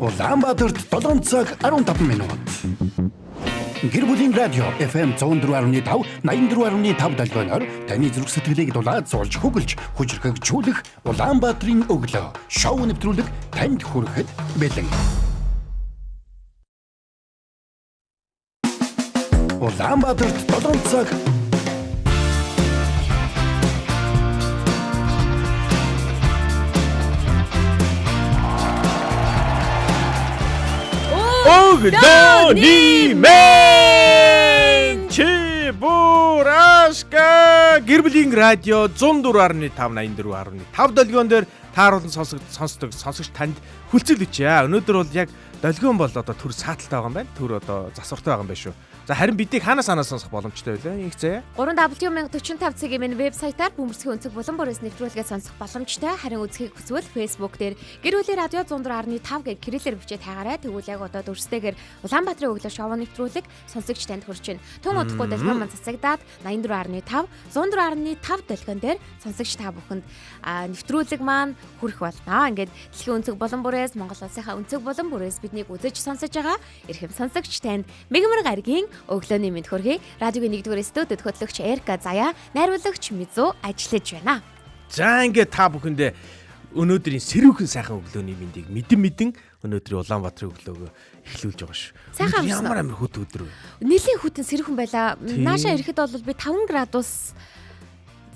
Улаанбаатарт 7 цаг 15 минут. Гэр бүлийн радио FM 104.5, 84.5 долгионоор таны зүрх сэтгэлийг дулаад зурж хөглж, хүчрхэгжүүлэх Улаанбаатарын өглөө. Шоу нэвтрүүлэг танд хүрэхэд бэлэн. Улаанбаатарт 7 цаг Өглөөний мэн чи бурашка гэр бүлийн радио 104.5 84.5 долгион дээр тааруулан сонсогч танд хүлцэл өчье. Өнөөдөр бол яг долгион бол одоо төр сааталтай байгаа юм байна. Төр одоо засвартай байгаа юм байна шүү. За харин бидийг хаанаас сонсох боломжтой вэ? Инх заяа. 3W1045 цагийн минь вебсайтаар бөмбөрсгийн өнцөг болон бүрээс нэвтрүүлгээ сонсох боломжтой. Харин үзхийг хүсвэл Facebook дээр гэр бүлийн радио 104.5 гэх кириллээр бичээд таагаарай. Тэгвэл яг одоо дүрстэйгээр Улаанбаатарын өглөө шоу нэвтрүүлэг сонсогч танд хүрч байна. Тун удахгүй долгион маань цацагдаад 84.5 104.5 долгион дээр сонсогч та бүхэнд нэвтрүүлэг маань хүрэх болно. Ингээд дэлхийн өнцөг болон бүрээс Монгол улсынхаа өнцөг болон бүрээс биднийг үзэж сонсож байгаа эрхэм сонсогч танд мэгмар гаргийн өглөөний мэнд хүргэе. Радиогийн 1-р студид хөтлөгч Эрка Заяа, найруулагч Мизу ажиллаж байна. За ингээд та бүхэндээ өнөөдрийн сэрүүхэн сайхан өглөөний мэндийг мэдэн өнөөдрийн Улаанбаатарын өглөөгөө эхлүүлж байгаа шүү. Сайхан ямар хөт өдөр вэ? Нилийн хүтэн сэрүүхэн байла. Нааша ирэхэд бол би 5 градус.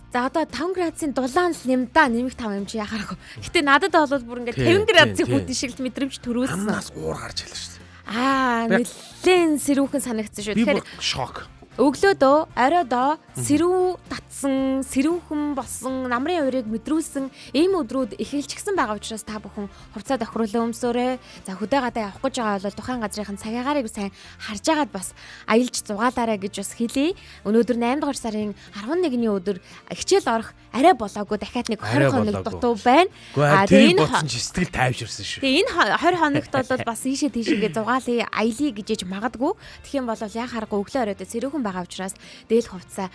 За одоо 5 градусын дулаан л нэмэх 5 юм чи яхаарах. Гэтэ надад бол бүр ингээд 50 градусын хүтэн шиг л мэдрэмж төрүүлсэн. Амнаас уур гарч хэлсэн шүү. Нэлээд сэрүүхэн санагдсан шүү. Тэгэхээр шок. Өглөөдөө оройдоо сэрүү татсан, сэрүүхэн болсон, намрын уурыг мэдрүүлсэн ийм өдрүүд эхэлчихсэн байгаа учраас та бүхэн хувцас тохируулан өмсөөрэй. За хөдөө гадаа явах гэж байгаа бол тухайн газрын цагаагарыг сайн харж агаад бас аялж зугаалаарай гэж бас хэлье. Өнөөдөр 8 дугаар сарын 11-ний өдөр хичээл орох арай болоогүй дахиад нэг 20 хоног дутуу байна. Тэгээд энэ бодсон чи сэтгэл тайвширсан шүү. Тэгээд энэ 20 хоногт бол бас ийшээ тийшээгээ зугаалъя, аялье гэж магадгүй. Тэгэх юм бол яхаарахгүй өглөө оройдоо сэрүүхэн байгаа учраас дээл хувцас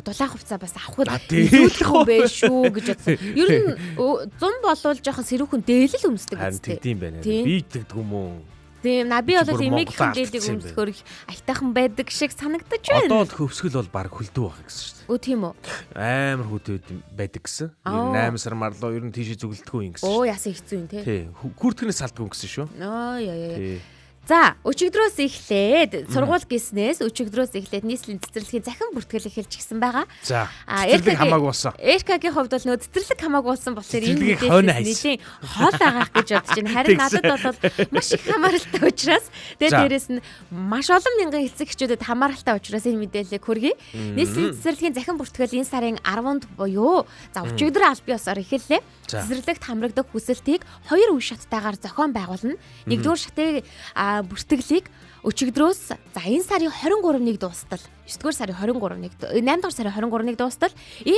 дулаан хувцас бас авахд илүүлэх юм бэ шүү гэж бодсон. Ер нь 100 болвол жоохон сэрүүхэн дээлэл өмсдөг үстэй. Тийм байна. Би тэгдэг юм уу? Тийм би бол эмээг хэмлэлийг өмсөхөр айтайхан байдаг шиг санагдаж байна. Одоо л хөвсгөл бол баг хөлдөө байх гэсэн шүү дээ. Өө тийм үү? Амар хөтөөд байдаг гэсэн. 8 сар марлоо ер нь тийшээ зүгэлдэггүй юм гэсэн. Оо яасан хэцүү юм те. Тий. Хүртгэнээс салдгүй гэсэн шүү. Яа. За, өчигдрөөс эхлээд сургууль гиснээс өчигдрөөс эхлээд нийслэлийн цэцэрлэгийн захин бүртгэл эхэлчихсэн байгаа. За, цэцэрлэг хамаагүй болсон. Эркагийн хувьд бол нөө цэцэрлэг хамаагүй болсон болохоор энэ мэдээлэл нэлийн хол агаах гэж бодож байна. Харин надад бол маш их хамааралтай учраас тэгээд дээрэс нь маш олон мянган эцэг эхчүүдэд хамааралтай учраас энэ мэдээллийг хүргэе. Нийслэлийн цэцэрлэгийн захин бүртгэл энэ сарын 10-нд буюу за өчигдөр аль биесээр эхэллээ. Цэцэрлэгт хамрагдах хүсэлтийг 2 үе шаттайгаар зохион байгуулна. 1-р шатыг бүртгэлийг өчигдрөөс за энэ сарын 23-ыг дуустал 9-р сарын 23-ыг 8-р сарын 23-ыг дуустал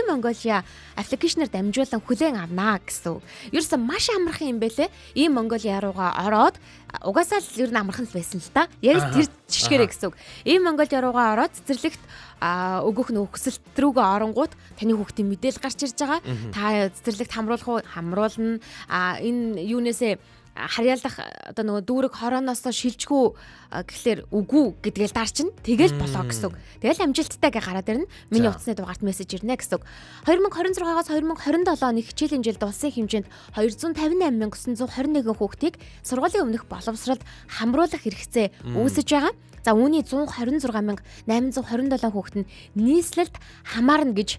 Mongolia аппликейшнээр дамжуулан хүлээн авнаа гэсэн. Ерөөсөн маш амархан юм байлээ. Mongolia руугаа ороод угаасаа л ер нь амархан л байсан л та. Яг л тэр жишгээрээ гэсэн үг. Mongolia руугаа ороод цэцэрлэгт өгөх нөх хүсэлт рүүгээ оронгууд таны хүүхдийн мэдээлэл гарч ирж байгаа. Та цэцэрлэгт хамруулна. Энэ юунээсээ харьяалах одоо нөгөө дүүрэг хорооноос шилжгүй гэхлээр үгүй гэдгээл дарчин тэгэл болоо гэсэн үг. Тэгэл амжилттай гэ гараад ирнэ. Миний утасны дугаарт мессеж ирнэ гэсэн үг. 2026-аас 2027 оны хичээлийн жилд улсын хэмжээнд 258,921 хүүхдийг сургуулийн өмнөх боловсролд хамруулах хэрэгцээ үүсэж байгаа. За үүний 126,827 хүүхэд нь нийслэлд хамаарна гэж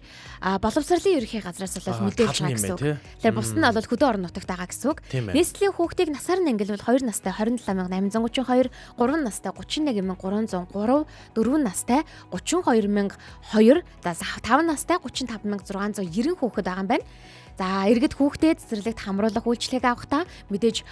боловсролын ерөнхий газраас бол мэдээлж байгаа гэсэн үг. Тэгэхээр бус нь бол хөдөө орон нутагт байгаа гэсэн үг. Нийслэлийн хүүхдийг насаар нь ангилвал 2 настай 27,832, 3 настай 31,303, 4 настай 32,002, за 5 настай 35,690 хүүхэд байгаа юм байна. За иргэд хүүхдэд цэцэрлэгт хамруулах үйлчлэгийг авахдаа мэдээж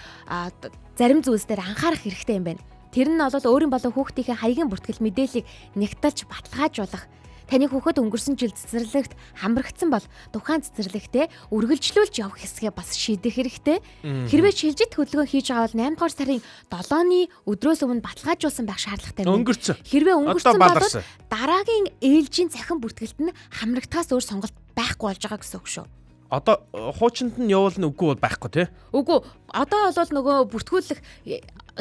зарим зүйлс дээр анхаарах хэрэгтэй юм байна. Тэр нь бол өөрийн болон хүүхдийнхээ хаягийн бүртгэл мэдээллийг нягтлж баталгаажуулах. Таны хүүхэд өнгөрсөн жил цэцэрлэгт хамрагдсан бол тухайн цэцэрлэгтээ үргэлжлүүлж явах хэсгээ бас шийдэх хэрэгтэй. Хэрвээ шилжилт хөдөлгөөн хийж байгаа бол 8 дугаар сарын 7-ны өдрөөс өмнө баталгаажуулсан байх шаардлагатай байна. Хэрвээ өнгөрсөн бол дараагийн ээлжийн захин бүртгэлт нь хамрагдахаас өөр сонголт байхгүй болж байгаа гэсэн үг шүү. Одоо хуучинд нь явуулна үгүй бол байхгүй тий. Үгүй одоо бол нөгөө бүртгүүлэх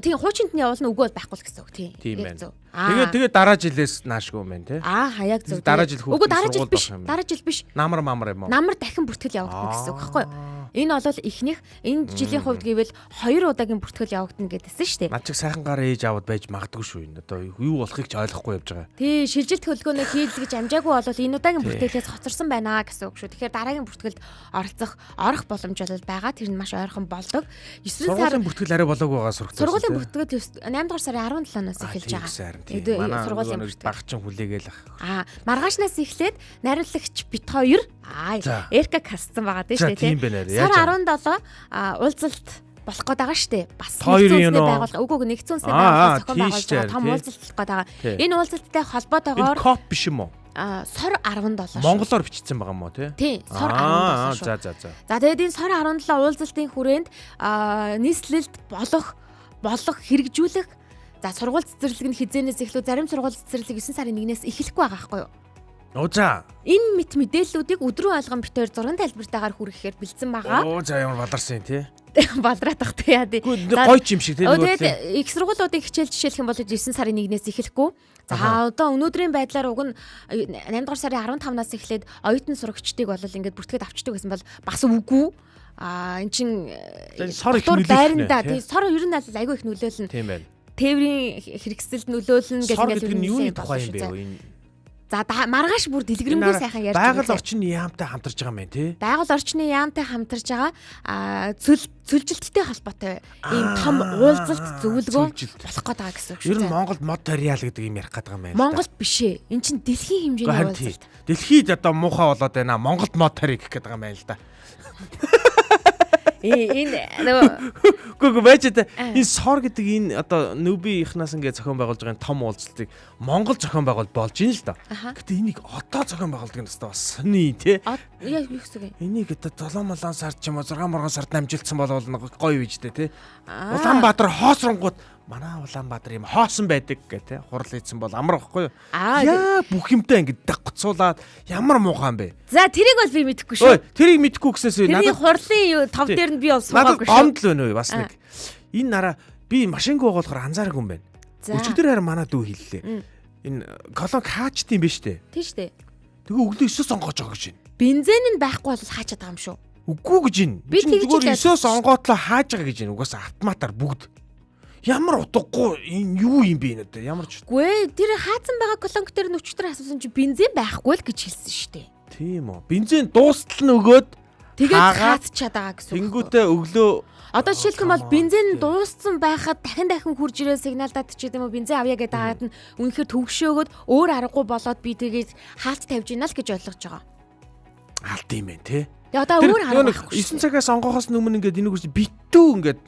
тийм хуучинд нь явуулна үгүй бол байхгүй л гэсэн үг тийм. Тийм байна. Тэгээ дараа жилээс наашгүй юм байна тий. Яг зөв. Дараа жил үгүй дараа жил биш. Дараа жил биш. Намар юм уу? Намар дахин бүртгэл явагдана гэсэн үг байхгүй юу? Энэ бол ихнийх энэ жилийн хувьд гэвэл 2 удаагийн бүртгэл явагдана гэдээсэн шүү дээ. Над чиг сайхан гар ээж аваад байж магадгүй шүү энэ. Одоо юу болохыг ч ойлгохгүй явж байгаа. Тий, шилжилт төлгөөнөө хийлгэж амжаагүй бол энэ удаагийн бүртгэлээс хоцорсон байна гэсэн үг шүү. Тэгэхээр дараагийн бүртгэлд орох боломж бол байгаа. Тэр нь маш ойрхон болдог. 9 сарын бүртгэл арай болоогүй байгаа сурагч. Сургуулийн бүртгэл 8 дугаар сарын 17-наас эхэлж байгаа. Сургуулийн багчин хүлээгээл ах. Маргаашнаас эхлээд нариулагч бит 2 Эрка кастсан байгаа дээ шүү дээ. Сар 17 уулзалт болох гээд байгаа штэ. Бас нэгэн байгууллага үгүй нэгэн үндэсний байгууллага зохион байгуулж том уулзалт болох гээд байгаа. Энэ уулзалттай холбоотойгоор коп биш юм уу? Сор 17 Монголоор бичсэн байгаа юм уу тий? Сор 17 шүү. За тэгээд энэ сор 17 уулзалтын хүрээнд нийслэлд болох хэрэгжүүлэх сургууль цэцэрлэг нь хизээнээс эхлүү зарим сургууль цэцэрлэг 9 сарын 1-ээс эхлэхгүй байгаа байхгүй юу? Энэ мэт мэдээллүүдийг өдрөө алган битээр зургийн тайлбартаагаар хүргэхээр бэлдсэн байгаа. Ямар баларсан тий? Балраадах тий яа тий. Гоё ч юм шиг тий. Тэгээд их сургуулиудын хичээл жишээлх юм бол 9 сарын 1-ээс эхлэхгүй. За одоо өнөөдрийн байдлаар уг нь 8 дугаар сарын 15-наас эхлээд оюутан сурагчдыг бол ингээд бүртгээд авчдаг гэсэн бол бас үгүй. Эн чин сор их нөлөөлнө тий. Сор ер нь айгүй их нөлөөлнө. Тийм байна. Тээврийн хэрэгсэлд нөлөөлнө гэдэг нь юуны тухай юм бэ энэ? За маргааш бүр дэлгэрэнгүй сайхан ярьж байгаа. Байгаль орчны яамтай хамтарч байгаа юм байна тий. Байгаль орчны яамтай хамтарч байгаа цөлжилттэй холбоотой ийм том уулзалт зөвлөгөө болох гээд байгаа гэсэн үг шүү. Ер нь Монголд мод тариал гэдэг юм ярих гээд байгаа юм байна. Монголд биш ээ. Эн чинь дэлхийн хэмжээний уулзалт. Дэлхийд одоо муухай болоод байна. Монголд мод тари гэх гээд байгаа юм байна л да. Энэ нөгөө байж энэ сор гэдэг энэ одоо нүүби ихнаас ингээд зохион байгуулж байгаа том уулзалтыг Монгол зохион байгуул болж ийн л да. Гэтэ энийг одоо зохион байгуулдаг нь бас сони тий. Яа юу гэсэн юм. Энийг одоо 7 сард ч юм уу 6 сард намжилсан болвол гоё үйжтэй тий. Улаанбаатар хоосронгууд манай Улаанбаатар юм хоосон байдаг гэх тий. Хурал хийсэн бол амар байхгүй юу? Яа бүх юмтай ингээд дагцуулаад ямар муухай юм бэ? За тэрийг бол би мэдэхгүй шүү. Тэрийг мэдэхгүй гэсээс надад хурлын тав дээр нь би бол суугаагүй шүү. Гомдол байна уу бас нэг. Энэ нараа би машингүй болохоор анзаараагүй юм байна. Өчигдөр харин манай дүү хэллээ. Энэ колонк хаачдсан биш үү? Тийм шүү дээ. Тэгээ өглөө 9-оос онгоож байгаа гэж байна. Бензин нь байхгүй бол хаачаад байгаа юм шүү. Үгүй гэж байна. Би зүгээр 9-оос онгоотлоо хааж байгаа гэж байна. Угаасаа автоматар бүгд. Ямар утгагүй энэ юу юм бэ нэ? Ямар ч. Гүй тэр хаацсан байгаа колонк дээр нүчтэр асуусан чи бензин байхгүй л гэж хэлсэн шүү дээ. Тийм үү. Бензин дуустал нь өгөөд тэгээд хаацчаад байгаа гэсэн үг. Тэнгүүтээ өглөө одоо жишээлх юм бол бензин дууссан байхад дахин хурж ирээ сигналдаад ч гэдэм үү бензин авъя гэдэг хаад нь үнэхээр төгшөөгөөд өөр аргагүй болоод би тэгээд хаалт тавьж ийна л гэж ойлгож байгаа. Алт юм байна те. Одоо өөр арга байхгүй. 9 цагаас онгохоос өмнө ингээд энийг битүү ингээд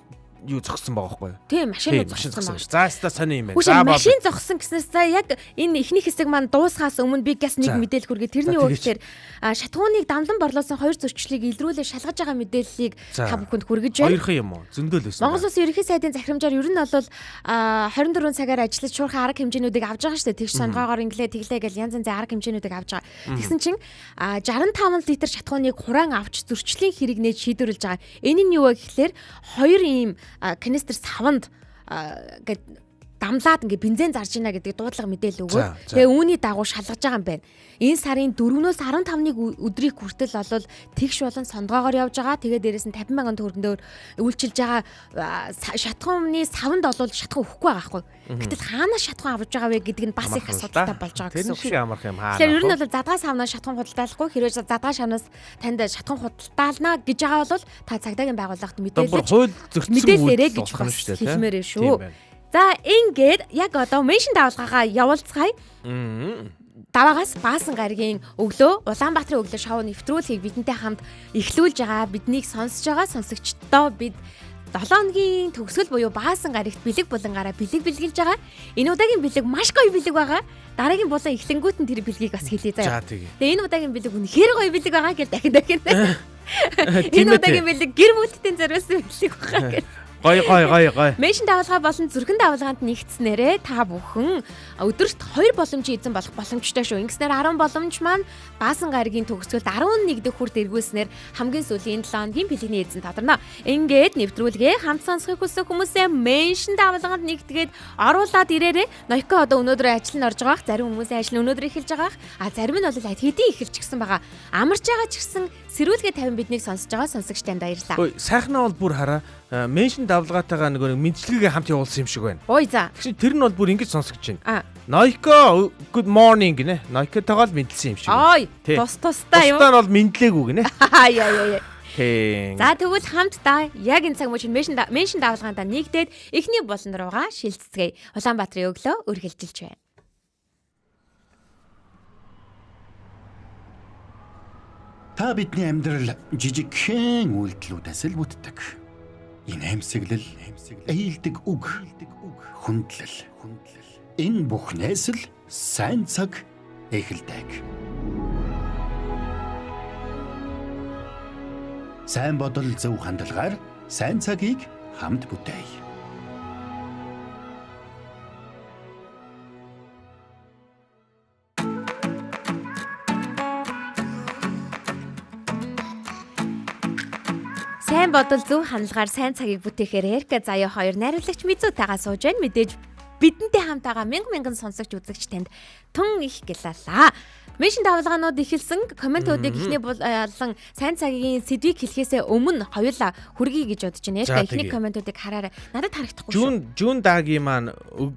юу зогссон байгаа байхгүй юу? Тийм, машин зогссон байна. За яста сони юм байна. За машин зогссон гэснээр за яг энэ ихний хэсэг маань дуусхаас өмнө би газ нэг мэдээлэл хүргээ тэрний үг гэхээр шатгууныг дамлан борлуулсан хоёр зөрчлийг илрүүлээ шалгаж байгаа мэдээллийг та бүхэнд хүргэж байна. Хоёрхан юм уу? Зөндөл байсан. Монгол Улсын ерөнхий сайдын захирамжаар ер нь бол 24 цагаар ажиллаж шуурхай арга хэмжээнүүдийг авч байгаа шүү дээ. Тэгш сонгоогоор теглээ гэж янз янзын арга хэмжээнүүдийг авч байгаа. Тэгсэн чинь 65 литр шатгууныг хураан авч зөрчлийн хэрэг нээж шийдвэрлэж байгаа. Энэ нь юу вэ гэхээр хоёр ийм канистр савнд гээд дамлаад ингээ бензин зарж ийна гэдэг дуудлага мэдээлэл өгөөд тэгээ үүний дагуу шалгаж байгаа юм байна. Энэ сарын 4-өөс 15-ны өдрийг хүртэл болол тэгш болон сондгоогоор явж байгаа. Тэгээ дээрээс нь 50 мянган төгрөгөөр үйлчилж байгаа шатхууны савнд олвол шатхуу өгөхгүй байгаа байхгүй. Гэтэл хаанаас шатхуу авч байгаа вэ гэдэг нь бас их асуудалтай болж байгаа гэсэн үг. Тэр шиг амарх юм хаа. Тэгэхээр ер нь бол задгаа савнаас шатхуу худалдаалахгүй хэрвээ задгаа шавнаас танд шатхуу худалдаална гэж байгаа бол та цагдаагийн байгууллагт мэдээлээрэй гэж хэлмээр шүү. За ингээд яг одоо меншин давалгаагаа явуулцгаая. Даваагаас Баасан гаригийн өглөө Улаанбаатарын өглөө шоу нэвтрүүлгийг бидэнтэй хамт эхлүүлж байгаа. Биднийг сонсож байгаа сонсогчдоо бид 7 хоногийн төгсгөл буюу Баасан гаригт бэлэг булангаараа бэлэг бэлгэлж байгаа. Энэ удаагийн бэлэг маш гоё бэлэг байгаа. Дараагийн булан эхлэнгүүт нь тэр бэлгийг бас хэлье заяа. Тэгээ энэ удаагийн бэлэг үнэхээр гоё бэлэг байгаа гэж дахин. Энэ удаагийн бэлэг гэр бүлтийн зориулсан бэлэг байгаа гэж. Гой. Меншин давалгаа болон зүрхэн давалгаанд нэгдснээрээ та бүхэн өдөрт 2 боломжийн эзэн болох боломжтой шүү. Ингэснээр 10 боломж маань баасан гаригийн төгсгөлд 11 дэх хүрт эргүүлснээр хамгийн сүүлийн 7 хоногийн бэлгийн эзэн тодорно. Ингээд нэвтрүүлгээ хамт сонсохыг хүсэх хүмүүсээ меншин давалгаанд нэгтгээд оруулаад ирээрээ. Ноёко одоо өнөөдөр ажил нь орж байгаах, зарим хүмүүсийн ажил нь өнөөдөр эхэлж байгаах, зарим нь бол хэдий эхэлж гисэн байгаа. Амарч байгаа ч гэсэн сэрүүлгээ 50 биднийг сонсож байгаа сонсогчтой баярлалаа. Ой, сайхнаа бол бүр хараа меншин давлгаатайгаа нэг мэдчилгээгээ хамт явуулсан юм шиг байна. Ой за. Тэгшин тэр нь бол бүр ингэж сонсогч байна. Ноёко good morning гинэ. Ноёкотойгоо л мэдлсэн юм шиг. Ой, тустай юу? Тустай нь бол мэдлээгүй гинэ. Яа. Тийм. За тэгвэл хамтдаа яг энэ цаг мөчид меншин давалгаандаа нэгдээд эхний болон руугаа шилжцгээе. Улаанбаатарын өглөө үргэлжилж байна. Та бидний амьдрал жижигхэн үйлдэлүүдээс л бүтдэг. Энэ амьсгалал, ээлдэг үг, хүндлэл. Энэ бүхнээс л сайн цаг эхэлдэг. Сайн бодол зөв хандлагаар сайн цагийг хамт бүтээе. Сайн бодол зөв хандлагаар сайн цагийг бүтээхээр Эрка заяа 2 найруулагч Мизутайгаа сууж байна. Мэдээж бидэнтэй хамт байгаа мянган сонсогч үзэгч танд тун их гэлалаа. Меншин давалгаанууд ихэлсэн комментуудыг эхний болон сайн цагийн сэдвийг хэлэхээсээ өмнө хоёулаа хүргэе гэж бодож байна. Яа эхний комментуудыг хараарай. Надад харагдахгүй шүү. Жүүн дагийн маань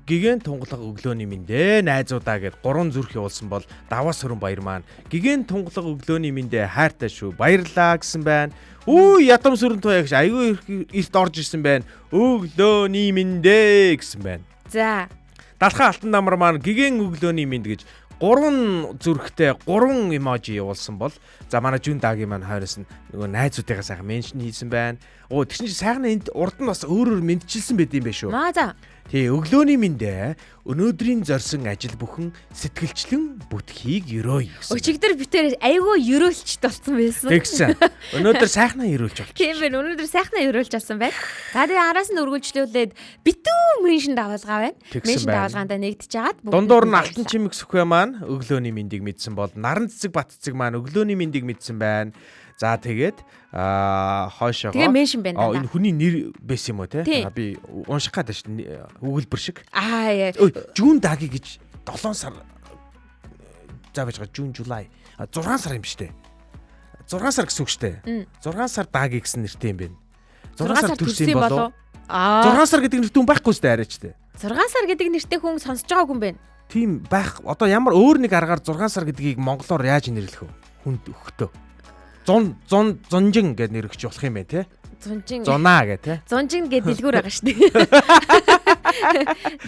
гигэн тунгалаг өглөөний миндээ найзуудаа гэд 3 зүрх явуулсан бол даваас хөрөн баяр маань гигэн тунгалаг өглөөний миндээ хайртай шүү. Баярлаа гэсэн байна. Ядам сүрэн туяа гэж айгүй эрт орж ирсэн байна. Өглөөний миндээ гэсэн байна. За. Далхан алтан намар маань гигэн өглөөний минд гэж 3 зүрхтэй 3 эможи явуулсан бол за манай Жүүн дагийн маань хойроос нь нөгөө найзуудыгаа сайхан меншн хийсэн байна. Тэгсэн чинь сайхан энд урд нь бас өөрөөр мэдчилсэн байд юм байна шүү. За. Тий, өглөөний миндээ өнөөдрийн зорьсон ажил бүхэн сэтгэлчлэн бүтхийг өрөөе гэсэн. Өчигдөр битээр айгүй ерөөлчт болсон байсан. Тэгсэн. Өнөөдөр сайхнаа ерөөлж болчих. Тийм байна. Өнөөдөр сайхнаа ерөөлж болсон байна. За тэгээ араас нь өргөжлүүлээд битүү меншин давалгаа байна. Меншин давалгаандаа нэгдэж жагаад дундуур нь алтан чимэг сүхвэ маань өглөөний миндийг мэдсэн бол наран цэцэг бат цэцэг маань өглөөний миндийг мэдсэн байна. За тэгээд хойшоогоо тэгээ меншин байна. Энэ хүний нэр байсан юм уу те? Би унших гээд байна шүү. Өгүүлбэр шиг. Жүүн даги гэж 7 сар заавж байгаа Жүүн Жулай 6 сар юм шүү дээ. 6 сар гэсэн үг шүү дээ. 6 сар даги гэсэн нэртэй юм байна. 6 сар төрсөн юм болов? 6 сар гэдэг нэртэй хүн байхгүй шүү дээ арайч дээ. 6 сар гэдэг нэртэй хүн сонсож байгаагүй юм байна. Тийм байх. Одоо ямар өөр нэг аргаар 6 сар гэдгийг монголоор яаж нэрлэх вэ? Хүнд өгтөө. Зунжин гэд нэрвч болох юм байна те. Зунаа гэ те. Зунжин гэд дэлгүүр байгаа шүү дээ.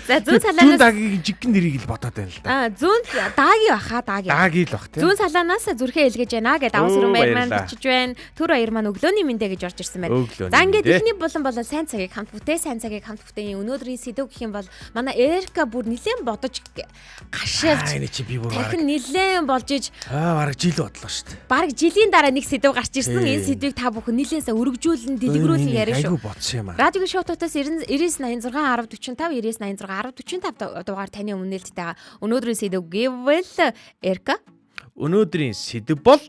За зүүн салаанаас зүүн дагийн жигэн нэрийг л бодоод байна л да. Зүүн даги баха даги. Даги л бах те. Зүүн салаанаас зүрхээ илгээж байна гэд давс өрөн баяр маань бичиж байна. Түр баяр маань өглөөний мэндэ гэж орж ирсэн байна. За ингээд эхний болон болоо сайн цагийг хамт бүтээ, сайн цагийг хамт бүтээний өнөөдрийн сэдв гэх юм бол манай Эрка бүр нэлээд бодож гашаалж. Энэ чи би бүр дахин нэлээд болж иж бараг жил бодлоо шүү дээ. Бараг жилийн дараа нэг сэдв гарч ирсэн. Энэ сэдвийг та бүхэн нэлээсээ өргөжүүлэн дэлгэрүүлэн яриа шүү. Радио шоутоос 9986 1045 9986 1045 дугаар таны өмнө нээлттэй байгаа. Өнөөдрийн сэдв гэвэл Эрка. Өнөөдрийн сэдв бол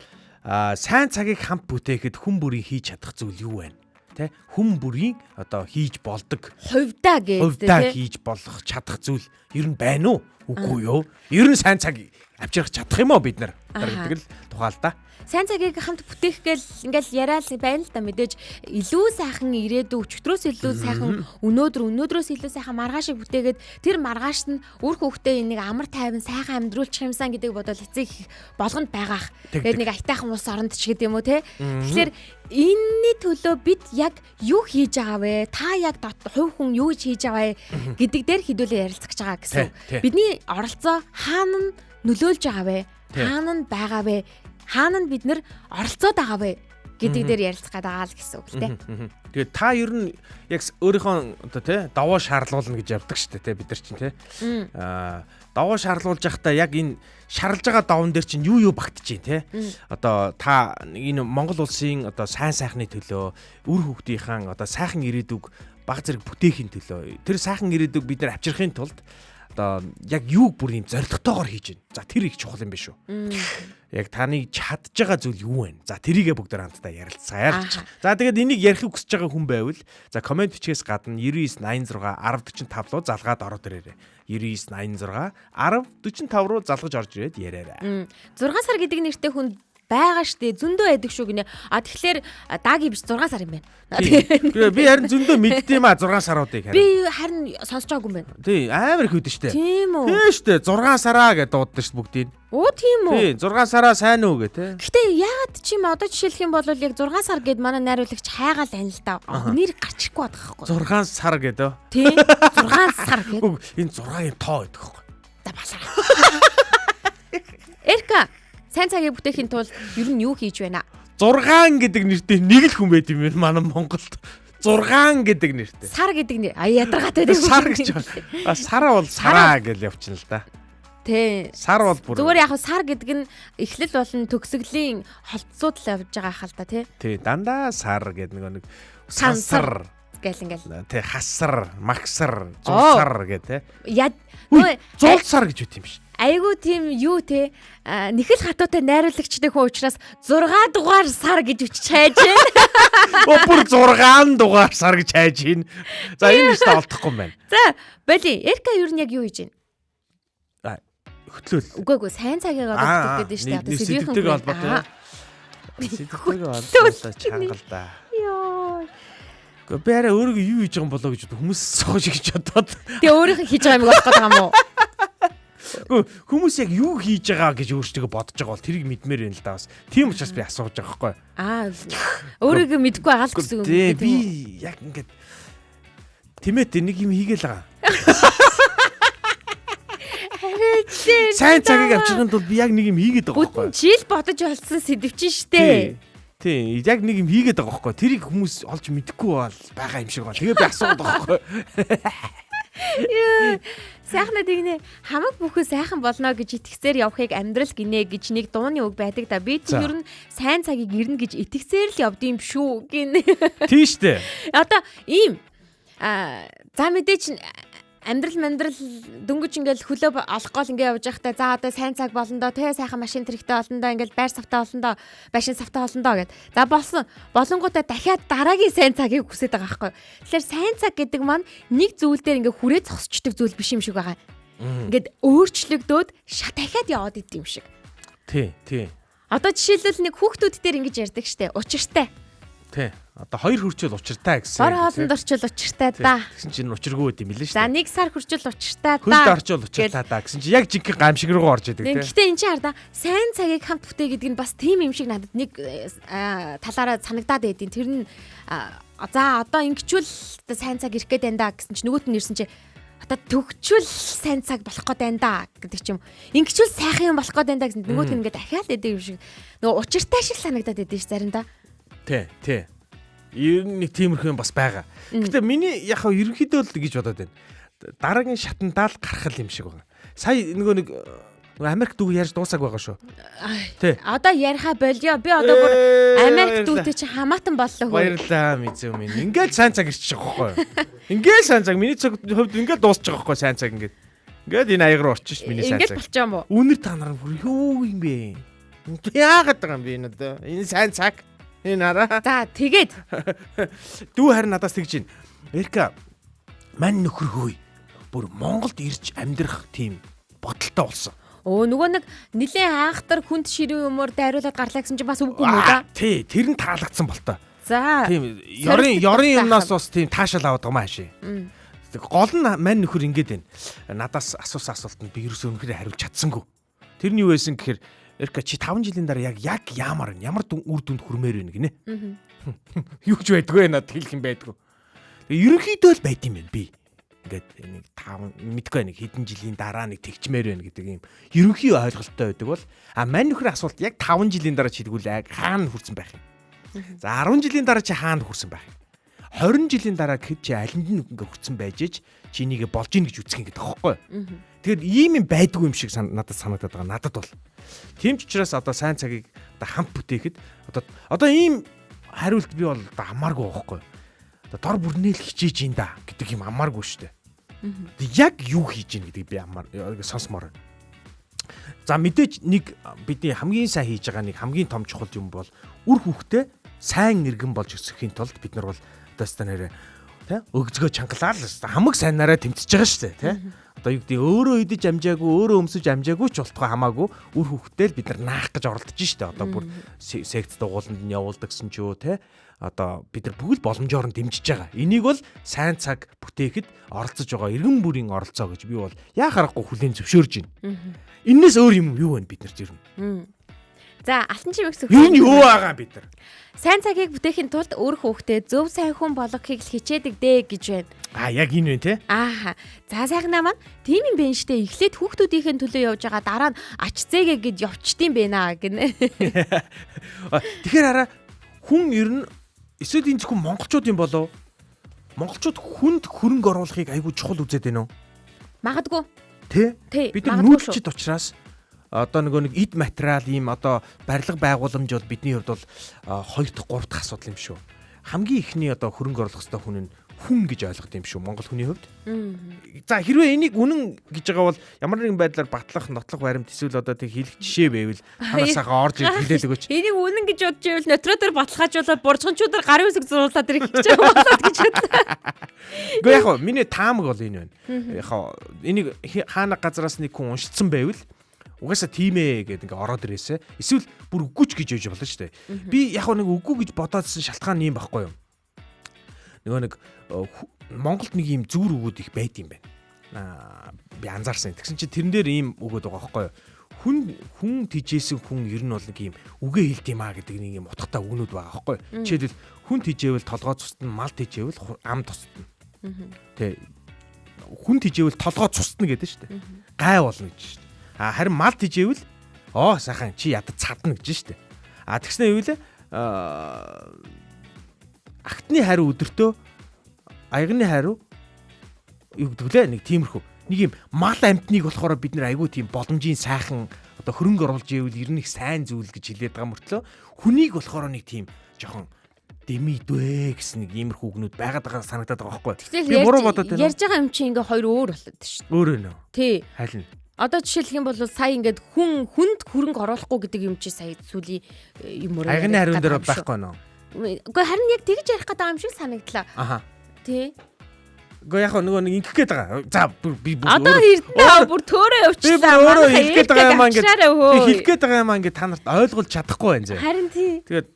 сайн цагийг хамт бүтээхэд хүн бүрийн хийж чадах зүйл юу вэ? Тэ хүн бүрийн одоо хийж болдог хувьдаа гэдэг хийж болох чадах зүйл ер нь байна уу? Үгүй юу? Ер нь сайн цаг авчрах чадах юм уу бид нар? гэдэг л тухай л да. Сайн цагийг хамт бүтээх гээл ингээл яриад байна л да мэдээж илүү сайхан ирээдүй өчтөрөөс илүү сайхан өнөөдрөөс илүү сайхан маргаашийг бүтээгээд тэр маргааш нь үр хөвгтөө энийг амар тайван сайхан амьдруулчих юмсан гэдэг бодол эцэг болгонд байгаах. Тэгээд нэг айтайхан улс оронд ч гэдэг юм уу те. Тэгэхээр энэний төлөө бид яг юу хийж байгаа вэ? Та яг хувь хүн юу хийж байгаа вэ гэдэг дээр хэдүүлээ ярилцах гэж байгаа гэсэн. Бидний оролцоо хаана нөлөөлж байгаа вэ? Хаана нь байгаа вэ? Хаана нь бид нэр оролцоод байгаа вэ гэдэг дээр ярилцах гэдэг л гэсэн үг л дээ. Тэгээд та ер нь яг өөрийнхөө одоо тий даваа шаарлуулна гэж явдаг шүү дээ тий бид нар чинь тий. даваа шарлуулж байхдаа яг энэ шарлж байгаа даван дээр чинь юу багтж дээ те. Одоо та энэ Монгол улсын одоо сайн сайхны төлөө үр хүүхдийнхээ одоо сайхан ирээдүг баг зэрэг бүтээхийн төлөө тэр сайхан ирээдүг бид нар авчрахын тулд одоо яг юуг бүр юм зоригтойгоор хийж байна. За тэр их чухал юм биш үү? Яг таны чадж байгаа зүйл юу вэ? За тэрийгээ бүгдээр хамтдаа ярилцгаа ярьж. За тэгээд энийг ярихыг хүсэж байгаа хүн байвал за комент бичгээс гадна 9986 1045 руу залгаад ороод ирээрэй. 9986 1045 руу залгаж орж ирээд яриарай. 6 сар гэдэг нэртэй хүн байгаа штэ зөндөө байдаг шүү гинэ. Тэгэхээр даги биш 6 сар юм байна. Би харин зөндөө мэддэм 6 саруудыг харин. Би харин сонсож байгаагүй юм байна. Тий, амар их үүдэн штэ. Тийм үү. Тий штэ 6 сараа гэдээ дууддаг штэ бүгдийг. Оо тийм үү. Тий, 6 сараа сайн уу гэ тэ. Гэтэ яагаад чи юм одоо жишээлх юм бол яг 6 сар гэд манай найруулагч хайгаал байна л да. Нэр гарчихгүй байдаг байхгүй. 6 сар гэдэг. Тий. 6 сар гэд. Энэ 6-ын тоо гэдэг байхгүй. За басаа. Эрка сайн цагийг бүтээхийн тулд ер нь юу хийж байна? 6 гэдэг нэртэй нэг л хүн байд юм байна манай Монголд. 6 гэдэг нэртэй. Сар гэдэг нэр. Ядаргаатай байдаг. Сар гэж байна. Сараа бол сараа гэж явчихна л да. Тий. Сар бол бүр. Зүгээр яг сар гэдэг нь эхлэл болон төгсгөлийн холбоцууд л явж байгаа хэл та тий. Тий, дандаа сар гэдэг нэг сансар гэл ингээл. Тий, хасар, магсар, зулсар гэдэг тий. Яа зулсар гэж үт юм шин. Айгуу тийм юу те нэхэл хатуутай найруулагчтай хүн учраас 6 дугаар сар гэж үчиж хайж байна. Бүр 6 дугаар сар гэж хайж байна. За энэ нэстэ олдохгүй юм байна. За боли Эрка ер нь яг юу хийж байна? Хөтлөөл. Үгүй сайн цагийг одоо гэдэг нь шүү дээ. Сэдвтэйг холбоотой. Сэдвтэйг холбоотой чангал да. Йоо. Гэхдээ би арай өөрөө юу хийж байгаа юм болоо гэж хүмүүс сохож гэж бодоод. Тэгээ өөрийнхөө хийж байгаа юм болох гэдэг юм уу? Хүмүүс яг юу хийж байгаа гэж өөрсдөө бодож байгаа бол тэрийг мэдмээр байна л да бас. Тийм учраас би асууж байгаа байхгүй. Өөрийгөө мэдгүй байгаа л гэсэн үг. Тий, би яг ингээд тэмээд нэг юм хийгээл байгаа. Сайн цагийг авчихын тулд би яг нэг юм хийгээд байгаа байхгүй. Бүтэн жил бодож олсон сэдв чинь штэ. Тий, яг нэг юм хийгээд байгаа байхгүй. Тэрийг хүмүүс олж мэдэхгүй бол байгаа юм шиг байна. Тэгээ би асууад байгаа байхгүй. Сайхнад игнэ хамаг бүхэн сайхан болно гэж итгэсээр явахыг амьдрал гинэ гэж нэг дууны үг байдаг да. Би тэр ер нь сайн цагийг ирнэ гэж итгэсээр л явдсан юм шүү гин. Тийм штэ. Одоо ийм за мэдээч амьдрал дөнгөж ингээл хөлөө олох гол ингээ явж байхдаа за одоо сайн цаг болно доо тэгээ сайхан машин тэрэгтэй олон доо ингээл байр савтаа олон доо машин савтаа олон доо гэд. За болсон болонгуудаа дахиад дараагийн сайн цагийг хүсэж байгаа байхгүй. Тэгэхээр сайн цаг гэдэг маань нэг зүйл дээр ингээ хүрээ зогсчдөг зүйл биш юм шиг байгаа. Ингээд өөрчлөгдөөд дахиад яваад идэв юм шиг. Тий. Одоо жишээлбэл нэг хүүхдүүд дээр ингэж ярьдаг штэ. Учиртай. Тий. Одоо 2 хүрчэл учиртай гэсэн. Бор хоолнд орчил учиртай да. Гэсэн чинь учиргүй байд юм билээ шүү. За 1 сар хүрчил учиртай да. Хөлд орчил учиртай да гэсэн чинь яг жинхэнэ гамшиг руу орж идэг тий. Гэхдээ энэ чинь хар да сайн цагийг хамт бүтээ гэдэг нь бас тийм юм шиг надад нэг талаараа санагдаад байдیں۔ Тэр нь за одоо ингэчүүл сайн цаг ирэх гээд байна да гэсэн чинь нөгөөт нь ирсэн чинь одоо төгчүүл сайн цаг болох гээд байна да гэдэг ч юм. Ингэчүүл сайхан юм болох гээд байна да гэсэн нөгөөт нь ингээд дахиад байдаг юм шиг. Нөгөө учиртай шиг санагдаад байдیں۔ Заримдаа. Тий. Ер нь нэг тиймэрхүү юм бас байгаа. Гэтэ миний яг хаа ерөнхийдөө л гэж бодоод байна. Дараагийн шатандаа л гарах юм шиг байна. Сая нэг Америк дүү ярьж дуусаг байгаа шүү. Тий. Одоо яриха болио. Би одоо бүр Америк дүүтэй чи хамаатан боллоо хөө. Баярлалаа мэдээ минь. Ингээд сайн цаг ирчих واخхой. Ингээд сайн цаг миний цаг хувьд ингээд дуусчих واخхой сайн цаг ингээд. Ингээд энэ аяг руу орчих ш миний сайн цаг. Ингээд болчих юм уу? Үнэр та нар юу юм бэ? Яагаад байгаа юм бэ энэ одоо? Энэ сайн цаг. Энэ хараа. За тэгээд дүү харин надаас тэгж байна. Эрка мань нөхөрхөө бүр Монголд ирж амьдрах тийм бодолтой болсон. Нөгөө нэг нилээн хаахтар хүнд ширүүн юмор дайруулаад гарлаа гэсэн чинь бас үгүй юм уу да? Тий, тэр нь таалагдсан болтой. За. Тийм ёрын юмнаас бас тийм таашаал аваад байгаа мааши. Гол нь мань нөхөр ингэж байна. Надаас асуусан асуултанд би ерөөсөө өнөхөр хариулж чадсангүй. Тэр нь юу байсан гэхээр Эрка чи 5 жилийн дараа яг ямар үр дүнд хүрмээр байна гинэ. Юу ч байдгүй надад хэлэх юм байдгүй. Тэгээ ерөнхийдөө л байд юм байна би. Ингээд нэг 5 мэдгүй нэг хэдэн жилийн дараа нэг тэгчмээр байна гэдэг юм. Ерөнхий ойлголттой байдаг бол мань нөхрийн асуулт яг 5 жилийн дараа чи тэгвэл хаана хүрсэн байх юм. За 10 жилийн дараа чи хаана хүрсэн байх юм. 20 жилийн дараа гэхэд чи алинд нь ингээ хүрсэн байж ич чи энийг болж ийн гэж үзэх юм гэдэг байхгүй. Тэгэхээр ийм юм байдгүй юм шиг надад санагдаад байгаа. Надад бол. Тийм ч учраас одоо сайн цагийг одоо хамт бүтээхэд одоо ийм хариулт би бол одоо хамааргүй байхгүй. Одоо дор бүрнээл хичээж ин да гэдэг юм хамааргүй шүү дээ. Яг юу хийж ийн гэдэг би сонсомоор. За мэдээж нэг бидний хамгийн сайн хийж байгаа нэг хамгийн том чухал юм бол үр хүүхдээ сайн иргэн болж өсөхийн тулд бид нар бол одоо станараа тий өгзгөө чангалаа л хамаг сайнараа тэмцэж байгаа шүү дээ тий. Одоо юу гэдэг өөрөө идэж амжаагүй өөрөө өмсөж амжаагүй ч болтгоо хамаагүй үр хүүхдээ л бид нар наах гэж оролдож шүү дээ. Одоо бүр секц дугууланд нь явуулдаг гэсэн ч юу тий. Одоо бид нар бүгд боломжоор нь дэмжиж байгаа. Энийг бол сайн цаг бүтээхэд оролцож байгаа иргэн бүрийн оролцоо гэж би бол яа харахгүй хүлээн зөвшөөрж байна. Эннээс өөр юм юу вэ бид нарт ирнэ? За алтан чимэг сүх. Энэ юу байгаа бид нар? Сайн цагийг бүтээхийн тулд өөр хүүхдээ зөв сайн хүн болгохыг л хичээдэг дээ гэж байна. Яг энэ вэ те? Ааха. За сайхнаа маань тийм юм бэ штэ. Эхлээд хүүхдүүдийн төлөө явж байгаа дараа нь ач зээгээ гэж явчдсан байна гинэ. Тэгэхээр хараа хүн ер нь эсвэл энэ зөвхөн монголчууд юм болов? Монголчууд хүнд хөрөнгө оруулахыг айгүй чухал үзээд байна уу? Магадгүй. Тэ? Бид Бид нар нүүдчд учраас одоо нэг эд материал ийм одоо барилга байгууламж бол бидний хувьд бол 2 дахь 3 дахь асуудал юм шүү. Хамгийн ихний одоо хөрөнгө оруулах ёстой хүн нь хүн гэж ойлгох юм шүү Монгол хүний хувьд. За хэрвээ энийг үнэн гэж байгаа бол ямар нэгэн байдлаар батлах, нотлох баримт эсвэл одоо тэг хэлэх жишээ байвал ханаасаа орж хэлээд өгөөч. Энийг үнэн гэж бодож ивэл нотродор баталгаажуулаад буржгончуудаар гарын үсэг зурлаад ирэх гэж байгаа гэж бодлоо. Гэхдээ яг хоо миний таамаг бол энэ байна. Яг хоо энийг хаана газараас нэг хүн уншицсан байвал угаасаа тийм ээ гэдэг ингээ ороод ирээсэ. Эсвэл бүр үгүйч гэж яж болно шүү дээ. Би яг нэг үгүй гэж бодоодсэн шалтгаан юм байхгүй юу? Нөгөө нэг Монголд нэг ийм зүүр үгүүд их байд юм байна. Би анзаарсан. Тэгсэн чинь тэрэн дээр ийм үгүүд байгаа байхгүй юу? Хүн тижээсэн хүн ер нь бол нэг ийм үгээ хэлт юм аа гэдэг нэг ийм утгатай үгнүүд байгаа байхгүй юу? Жишээлбэл хүн тижээвэл толгой цустна, мал тижээвэл ам тусна. Тэ хүн тижээвэл толгой цустна гэдэг шүү дээ. Гай болно гэж шүү дээ. Харин мал тижээвэл сайхан чи ядад цадна гэж шүү дээ. Тэгснэ юу вэ? Агтны хариу өдөртөө аягны хариу юу гэдэг лээ нэг тиймэрхүү. Нэг юм мал амтныг болохоор бид нэр айгүй тийм боломжийн сайхан одоо хөрөнгө оруулж ивэл ер нь их сайн зүйл гэж хэлээд байгаа мөртлөө хүнийг болохоор нэг тийм жоохон дэмийдвэ гэсэн нэг иймэрхүү үгнүүд байгаад байгаа санагдаад байгаа байхгүй. Би буруу бодоод байна. Ярьж байгаа юм чи ингээ хоёр өөр болоод шүү дээ. Өөр нөө. Тий. Харин Одоо жишээлх юм бол сая ингээд хүнд хөрөнгө оруулахгүй гэдэг юм чи сая сүүлийн юм уу? Аягны хариун дээр байхгүй нөө. Гэхдээ харин яг тэгж ярих гэдэг юм шиг санагдлаа. Аха. Тий. Гэхдээ яг нэг ингэх гээд байгаа. За би одоо хэрдээ бүр төөрөө явчлаа. Өөрөө хэлэх гээд байгаа юм ингээд хэлэх гээд байгаа юм ингээд та нарт ойлгуулж чадахгүй байна зэ. Харин тий. Тэгээд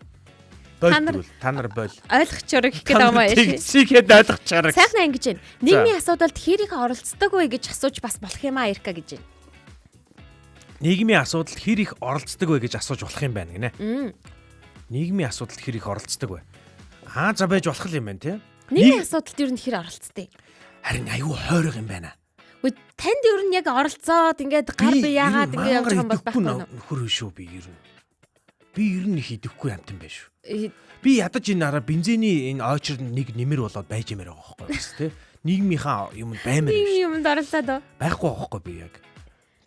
та нар бойл. Ойлгочоор гэх гээд байгаа юм аа. Тэгсихэд ойлгочоор. Сайхан ингэж байна. Нийгмийн асуудалд хэрийг оролцдог вэ гэж асууж бас болох юм аа Эрка гэж байна. Нийгмийн асуудалд хэр их оролцдог вэ гэж асууж болох юм байна гинэ. Нийгмийн асуудалд хэр их оролцдог вэ? За байж болох юм байна тий. Нийгмийн асуудалд ер нь хэр оролцдог? Харин аюу хойрог юм байна. Үгүй танд ер нь яг оролцоод ингээд гар би яагаад ингээд явж байгаа юм бол байхгүй нөө. Нөхөр шүү би ер нь. Би ер нь их идэхгүй амтан байна шүү. Би ядаж энэ араа бензиний энэ ойчрод нэг нэмэр болоод байж юмэр байгаа байхгүй бас тий. Нийгмийнхаа юм баймаар юм шүү. Юмд оролцоод байхгүй байхгүй би яг.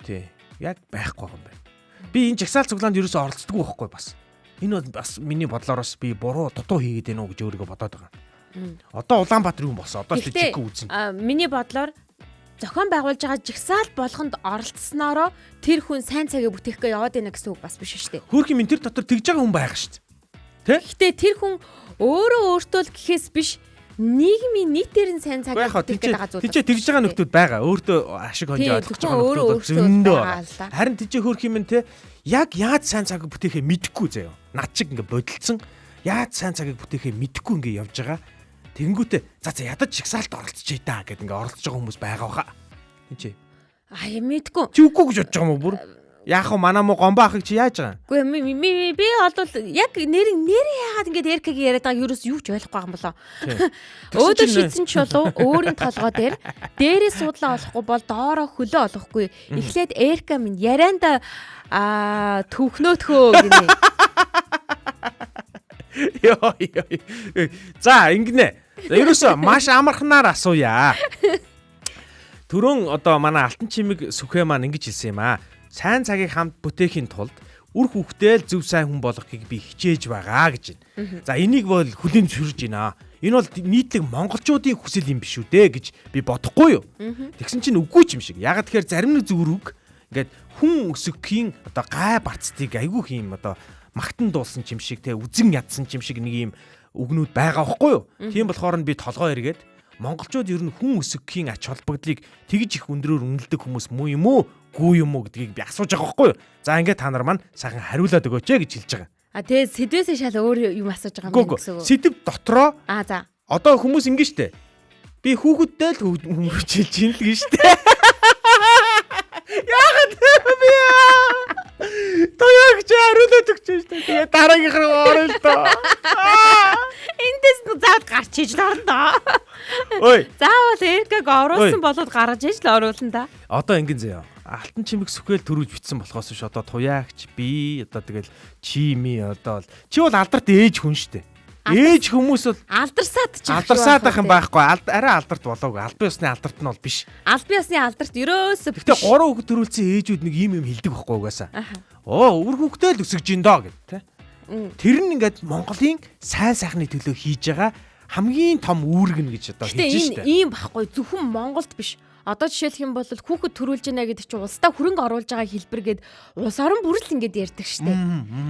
Тий. Яг байхгүй юм байна. Би энэ жагсаал цуглаанд ерөөсөө оролцдоггүй байхгүй бас. Энэ бол бас миний бодлоороос би буруу дутуу хийгээд байна уу гэж өөрийгөө бодоод байгаа. Одоо Улаанбаатар юм болсон. Одоо ч чиг үзэн. Миний бодлоор зохион байгуулж байгаа жагсаал болгонд оролцсноороо тэр хүн сайн цагийг бүтээхгүй яваад байна гэсэн үг бас биш шүү дээ. Хөөрхөн минь тэр дотор тэгж байгаа хүн байх шүү дээ. Тэ? Гэхдээ тэр хүн өөртөө л гэхээс биш нийгмийн нийтээр нь сайн цагийг бүтээх гэдэг байгаа зүйл. Тийч тэгж байгаа нөхдүүд байгаа. Өөртөө ашиг хонжоо ойлгож байгаа нөхдүүд зөндөө. Харин тийч хөөрхөн минь те яг яаж сайн цагийг бүтээхээ мэдэхгүй заяа. Над чиг ингээ бодилцсон яаж сайн цагийг бүтээхээ мэдэхгүй ингээ явж байгаа. Тэнгүүтээ за ядаж жигсаалт оролцчихъя даа гэд ингээ оролцож байгаа хүмүүс байгаа баха. Энд чи. Мэдгүй. Чи үгүй гэж бодож байгаа юм уу бүр? Яах вэ манаа муу гомбо ахыг чи яаж байгаа? Үгүй би бол яг нэр яагаад ингэж Эркагийн яриад байгааг юу ч ойлгохгүй байгаа юм болоо. Өөдөө шийдсэн ч болов өөрийн толгой дээрээ суудлаа олохгүй бол доороо хөлөө олохгүй. Эхлээд Эрка минь ярианда түүхнөөтхөө гинэ. За ингэнэ. Ерөөсөө маш амархнаар асууя. Түрүүн одоо манай алтан чимэг сүхэ маань ингэж хэлсэн юм аа. Сайн цагийг хамт бүтээхийн тулд үр хүүхдээ л зөв сайн хүн болгохыг би хичээж байгаа гэж байна. За энийг бол хүлээн зөвшөөрж байна. Энэ бол нийтлэг монголчуудын хүсэл юм биш үү дээ гэж би бодохгүй юу. Тэгсэн чинь үгүй юм шиг. Ягаад тэгэхээр зарим нэг зүрх ингээд хүн өсөхийн одоо гай барцтыг айгүй хийм одоо магтан дуулсан юм шиг те үзэн ядсан юм шиг нэг юм үгнүүд байгаа байхгүй юу. Тийм болохоор би толгой эргээд монголчууд ер нь хүн өсөхийн ач холбогдлыг тэгж их өндрөөр үнэлдэг хүмүүс муу юм уу, гүй юм уу гэдгийг би асууж байгаа байхгүй юу. За ингээд та нар маань сайхан хариулаад өгөөч гэж хэлж байгаа. Тэгээ сэдвээсээ шал өөр юм асууж байгаа юм гэсэн үг. Сэдв дотроо за. Одоо хүмүүс ингэ штэ. Би хүүхэдтэй л хүмүүжүүлж юм л гэж штэ. Яагаад би Тоёг чаруулаад өгч штэ. Тэгээ дараагийнх руу орё л доо. Эндээс нь заавал гарч иж л орно. Ой. Заавал эргэг оруулсан болоод гаргаж иж л оруулна да. Одоо ингэн заяа. Алтан чимэг сүхэл төрүүлж битсэн болохоос биш одоо туяагч би одоо тэгэл чи ми одоо чи бол алдарт ээж хүн штэ. Ээж хүмүүс бол алдарсаад ч алдарсаад байх юм байхгүй. Арай алдарт болоогүй. Албан ёсны алдарт нь бол биш. Албан ёсны алдарт ерөөсөө биш. Гэтэ 3 хүүхэд төрүүлсэн ээжүүд нэг юм хэлдэг байхгүй угаасаа. Үр хүүхдээ л өсөж гин доо гэд тэ. Тэр нь ингээд Монголын сайн сайхны төлөө хийж байгаа хамгийн том үүрэг нь гэж одоо хийж штэ. Энэ ийм байхгүй зөвхөн Монголд биш. Одоо жишээлх юм бол хүүхэд төрүүлж байна гэдэг чинь улсдаа хөрөнгө оруулж байгаа хэлбэр гээд улс орон бүрэл ингээд ярьдаг штэ.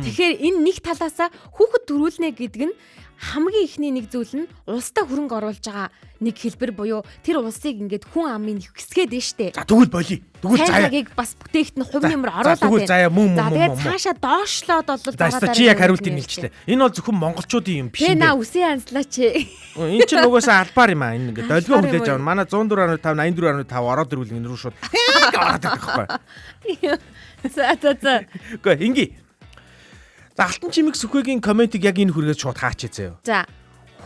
Тэгэхээр энэ нэг талаасаа хүүхэд төрүүлнэ гэдэг нь хамгийн ихний нэг зүйл нь улсдаа хөрөнгө оруулж байгаа нэг хэлбэр буюу тэр улсыг ингээд хүн амын хэсгээд нь штэ. За тэгвэл болий. Тэгвэл заяа. Цагийг бас бүтээгт нь хувь нэмэр оруулаад байна. Тэгвэл заяа мөн. За тэгээд цаашаа доошлоод бол за чи яг хариултыг хэлчихлээ. Энэ бол зөвхөн монголчуудын юм биш нэ. Тэ наа үсэн янзлаач. Энэ чинь угаасаа албаар юм аа. Энэ ингээд долгио хүлээж авна. Манай 104.5 84.5 ороод ирвэл энэ рүү шууд ороод ирэх байхгүй. За. Гэхдээ инги. За алтан чимэг сүхвэгийн комментиг яг энэ хүргээд шууд хаачээ заяа. За.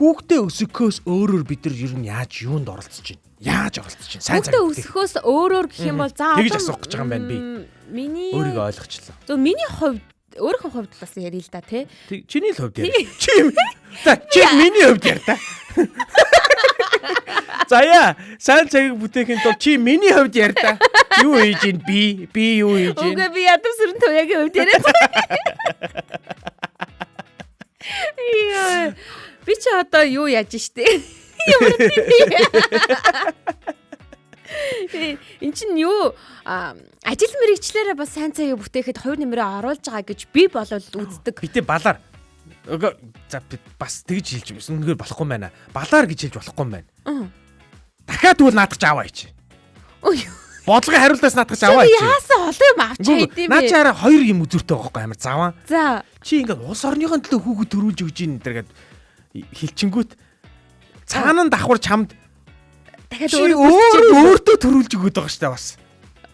Хүүхдээ өсөхөөс өөрөөр бид нар ер нь яаж юунд оролцож байна? Яаж оролцож байна? Сайн хүүхдээ өсөхөөс өөрөөр гэх юм бол за тэгж асуух гэж байгаа юм байна би. Миний өөрийгөө ойлгочлаа. Зөв миний хувьд өөрийнхөө хувьд бас ярил л да тий. Чиний л хувьд яар. Чи миний хувьд яар та. Заяа сайн цагийг бүтээхийн тулд чи миний хувьд яар та. Юу хийж ийн би юу хийж ийн. Үгүй би ядам сүрэн туяагийн хувьд яриад. Яа. Би ч одоо юу яаж штэ. Ямар тийм. Энд чинь юу ажил мэргэжлэрээ бас сайн цагийг бүтээхэд хувь нэмрээ оруулж байгаа гэж би болол үздэг. Битээ балаар. За бас тэгж хэлж байсан. Үнэхээр болохгүй байна. Балаар гэж хэлж болохгүй юм байна. Дахиад тэгвэл наадах аваа ич. Бодлогын хариултаас наадах аваа ич. Яасан олон юм авч хайд юм бэ? Наа чи арай хоёр юм үзүүртэй байгаа байхгүй амар заваа. За. Чи ингээд улс орныхон төлөө хүүхэд төрүүлж өгж ийн гэдэг хэлчингүүт цаана нь давхар чамд дахиад өөртөө төрүүлж өгöd байгаа штэ бас.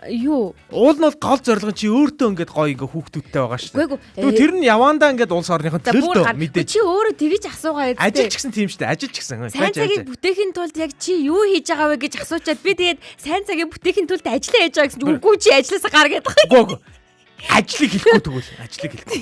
Юу? Уул нь бол гол зорилго чи өөртөө ингээд гоё ингээ хүүхдүүдтэй байгаа штэ. Тэгвэл тэр нь явандаа ингээд улс орныхон төлөө мэдээж. Чи өөрөө тэгж асуугаа яа. Ажил ч гэсэн тийм штэ. Ажил ч гэсэн. Сайн цагийг бүтээхийн тулд яг чи юу хийж байгаа вэ гэж асуучаад би тэгээд сайн цагийг бүтээхийн тулд ажиллаа хийж байгаа гэсэн чи үгүй чи ажилласаа гар гэдэг. Үгүй. Ажлыг хэлэхгүй тэгвэл ажлыг хэлэхгүй.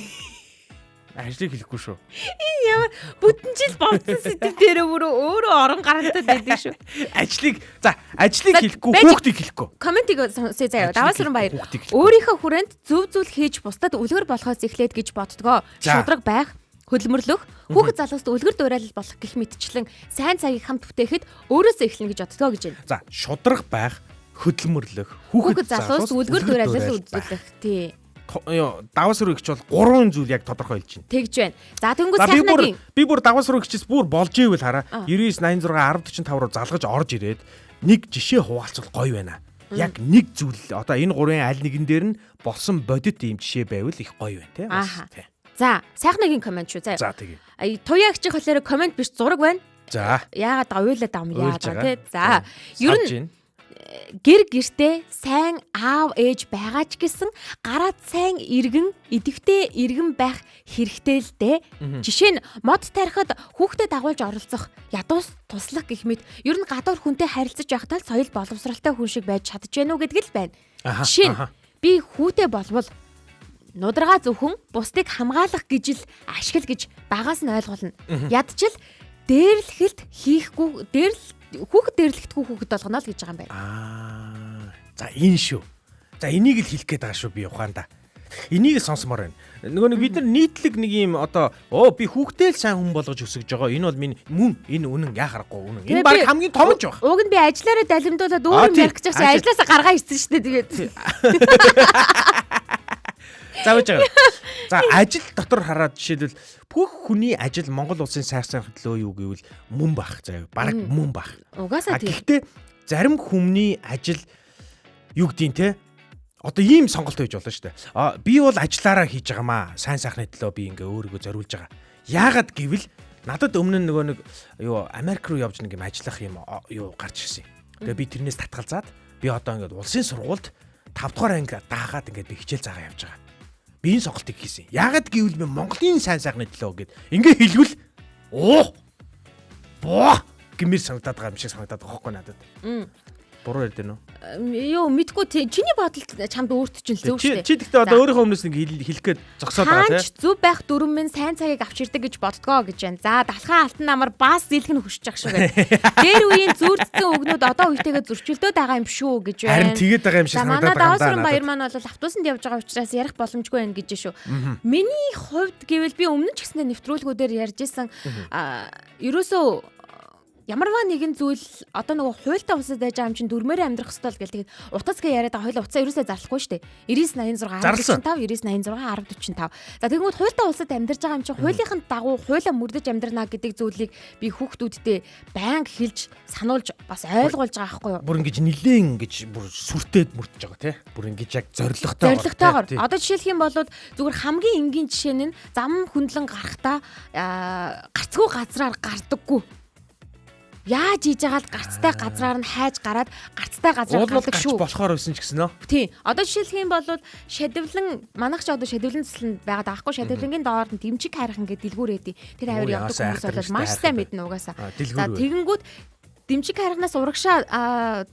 Ажлыг хэлэхгүй шүү. Энэ ямар бүтэн жил болцсон сэдв дээр өөрөө орон гарантад байдаг шүү. Ажлыг хэлэхгүй хүүхдийг хэлэхгүй. Комментиг сонсъё заяа. Даваас өрн баяр. Өөрийнхөө хүрээнд зөв зүйл хийж бусдад үлгэр болохоос эхлээд гэж боддгоо. Шудраг байх, хөдөлмөрлөх, хүүхэд залгууст үлгэр дуурайлал болох гэх мэтчлэн сайн цагийг хамт бүтээхэд өөрөөсөө эхлэнэ гэж боддгоо гэж байна. За, шудраг байх, хөдөлмөрлөх, хүүхэд залгууст үлгэр дуурайлал үзүүлэх тий. Даваас руу ихч бол 3 зүйл яг тодорхой хэлж байна. Тэгж байна. За тэнгуү сайхнагийн би бүр даваас руу ихчээс бүр болж ивэл хараа 99 86 10 45 руу залгаж орж ирээд нэг жишээ хуваалцвал гоё байна. Яг нэг зүйл одоо энэ гурвын аль нэгэн дээр нь болсон бодит ийм жишээ байвал их гоё байна тий. За сайхнагийн коммент шүү заяа. За тэгээ. Туяагчийн холиороо коммент биш зураг байна. За. Яагаад уйлаад байгаа юм яагаад тий. За ер нь гэр гэртээ сайн аав ээж байгаа ч гэсэн гараад сайн иргэн идэвхтэй иргэн байх хэрэгтэй л дээ. Жишээ нь мод тарихад хүүхдэд дагуулж оролцох, ядуус туслах гэх мэт ер нь гадуур хүнтэй харилцаж байхдаа соёл боловсралтай хүн шиг байж чадж гэнэ үү гэдэг л байна. Жишээ нь би хүүтэй болвол нударгаа зөвхөн бусдыг хамгаалах гэж л ашигла гэж багаас нь ойлгуулна. Ядчил дээрлэхэлт хийхгүй хүүхэд дээрлэхдэггүй хүүхэд болгоно л гэж байгаа юм байна. За энэ шүү. За энийг л хэлэх гээд байгаа шүү би ухаанда. Энийг сонсомоор байна. Нөгөө нэг бид нар нийтлэг нэг юм одоо би хүүхдээ л сайн хүн болгож өсгөж байгаа. Энэ бол минь мөн энэ үнэн яхахгүй үнэн. Энэ баг хамгийн том ч баг. Уг нь би ажиллаараа далимдуулаад өөр юм ярих гэж байсан. Ажлаасаа гаргаа ирсэн шүү дээ тэгээд. Заавж байгаа. За ажил дотор хараад жишээлбэл бүх хүний ажил Монгол улсын сайхан хөтлөө юу гэвэл мөн бах заяа. Бараг мөн бах. Угаасаа тийм. Гэхдээ зарим хүмүүний ажил юу гэдгийг те одоо ийм сонголт байж болно шүү дээ. Би бол ажиллаараа хийж байгаамаа. Сайн сайхны төлөө би ингээ өөрийгөө зориулж байгаа. Яагаад гэвэл надад өмнө нөгөө нэг юу Америк руу явж нэг юм ажиллах юм юу гарч ирсэн. Тэгээ би тэрнээс татгалзаад би одоо ингээд улсын сургуульд 5 дугаар анги даагаад ингээд би хичээл заагаа явж байгаа. Би энэ сонголтыг хийсэн. Яагаад гэвэл би Монголын сайн сайхны төлөө гэд ингээ хэлвэл гэмээр санагдаад байгаа юм шиг санагдаад байгаа хөөхгүй надад. Буруу ярьд нөө. Юу мэдгүй чиний бодолд чамд өөрт чинь зөв шүү дээ. Чи гэхдээ одоо өөрийнхөө өмнөөс нэг хэлэх гээд зогсоод байгаа тийм. Хаач зүв байх дүрм минь сайн цагийг авч ирдэг гэж боддгоо гэж байна. За далхаа алтан намар бас зэлгэн хөшж ах шиг байна. Дээр үеийн зүрдсэн өгнүүд одоо үетэйгээ зөрчилдөд байгаа юм шүү гэж байна. Харин тэгээд байгаа юм шиг санагдаад байгаа. Манай Даусрын баяр маань бол автобусанд явж байгаа учраас ярих боломжгүй байна гэж шүү. Миний хувьд гэвэл би өмнө ч гэсэндээ нэвтрүүлгүүдээр ярьж исэн ерөөсөө ямарваа нэгэн зүйл одоо нөгөө хуйлтаа усад байж байгаа юм чинь дүрмээр амьдрах хэрэгтэй л гэл тэгээд утасгээ яриад байгаа хоёлаа уцаа ерөөсөө зарлахгүй шүү дээ. 9986 1045 1045. За тэгмүүд хуйлтаа усад амьдарч байгаа юм чинь хуулийнхын дагуу хуйлаа мөрдөж амьдрнаа гэдэг зүйлийг би хүүхдүүдтэй байнга хэлж сануулж бас ойлгуулж байгаа байхгүй юу? Бүр ингэж нилээн ингэж бүр сүртээд мөрдөж байгаа тий. Бүр ингэж яг зоригтойгоор. Одоо жишээлх юм бол зүгээр хамгийн энгийн жишээ нь зам хөндлөн гарахтаа гарцгүй газраар гардаггүй. Яаж хийж байгаа л гарцтай газраар нь хайж гараад гарцтай газраар гардаг шүү. Болохоор байсан ч гэсэн нөө. Тийм. Одоо жишээлх юм бол шадивлан манайх ч одоо шадивлан цэслэнд байгаад байхгүй шадивлангийн доор нь дэмжиг хайрхан гэдэг дэлгүүр эдий. Тэр авир явдаг хүмүүс бол маш сайн мэднэ угаасаа. За тэгэнгүүт дэмжиг хайрханаас урагшаа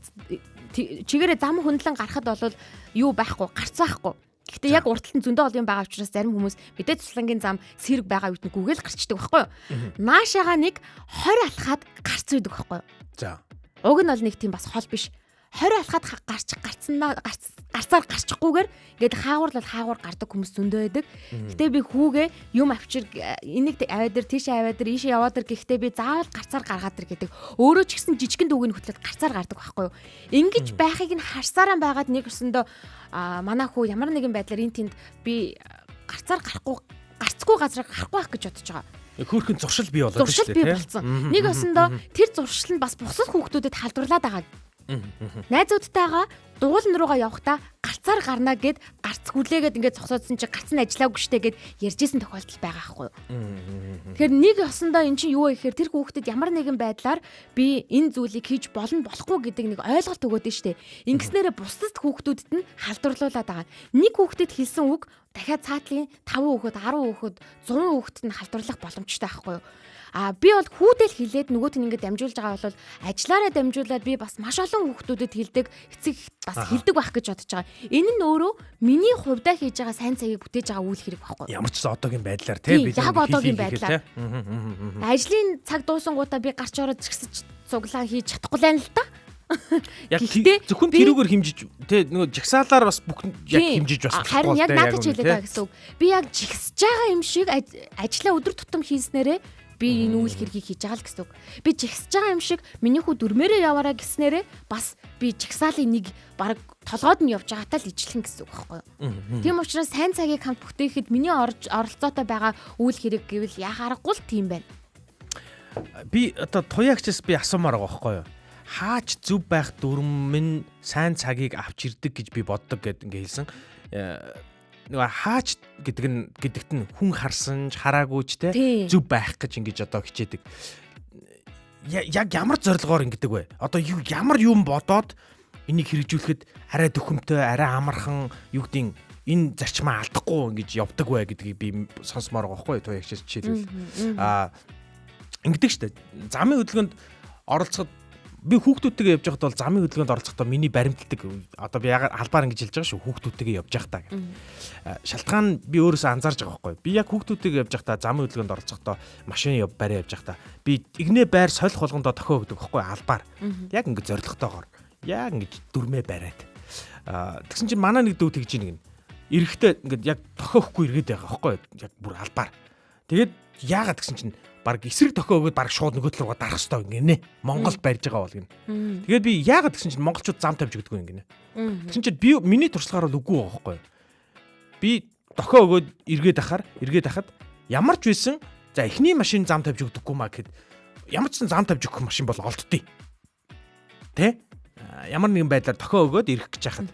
чигээрээ зам хөндлөн гарахад бол юу байхгүй гарцаахгүй. Гэхдээ яг урталт нь зөндөө ол юм байгаа учраас зарим хүмүүс мэдээ цуслангийн зам сэрэг байгаа үед нь гүгээл гарчдаг байхгүй юу? Наашаага нэг 20 алхаад гарц үйдэг байхгүй юу? За. Уг нь бол нэг тийм бас хол биш. 20 алхаад гарцаар гарчихгүйгээр ингээд хаагуур гардаг хүмүүс зөндөө байдаг. Гэтэ би хүүгээ юм авчир энийг аваад ир тийш аваад ир ийш яваад ир гэхдээ би заавал гарцаар гаргаад ир гэдэг. Өөрөө ч гэсэн жижигэн дүүгийн хөтлөд гарцаар гардаг байхгүй юу? Ингиж байхыг нь харсараа байгаад нэг өсөндөө манай хүү ямар нэгэн байдлаар энэ тэнд би гарцаар гарцгүй газар гарахгүй байх гэж бодож байгаа. Хөөхөн зуршил бий болоод шүү дээ. Зуршил бий болсон. Нэг өсөндөө тэр зуршил нь бас бусад хүүхдүүдэд халдварлаад байгаа. Найзуудтайгаа дуулан руугаа явахдаа гарцаар гарна гэд гарц хүлээгээд ингээд зогсоодсон чи гарц нь ажиллаагүй штэ гэд ярьжсэн тохиолдол байгаа байхгүй юу. Тэгэхээр нэг осондоо эн чинь юу вэ гэхээр тэр хүүхдэд ямар нэгэн байдлаар би энэ зүйлийг хийж болно болохгүй гэдэг нэг ойлголт өгөөд нь штэ. Ингэснээрээ бусдад хүүхдүүдэд нь халдварлуулаад байгаа. Нэг хүүхдэд хэлсэн үг дахиад цаатлын 5 хүүхэд 10 хүүхэд 100 хүүхэдд нь халдварлах боломжтой байхгүй юу. Би бол хүүдэл хилээд нөгөөт нь ингээд дамжуулж байгаа бол ажиллаараа дамжуулаад би бас маш олон хүүхдүүдэд хэлдэг эцэг бас хэлдэг байх гэж бодож байгаа. Энэ нь өөрөө миний хувьдаа хийж байгаа сайн цагийг бүтээж байгаа үйл хэрэг байхгүй юу? Ямар ч одоогийн байдлаар тий бид яг одоогийн байдлаар ажлын цаг дуусангуудаа би гарч ороод згсэж цуглаа хийж чадахгүй л та. Яг зөвхөн тэрүүгээр хэмжиж тий нөгөө жагсаалаар бас бүх яг хэмжиж бас харин яг надад ч хэлээд байгаа гэсэн үг. Би яг жигсэж байгаа юм шиг ажлаа өдөр тутам хийснээрээ би энэ үйл хэргийг хийж байгаа л гэсэн үг. Би жигсэж байгаа юм шиг миний хүү дүрмээрээ яваараа гэснээрээ бас би жигсаалын нэг баг толгойд нь явж байгаатай л ижлэх гэсэн үг байхгүй юу. Тийм учраас сайн цагийг хамт бүтээхэд миний оролцоотой байгаа үйл хэрэг гэвэл яхаарахгүй л тийм байна. Би одоо туяагчаас би асуумаар байгаа байхгүй юу. Хаач зүв байх дүрмэн сайн цагийг авч ирдэг гэж би боддог гэд ингээ хэлсэн. Нөгөө хаач гэдэгт нь хүн харсан ч хараагүйч те зүв байх гэж ингэж одоо хичээдэг. Яг ямар зорилгоор ингэдэг вэ? Одоо ямар юм бодоод энийг хэрэгжүүлэхэд арай дөхөмтэй, арай амархан юу гэдгийг энэ зарчмаа алдахгүй ингэж явдаг вэ гэдгийг би сонсомоор байгаа байхгүй туяагчаас жишээлбэл. Ингэдэг штэ. Замын хөдөлгөөнд оролцоход би хүүхдүүдтэйгээ явж байхдаа бол замын хөдөлгөөнд оролцохдоо миний баримталдаг одоо би ягаад албаар ингэж хэлж байгаа шүү хүүхдүүдтэйгээ явж байхдаа гэх. Шалтгаан нь би өөрөөсөө анзаарж байгаа байхгүй. Би яг хүүхдүүдтэйгээ явж байхдаа замын хөдөлгөөнд оролцохдоо машин бариа явж байхдаа би игнээ байр солих болгондоо тохио гэдэг байхгүй албаар. Яг ингэ зоригтойгоор. Яг ингэж дүрмээ бариад. Тэгсэн чинь манай нэг дүү тэгж ийн гин. Эрэхтэй ингээд яг тохиохгүй иргэд байгаа байхгүй. Яг бүр албаар. Тэгээд яагаад гэсэн чинь баг эсрэг тохио өгөөд баг шууд нөгөө тал руугаа дарах хэрэгтэй ингэнэ. Монголд барьж байгаа бол гин. Тэгээд би яагаад гэсэн чинь монголчууд зам тавьж өгдөг юм гинэ. Тэгсэн чинь би миний туршлагаар бол үгүй байгаа байхгүй. Би тохио өгөөд эргээд ахад ямар ч байсан за эхний машин зам тавьж өгдөггүй маа гэхэд ямар ч зам тавьж өгөх машин бол олддъя. Тэ? Ямар нэгэн байдлаар тохио өгөөд ирэх гэж хахад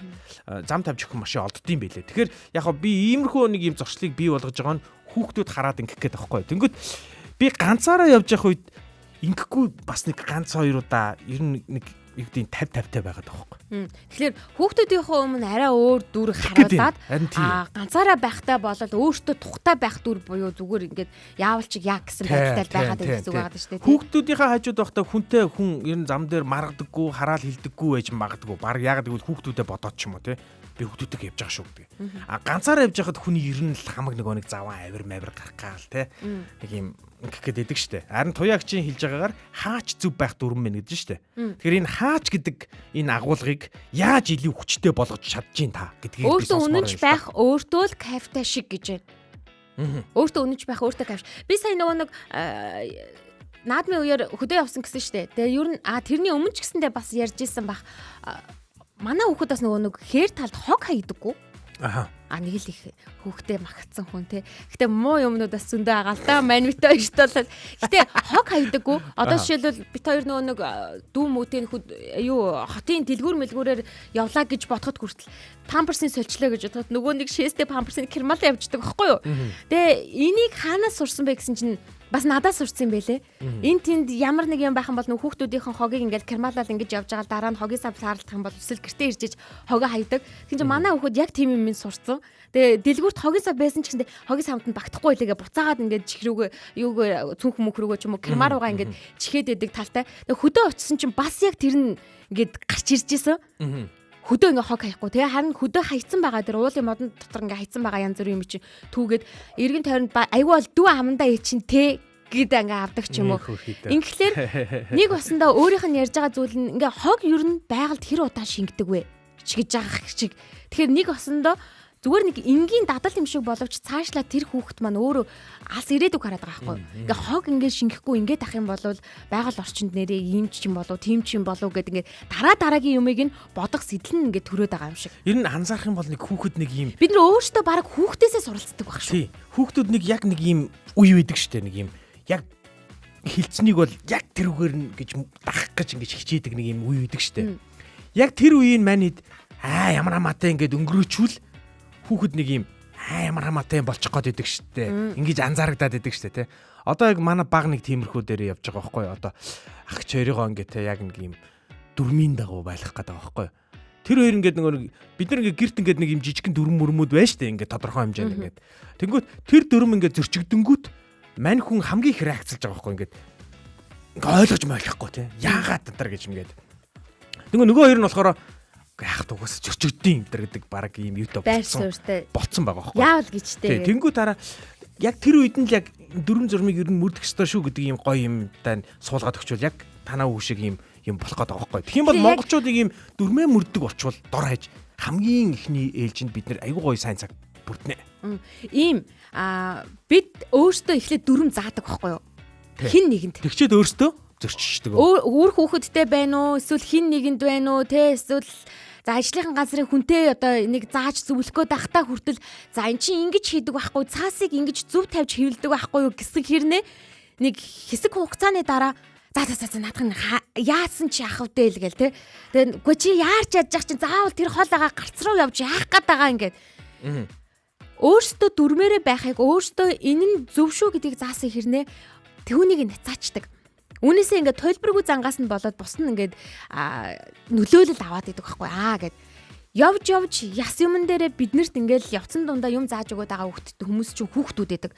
зам тавьж өгөх машин олддъя юм байлээ. Тэгэхээр яг хоо би иймэрхүү нэг юм зуршлыг бий болгож байгаа нь хүүхдүүд хараад ингэх гээд байгаа байхгүй. Тэнгүүд би ганцаараа явж явах үед ингэхгүй бас нэг ганц хоёр удаа ер нь нэг юу гэдэг 50 байгаад байгаа байхгүй. Тэгэхээр хүүхдүүдийнхөө өмнө арай өөр дүр харуулад ганцаараа байхдаа болоод өөртөө тухтай байх дүр буюу зүгээр ингээд яавал чиг яг гэсэн байдалтай байгаад байх зүг байгаа шүү дээ. Хүүхдүүдийнхээ хажууд байхдаа хүнтэй хүн ер нь зам дээр маргадаггүй, хараал хилдэггүй байж магадгүй. Баг яг гэвэл хүүхдүүдэд бодоод ч юм уу те. Би хүүхдүүдтэй явж байгаа шүү гэдэг. Ганцаараа явж байхад хүний ер нь л хамаг нөгөө нэг заван авир гарах гал те. Нэг юм ингэх гээд идэг штэ. Харин туяагчийн хэлж байгаагаар хаач зүв байх дүрм мэн гэдэг штэ. Тэгэхээр энэ хаач гэдэг энэ агуулгыг яаж илүү хүчтэй болгож чадчих та гэдгийг өөртөө үнэнч байх өөртөө л кайфтай шиг гэж байна. Өөртөө үнэнч байх өөртөө кайф. Би сая нөгөө нэг наадмын үеэр хөдөө явсан гэсэн штэ. Тэгээ ер нь тэрний өмнө ч гэсэндээ бас ярьж исэн бах. Манай хүүхэд бас нөгөө нэг хээр талд хог хаydаггүй. Нэг л их хүүхдээ магтсан хүн те. Гэтэ муу юмнуудаас зөндөө агаал та манвитаа штолол. Гэтэ хог хаydаггүй. Одоо жишээлбэл бит хоёр нөгөө нэг дүү мөтийн хотын дэлгүүр мэлгүүрээр явлаа гэж бодоход хүртэл памперсын соличлоо гэж бодоход нөгөө нэг шээстэй памперсын кермал явждаг байхгүй юу? Тэгээ энийг хаанаас сурсан бэ гэсэн чинь бас надаас сурсан юм байлээ. Энд тэнд ямар нэг юм байхан бол нөх хүүхдүүдийнхэн хогийг ингээл кермалал ингэж явж байгаа дараа нь хогийн сав саарлах юм бол эсвэл гэртээ иржиж хогоо хайдаг. Тэгин чинь манай хүүхэд яг тийм юм сурсан. Тэгээ дэлгүүрт хогийн сав байсан ч гэсэн хогийн савд нь багтахгүй илээгээ буцаагаад ингээд чихрүүгээ цүнх мөхрүүгээ ч юм уу кермар угаа ингээд чихээд идэг талтай. Тэгээ хөдөө очисон чинь бас яг тэр нь ингээд гарч ирж исэн. Хөдөө ингээ хог хаяхгүй тэгээ харин хөдөө хайцсан байгаа тэр уулын модон дотор ингээ хайцсан байгаа янз бүрийн юм чинь түүгээд эргэн тойронд айгүй бол дүү амандаа ий чинь те гэдэг ингээ авдаг ч юм уу. Ингээхлээр нэг басандаа өөрийнх нь ярьж байгаа зүйл нь ингээ хог ер нь байгальд хэр удаа шингэдэг вэ чигэж байгаа чиг. Тэгэхээр нэг басандаа зүгээр нэг энгийн дадал юм шиг боловч цаашлаа тэр хүүхэд маань өөрөө алс ирээдүг хараад байгаа байхгүй. Ингээ хог ингээ шингэхгүй ингээ тах юм бол байгаль орчинд нэрээ ийм ч юм болов тийм ч юм болов гэдэг ингээ дараагийн юмыг нь бодох сэтэл нь ингээ төрөөд байгаа юм шиг. Ер нь анзаарах юм бол нэг хүүхэд нэг ийм бид нар өөрсдөө баг хүүхдээсээ суралцдаг баг шүү. Хүүхдүүд нэг яг нэг ийм үе үйдэг штэ нэг ийм яг хилцнийг бол яг тэрүүгээр нь гэж дах гэж ингээ хичээдэг нэг ийм үе үйдэг штэ. Яг тэр үеийн манид ямар хамаатай ингээ өнгөрөөчүүл хүүхэд нэг юм ямар хамаатай болчих гээд идэг штэ. Ингиж анзаарагдаад идэг штэ тий. Одоо яг манай баг нэг тиймэрхүү дээр явж байгаа байхгүй. Одоо ах ч хоёроо ингээ тий яг нэг юм дүрмийн дагуу байлгах гээд байгаа байхгүй. Тэр хоёр ингээ нөгөө бид нар ингээ гэрт ингээ нэг юм жижигхэн дүрм мөрмүүд байна штэ. Ингээ тодорхой хэмжээнд ингээ. Тэнгүүт тэр дүрм ингээ зөрчигдөнгүүт мань хүн хамгийн их реакцлж байгаа байхгүй. Ингээ ойлгож ойлгохгүй тий. Яагаад тантар гэж ингээд. Нөгөө хоёр нь болохоор яах тугаас зөрчигдэн гэдэг баг ийм YouTube болцсон байгаа байхгүй. Яавал гэжтэй. Тэнгүү дараа яг тэр үед нь л яг дүрм зурмыг ер нь мөрдөх ёстой шүү гэдэг ийм гоё юм тань суулгаад өгчвөл яг танаа үү шиг ийм болох гээд байгаа байхгүй. Тэгэх юм бол монголчуудыг ийм дүрмээ мөрдөг болчвол дор хаяж хамгийн ихний ээлжинд бид нэр айгүй гоё сайн цаг бүрднэ. Ийм бид өөрсдөө эхлээд дүрм заадаг байхгүй юу? Хин нэгэнд. Тэгчээд өөрсдөө зөрчиждөг. Өөр хүүхэдтэй байна уу? Эсвэл хин нэгэнд байна уу? Тэ эсвэл за ажлынхан газрын хүнтэй одоо нэг зааж зөвлөхөө дахтаа хүртэл за эн чинь ингэж хийдэг байхгүй цаасыг ингэж зөв тавьж хэвлдэг байхгүй юу гэсэн хэрнээ нэг хэсэг хугацааны дараа за наадах яасан чи ах вдээ л гээл те. Тэгээ үгүй чи яарч ядж ах чинь заавал тэр хоолойгоо гарц руу явж яах гээд байгаа ингээд. Өөртөө дүрмээрээ байхыг өөртөө энэ нь зөв шүү гэдгийг заасан хэрнээ түүнийг няцаачдаг. Үүнээсээ ингээд төлбөргүй зангаас нь болоод бус нь ингээд нөлөөлөл аваад идэг байхгүй гэд явж яс юмн дээрээ биднэрт ингээд явцсан дундаа юм зааж өгöd байгаа хүмүүс чинь хүүхдүүд байдаг.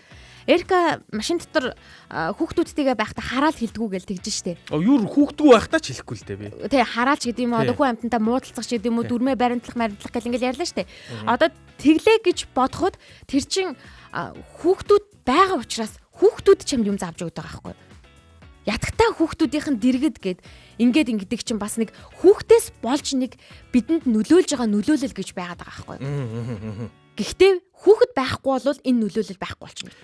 Эрка машин дотор хүүхдүүдтэйгээ байхдаа хараал хилдэггүй гэж тэгж штэ. Юу хүүхдгүй байхдаа ч хэлэхгүй л дээ би. Тэ хараалч гэдэг юм уу одоо хүн амьтантай муудалцах ч гэдэг юм уу дүрмээ баримтлах гэл ингээл ярьлаа штэ. Одоо тэглээ гэж бодоход тэр чин хүүхдүүд байгаа учраас хүүхдүүд чамд юм заавж өгдөг байгаа байхгүй. Ятгатаа хүүхдүүдийнх нь дэргэд гээд ингэдэг чинь бас нэг хүүхдээс болж нэг бидэнд нөлөөлж байгаа нөлөөлөл гэж байгаад байгаа байхгүй. Гэхдээ хүүхэд байхгүй бол энэ нөлөөлөл байхгүй болчихно.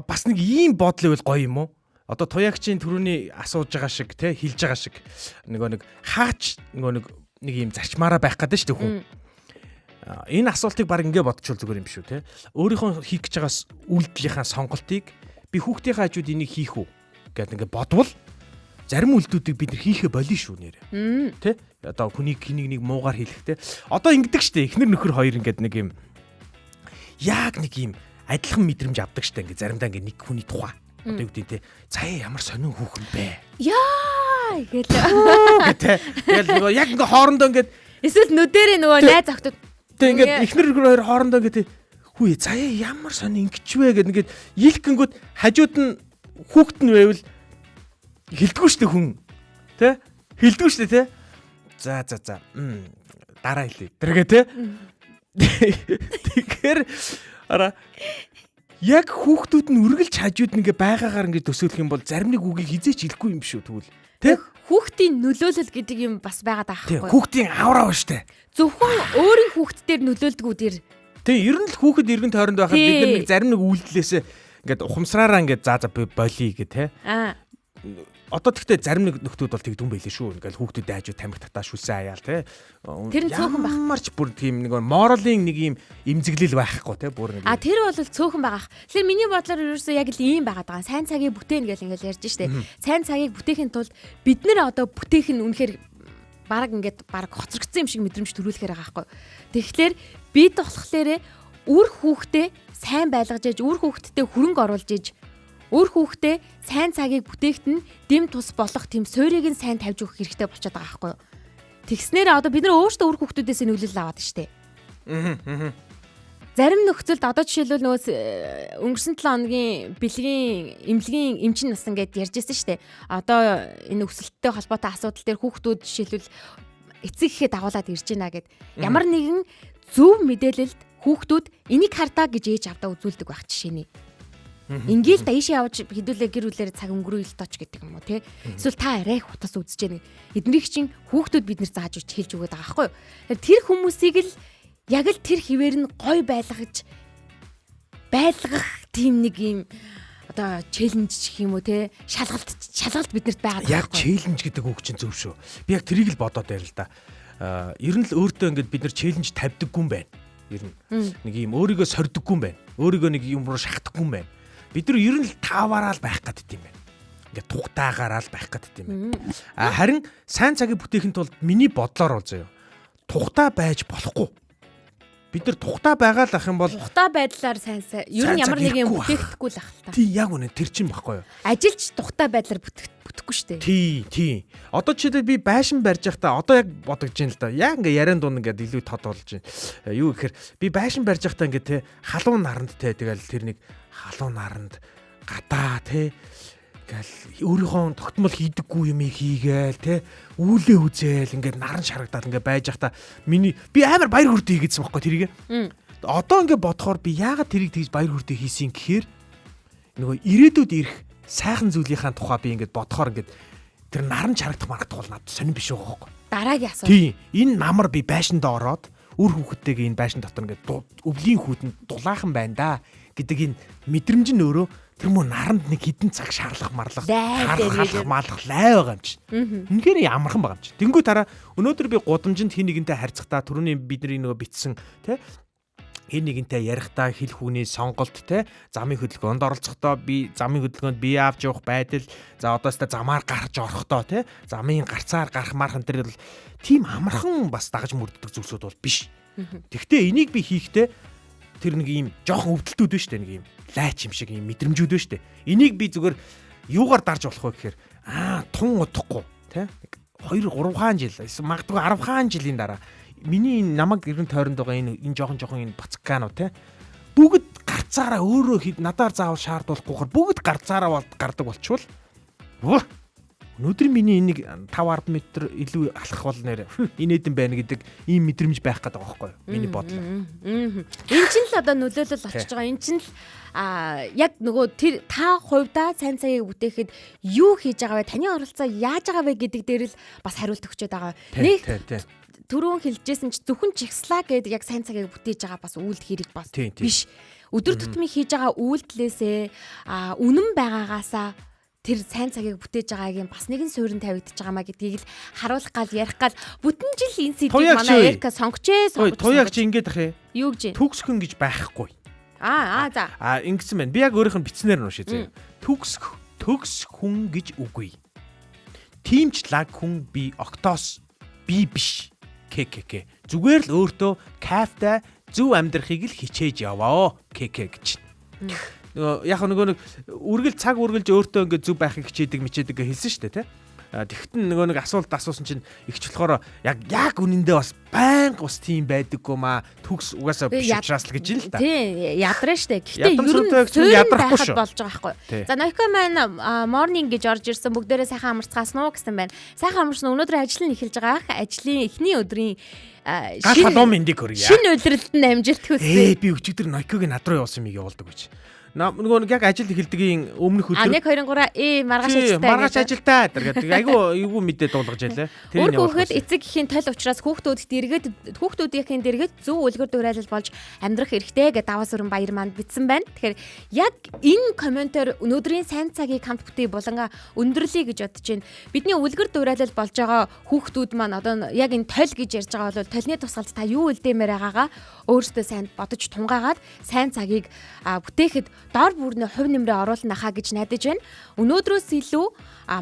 Бас нэг ийм бодол байвал гоё юм уу? Одоо туягчийн төрөний асууж байгаа шиг те хэлж байгаа шиг нэг хаач нэг ийм зарчмаараа байх гэдэг шүү дээ хүн. Энэ асуултыг баг ингэ бодчихвол зүгээр юм биш үү те. Өөрийнхөө хийх гэж байгаа үйлдэлийнхаа сонголтыг би хүүхдийнхээ хажууд энийг хийх үү гэдэг ингэ бодвол зарим үйлдэлүүдийг бид нар хийхэ болно шүү нэрэ. Тэ? Одоо хүнийг нэг муугаар хийлэхтэй. Одоо ингэдэг штэ эхнэр нөхөр хоёр ингэдэг нэг юм яг нэг юм адилхан мэдрэмж авдаг штэ ингэ заримдаа ингэ нэг хүний тухай. Одоо юу гэдэг те цаа ямар сонин хүүхэн бэ? Яа гэлээ. Тэгэл яг ингэ хоорондоо ингэ эсвэл нүдэрээ нөгөө найз охтод тэг ингэ эхнэр нөхөр хоёр хоорондоо ингэ хүү цаа ямар сонин ингэч вэ гэд ингэ илгэнгүүд хажууд нь хүүхэд нь байвал хилдэггүй штэ хүн. Тэ? Хилдэггүй штэ тэ? За. Дараа хэлээ. Тэргээ тэ? Тэгэхээр яг хүүхдүүд нь үргэлж хажууд нэгэ байгаагаар ингэ төсөөлөх юм бол зарим нэг үгийг хизээч хэлэхгүй юм шүү тэгвэл. Тэ? Хүүхдийн нөлөөлөл гэдэг юм бас байгаад байгаа байхгүй. Тий, хүүхдийн авраа ба штэ. Зөвхөн өөрийн хүүхд дээр нөлөөлдөггүй дэр. Тэг ер нь л хүүхэд иргэн тойронд байхад бид нар нэг зарим нэг үйлдэлээсээ ингээд ухамсараараа ингээд за болий гэ тэ. Одоо тэгтээ зарим нэг нөхдүүд бол тэгдүн байлээ шүү. Ингээл хүүхдүүд айжуу тамхи татаа шүлсэн аяал те. Тэр нь цөөхөн байх. Ямарч бүр тийм нэг моралын нэг юм имзэглэл байхгүй те бүр нэг. Тэр бол цөөхөн байгаах. Тэгэхээр миний бодлоор ерөөсөө яг л ийм байгаад байгаа. Сайн цагийг бүтээн гэж ингээл ярьж штэ. Сайн цагийг бүтээхийн тулд бид нэр одоо бүтээх нь үнэхээр баг хоцрогдсон юм шиг мэдрэмж төрүүлэхээр байгаа байхгүй. Тэгэхээр бид болохоор үр хүүхдээ сайн байлгаж ээж, үр хүүхдтэй хөрөнгө оруулж ээж, үр хүүхдээ сайн цагийг бүтээхт нь дэм тус болох тийм суурийг нь сайн тавьж өгөх хэрэгтэй болчиход байгаа байхгүй юу. Тэгснээр одоо бид нар өөрсдөө үр хүүхдүүдээс нөлөөлөл аваад штэ. Зарим нөхцөлд одоо жишээлбэл нөгөө өнгөрсөн 7 хоногийн бэлгийн эмнэлгийн эмчин насан гэдээ ярьж байсан штэ. Одоо энэ өсөлттэй холбоотой асуудал дээр хүүхдүүд жишээлбэл эцэг ихээ дагуулад ирж байна гэд ямар нэгэн зөв мэдээлэлд хүүхдүүд энийг хардаа гэж ээж авдаа үзүүлдэг байх жишээний. Ингээл даашаа явж хэдүүлээ гэр бүлээр цаг өнгөрөөл точ гэдэг юм уу те. Эсвэл та арай их хутас үзэж яаг. Эднэрийг чинь хүүхдүүд бид нар зааж өгч хэлж өгöd байгаа байхгүй юу. Тэр хүмүүсийг л яг л тэр хിവэр нь гой байлгах тийм нэг юм одоо челленж гэх юм уу те. Шалгалт биднэрт байгаад байгаа. Яг челленж гэдэг үг чинь зөв шүү. Би яг тэрийг л бодоод байр л да. Ер нь л өөртөө ингээд бид нар челленж тавьдаггүй юм байна. Ер нь нэг юм өөрийгөө сорддоггүй юм байна. Өөрийгөө нэг юм руу шахахгүй юм байна. Бид нар ер нь л тааваараа л байх гэдэг юм байна. Ингээд тухтаагаараа л байх гэдэг юм байна. Харин сайн цагийг бүтээхин тулд миний бодлоор бол заяа. Тухтаа байж болохгүй. Бид нар тухтаа байгаа л ах юм бол тухтаа байдлаар сайн ер нь ямар нэг юм бүтээхгүй л ах л та. Тий яг үнэ тэр чинь баггүй юу. Ажилч тухтаа байдлаар бүтэхгүй шүү дээ. Тий. Одоо жишээлбэл би байшин барьж байхдаа одоо яг бодож байна л да. Яг ингээ яриан дунд ингээд илүү тод болж байна. Юу гэхээр би байшин барьж байхдаа ингээ те халуун наранд те тэгэл тэр нэг халуун наранд гадаа те ингээл өөрийнхөө тогтмол хийдэггүй юм хийгээл те үүлээ үзээл ингээд наран шарагдаад ингээд байж байхдаа би амар баяр хүрдэ хийгээдсэн байхгүй тэрийг. Одоо ингээд бодохоор би яагаад тэрийг тэгж баяр хүрдэ хийсэн гэхээр нөгөө ирээдүйд ирэх сайхан зүйлийнхаа тухай би ингээд бодохоор ингээд тэр наран шарагдах бол надад сонирн биш байгаа байхгүй. Дараагийн асуулт. Тий. Энэ намар би байшиндаа ороод үр хүүхдтэйгээ энэ байшин дотор ингээд өвлийн хүүтэнд дулаахан байна да гэдэг энэ мэдрэмж нь өөрөө тэр мөр наранд нэг хідэн цаг шаарлах марлах маалах лай байгаа юм чи. Үнэхээр ямархан байгаа юм чи. Тэнгүү тараа өнөөдөр би гудамжинд хин нэгэнтэй харьцахдаа түрүүний бидний нөгөө битсэн те хин нэгэнтэй ярихдаа хэл хүүний сонголт те замын хөдөлгөөнд оролцохдоо би замын хөдөлгөөнд бие авч явах байдал за одоостай замаар гарч орохдоо те замын гарцаар гарах мархан тэр бол тийм амархан бас дагаж мөрддөг зүйлсүүд бол биш. Тэгвэл энийг би хийхдээ тэр нэг юм жоохон өвдөлтүүд байна штэ нэг юм лайч юм шиг юм мэдрэмжүүд байна штэ. Энийг би зүгээр юугаар дарж болох вэ гэхээр тун удахгүй тий 2-3 хаан жил магадгүй 10 хаан жилийн дараа миний намайг иргэн тойронд байгаа энэ жоохон энэ бацкануу тий бүгд гарт гарцаараа өөрөө надаар заавал шаардуулахгүйгээр бүгд гарцаараа гардаг болчвол өнөөдөр миний энийг 5-10 метр илүү алхах бол нэр инээдэн байна гэдэг ийм мэдрэмж байх гэдэг байгаа байхгүй юу? Миний бодол. Энэ чинь л одоо нөлөөлөл болчихж байгаа. Энэ чинь л яг нөгөө тэр та хувьдаа сайн цагийг бүтээхэд юу хийж байгаа вэ? Таны оролцоо яаж байгаа вэ гэдэг дээр л бас хариулт өгчөөд байгаа. Нэг түрүүн хэлжсэн чи зөвхөн чигслаа гэдэг яг сайн цагийг бүтээж байгаа бас үйлдэл хэрэг бас биш. Өдөр тутмын хийж байгаа үйлдэлээсээ үнэн байгаагаасаа тэр сайн цагийг бүтээж байгаагийн бас нэгэн суурин тавигдчихж байгаа маа гэдгийг л харуулах гал ярих гал бүтэн жил энэ сэдвийг манай Эрика сонгочээ. Туяаг чи ингэж ах юм. Юу гэж? Төгсгөн гэж байхгүй. За. Ингэсэн байна. Би яг өөрийнх нь бичснээр нь уншия заяа. Төгс хүн гэж үгүй. Тимч лаг хүн би октоос би биш. КК. Зүгээр л өөртөө кафта зөв амьдрахыг л хичээж яваа. КК гэж. Яг нэг үргэлж цаг үргэлж өөртөө ингээд зөв байхыг хичээдэг мичээдэг гэж хэлсэн шүү дээ, тий. Тэгтэн нэг асуулт асуусан чинь ихч болохоор яг үнэндээ бас байнга бас тийм байдаггүй маа төгс угаасаа биш учраас л гэж юм л та. Тий, ядраа штэ. Гэхдээ ер нь ядрахгүй шүү. Болж байгаа байхгүй. За Noiko маань morning гэж орж ирсэн бүгдээрээ сайхан амарцгаасан уу гэсэн байна. Сайхан амарсан өнөөдөр ажил нь эхэлж байгаа. Ажлын эхний өдрийн шинэ өдрөлд нь амжилт хүсье. Би өчигдөр Noiko-гийн над руу явуулсан юм явуулдаг гэж. Нөгөө яг ажил эхэлдгийн өмнөх өдөр 1 2 3 маргааш ажилтаа. Маргааш ажилтаа гэдэг. Айгу мэдээ дуулгаж ялээ. Тэрний явуулах. Эцэг эхийн тал учраас хүүхдүүдийнхэн дэргэд зөв үлгэр дуурайл болж амьдрах эрхтэй гэдэг даваа сүрэн баяр манд бичсэн байна. Тэгэхээр яг энэ комментээр өнөөдрийн сайн цагийг хамт бүтээ буланга өндөрлөе гэж бодож байна. Бидний үлгэр дуурайл болж байгаа хүүхдүүд маань одоо яг энэ тол гэж ярьж байгаа бол толны тусгалд та юу үлдээмээр байгаагаа өөрсдөө сайн бодож тунгаагаад сайн цагийг бүтээхэд дор бүрнээ хувь нэмрээ оруулна хаа гэж найдаж байна. Өнөөдрөөс илүү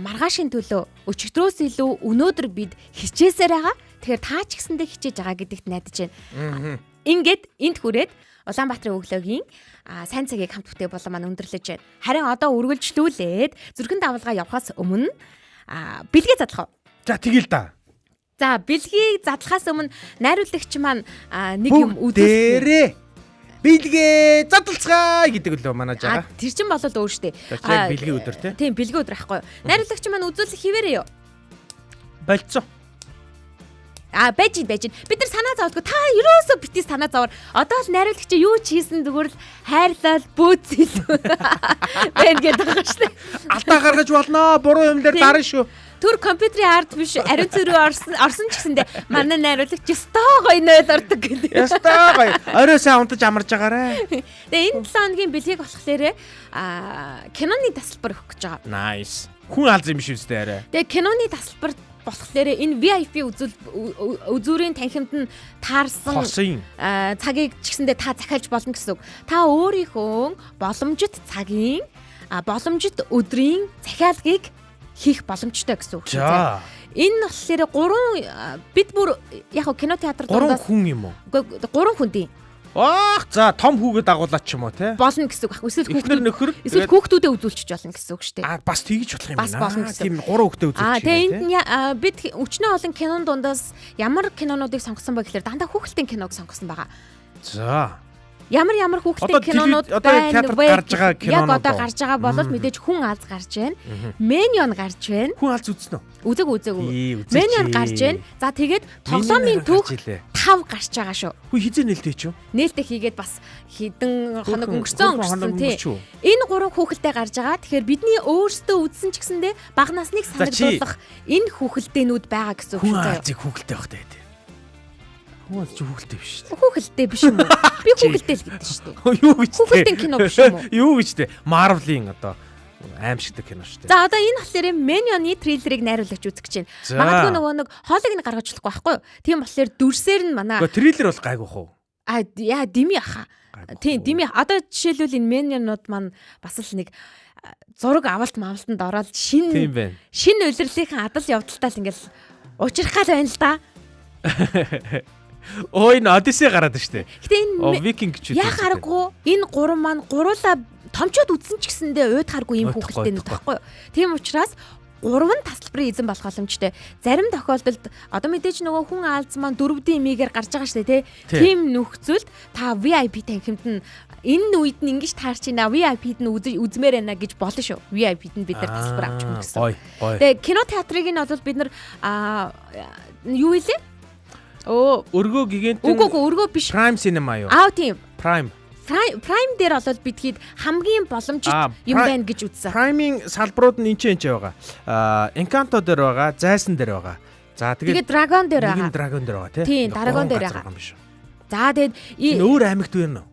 маргаашийн төлөө өчигдрөөс илүү өнөөдөр бид хичээсээр байгаа. Тэгэхээр таа ч гэсэндээ хичээж байгаа гэдэгт найдаж байна. Ингээд энд хүрээд Улаанбаатарын өглөөгийн сайн цагийг хамт бүтээ болон маань өндөрлөж байна. Харин одоо үргэлжлүүлээд зүрхэн давалгаа явахаас өмнө бэлгээ задлах. За тэгэл да. За бэлгийг задлахаас өмнө найруулагч маань нэг юм үзүүлсэн. Бэлгээ задлцгаа гэдэг л манаж байгаа. Тэр чинь болол өөр штэ. Яг бэлгийн өдөр тий. Тийм бэлгийн өдөр ахгүй юу. Найруулагч маань үзүүлэх хിവэрээ юу? Болцоо. Байж. Бид нар санаа зовдгоо. Та ерөөсөө битгий санаа зовор. Одоо л найруулагч юу ч хийсэн зүгээр л хайрлал бөөцөл. Бэн гэдэг байгаа штэ. Алдаа гаргаж болно. Буруу юм дээр дарна шүү. Түр компьютерийн ард биш ариун цэрүү орсон ч гэсэндээ манай найруулагч ёстой гоё нойл ордог гэдэг. Ёстой гоё. Орой сайн унтаж амарж байгаарэ. Тэгээ энэ 7 хоногийн бэлгийг болохоор киноны тасалбар өгөх гэж байгаа. Nice. Хүн алз юм биш үстэй арай. Тэгээ киноны тасалбар болохоор энэ VIP үзүүрийн танхимд нь таарсан цагийг ч гэсэндээ та захиалж болно гэсэн үг. Та өөрийнхөө боломжит цагийн боломжит өдрийн захиалгыг хийх боломжтой гэсэн үг шүү дээ. Энэ болохоор бид бүр яг кино театрт 3 хүн юм уу? 3 хүндийн. За том хүүгээ дагуулаад ч юм уу те. Болно гэсэн үг. Эсвэл нөхөр хүүхдүүдэд үзүүлчих болно гэсэн үг шүү дээ. Бас тэгж болох юм байна. Бас болно гэсэн. Тийм 3 хүүхдээ үзүүлчих. Тэгээ энд бид өчнөө олон кинон дундаас ямар кинонуудыг сонгосон бэ гэхээр дандаа хүүхэлдэйн киног сонгосон байгаа. За ямар хүүхэлдэйн кинонууд байна вэ? Яг одоо гарч байгаа бол мэдээж хүн алз гарч байна. Minion гарч байна. Хүн алз үзсэн үү? Үзээгүй. Minion гарч байна. За тэгээд тоглоомын түүх 5 гарч байгаа шүү. Хүү хизээ нээлттэй ч юу? Нээлттэй хийгээд бас хідэн хоног өнгөрсөн тий. Энэ 3 хүүхэлдэй гарч байгаа. Тэгэхээр бидний өөрсдөө үзсэн ч гэсэндээ бага насныг санагдуулах энэ хүүхэлдэйнүүд байгаа гэсэн үг шүү. Хүн алзыг хүүхэлдэй байх таа. Хүн ч хүүхэлдэй биш шүү. Хүүхэлдэй биш юм уу? Би хүүхэлдэй л гэдэг шүү дээ. Юу гэж дээ? Хүүхэлдэйн кино биш юм уу? Юу гэж дээ? Marvel-ийн одоо аимшигтай кино шүү дээ. За одоо энэ болохоор Minion-ы трейлерыг найруулагч үзэх гэж байна. Магадгүй нөгөө нэг хоолыг нь гаргаж болохгүй байхгүй юу? Тийм болохоор дүрсээр нь манай трейлер бол гайгүйх уу? Яа дими аха. Тийм дими одоо жишээлбэл энэ Minion-ууд маань бас л нэг зураг авалтанд ороод шинэ улирлынхаа адал явдалтай л ингээл учрах гал байна л да. Энэ Odyssey гараад штэ. Гэтэ энэ Viking гэж үү. Яг харахгүй энэ 3 маань гуруула томчууд үдсэн ч гэсэндээ уйдхааргүй юм хүүхэлдэйнүүд байхгүй юу. Тийм учраас 3 тасалбарын эзэн болох боломжтой. Зарим тохиолдолд одоо мэдээж нөгөө хүн аалз маань 4D имигээр гарч байгаа шүү дээ, тийм нөхцөлд та VIP танхимд нь энэ үед нь ингэж таарч байна. VIP-д нь үзмээр байна гэж болно шүү. VIP-д нь бид нар тасалбар авч өгнө гэсэн. Тэгээ кино театрыг нь бол бид нар юу илээ? Өргөө гигантын өргөө биш. Prime Cinema юу? Тийм. Prime дээр бол бидгээд хамгийн боломжит юм байна гэж үзсэн. Prime-ийн салбарууд нь энэ ч байгаа. Encanto дээр байгаа, Зайсан дээр байгаа. За тэгээд Dragon дээр байгаа. Dragon дээр байгаа тийм. Dragon дээр байгаа. За тэгээд өөр аймагт байна уу?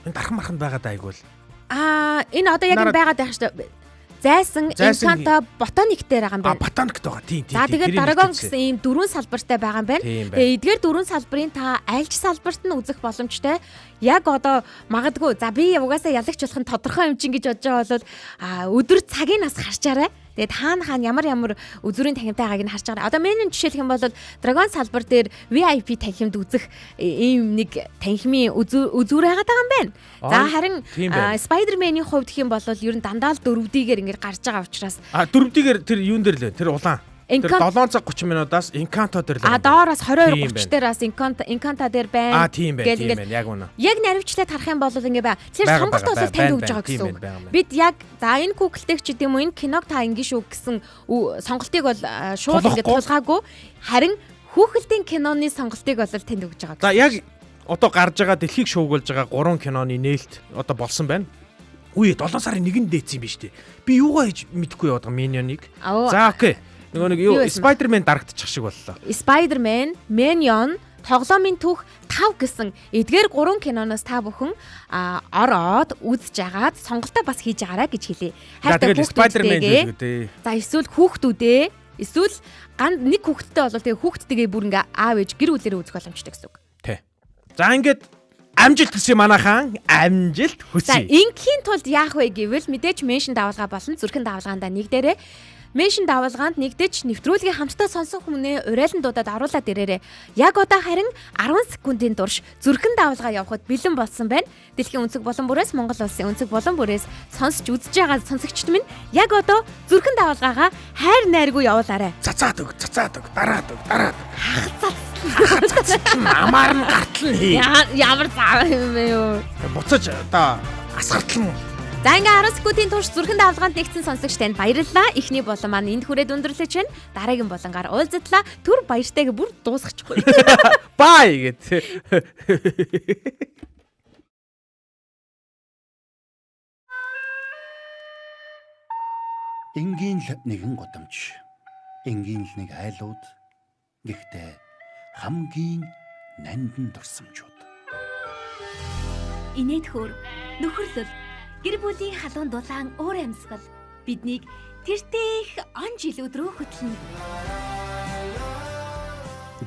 Энэ дархан марханд байгаа даа айгуул. Энэ одоо яг байгаа даа шүү дээ. Зайсан Encanto ботаник дээр байгаа юм байна. Ботаникт байгаа. Тийм. За тэгээд Dragon гэсэн ийм 4 салбартай байгаа юм байна. Тэгээд эдгээр 4 салбарын та альч салбарт нь үзэх боломжтой. Яг одоо магадгүй за би угаасаа ялагч болох нь тодорхой юм чинь гэж бодож байгаа бол өдөр цагийн нас харчаарай. Тэгээд хаана ямар үзүүрийн танхимтай байгааг нь харж байгаа. Одоо миний жишээлх юм бол Dragon салбар дээр VIP танхимд үзэх ийм нэг танхимын үзүүр байгаа юм байна. За харин Spider-Man-ийн хувьд гэх юм бол ер нь дандаа л 4D-гээр ингэж гарч байгаа учраас 4D-гээр тэр юун дээр лээ? Тэр улаан. Тэр 7 цаг 30 минутаас Encanto дээр л. Доороос 22:30 дээрээс Encanto дээр байна. Тийм байна. Яг үнэ. Яг наривчлаад харах юм бол ингэ бай. Тэр сонголт бол танд өгж байгаа гэсэн үг. Бид яг за энэ Google-тэй ч гэдэм үү энэ киног та ингэ шүү гэсэн сонголтыг бол шууд ингэ тулгаагүй. Харин хүүхэлдэйн киноны сонголтыг бол танд өгж байгаа. За яг одоо гарч байгаа дэлхийг шуугуулж байгаа 3 киноны нээлт одоо болсон байна. Үе 7 сарын 1-нд дээдсэн юм биш үү? Би юугаа хийж мэдэхгүй яваад байгаа Minion-ыг. За окей. Нэг юу Spider-Man дарагдчих шиг боллоо. Spider-Man, Minion, тоглоомын түүх 5 гэсэн эдгээр 3 киноноос та бүхэн ороод үзэж агаад сонголтоо бас хийж агаарай гэж хэлье. Хайртай хүүхдүүдээ. За эсвэл хүүхдүүдээ эсвэл нэг хүүхдтэй бол тэгээ хүүхдтэйгээ бүр ингээ аав ээж гэр бүлэрээ үзэх боломжтой гэсэн үг. Тий. За ингээд амжилт хүсье манайхан. Амжилт хүсье. За ингийн тулд яах вэ гэвэл мэдээж меншн давалгаа болон зүрхэн давалгаанда нэг дээрээ меншн давалгаанд нэгдэж нэвтрүүлгийн хамтдаа сонсон хүмүүнээ урайлан дуудаад оруулаад ирээрээ. Яг одоо харин 10 секундын турш зүрхэн давалгаа явахад бэлэн болсон байна. Дэлхийн өнцөг болон бүрээс Монгол улсын өнцөг болон бүрээс сонсож үзэж байгаа сонсогчд минь яг одоо зүрхэн давалгаагаа хайр найргүй явуулаарай. Цацаад өг, дараад өг. Намаар нь гартал хий. Ямар заа юм бэ юу? Буцаж одоо асгартал нь. За ингээ 10 секундын турш зүрхэн давалгаанд нэгдсэн сонсогч танд баярлалаа. Эхний болон маань энд хүрээд өндөрлөж байна. Дараагийн болонгаар уулзтлаа. Түр баяртайг бүр дуусгачихгүй. Бай гэт. Энгийн л нэгэн гудамж. Энгийн л нэг айлууд. Гэхдээ хамгийн нандин дурсамжууд. Инээдхөр нөхөрлөл гэр бүлийн халуун дулаан уур амьсгал биднийг тэртех он жилүүд рүү хөтлөнө.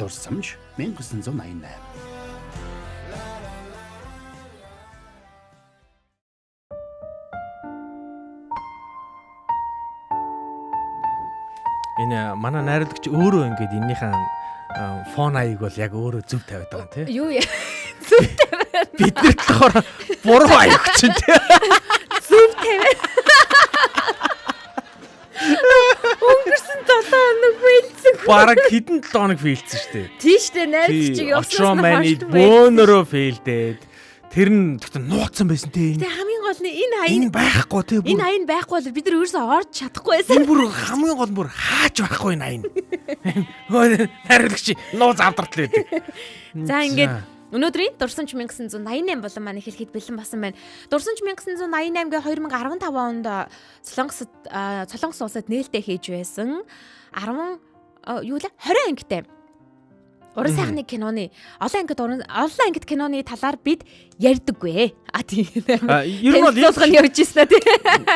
Дурсамж 1988. Энэ манай найруулагч өөрөө ингэж эннийхэн фон аяг бол яг өөрөө зөв тавиад байгаа тийм. Юу яа? Зөв тавиад. Бид нар болохоор буруу аяг чинь тийм. Зөв тавиад. Өнгөрсөн 7 хоног фейлсэн. Бараг хэдэн 7 хоног фейлсэн шүү дээ. Тийш дээ найруулагчийг явуулсан нь бөөнөрөө фейлдээд тэр нь тэгтээ нууцсан байсан тийм. Тэг хамгийн гол нь энэ хаян байхгүй тийм. Энэ хаян байхгүй бол бид нар өөрсөө орж чадахгүй байсан. Энэ бүр хамгийн гол бүр хаач байхгүй энэ хаян. Найруулагч нууц авдартал байдаг. За ингээд өнөөдрийн Дурсамж 1988 болон маань хэлэхэд бэлэн болсон байна. Дурсамж 1988 гээ 2015 онд Солонгос улсад нээлттэй хийж байсан 20 ангитай уран сайхны киноны олон ангит киноны талаар бид ярьдаггүй. Тийм. Ер нь бол явж ирсэн тий.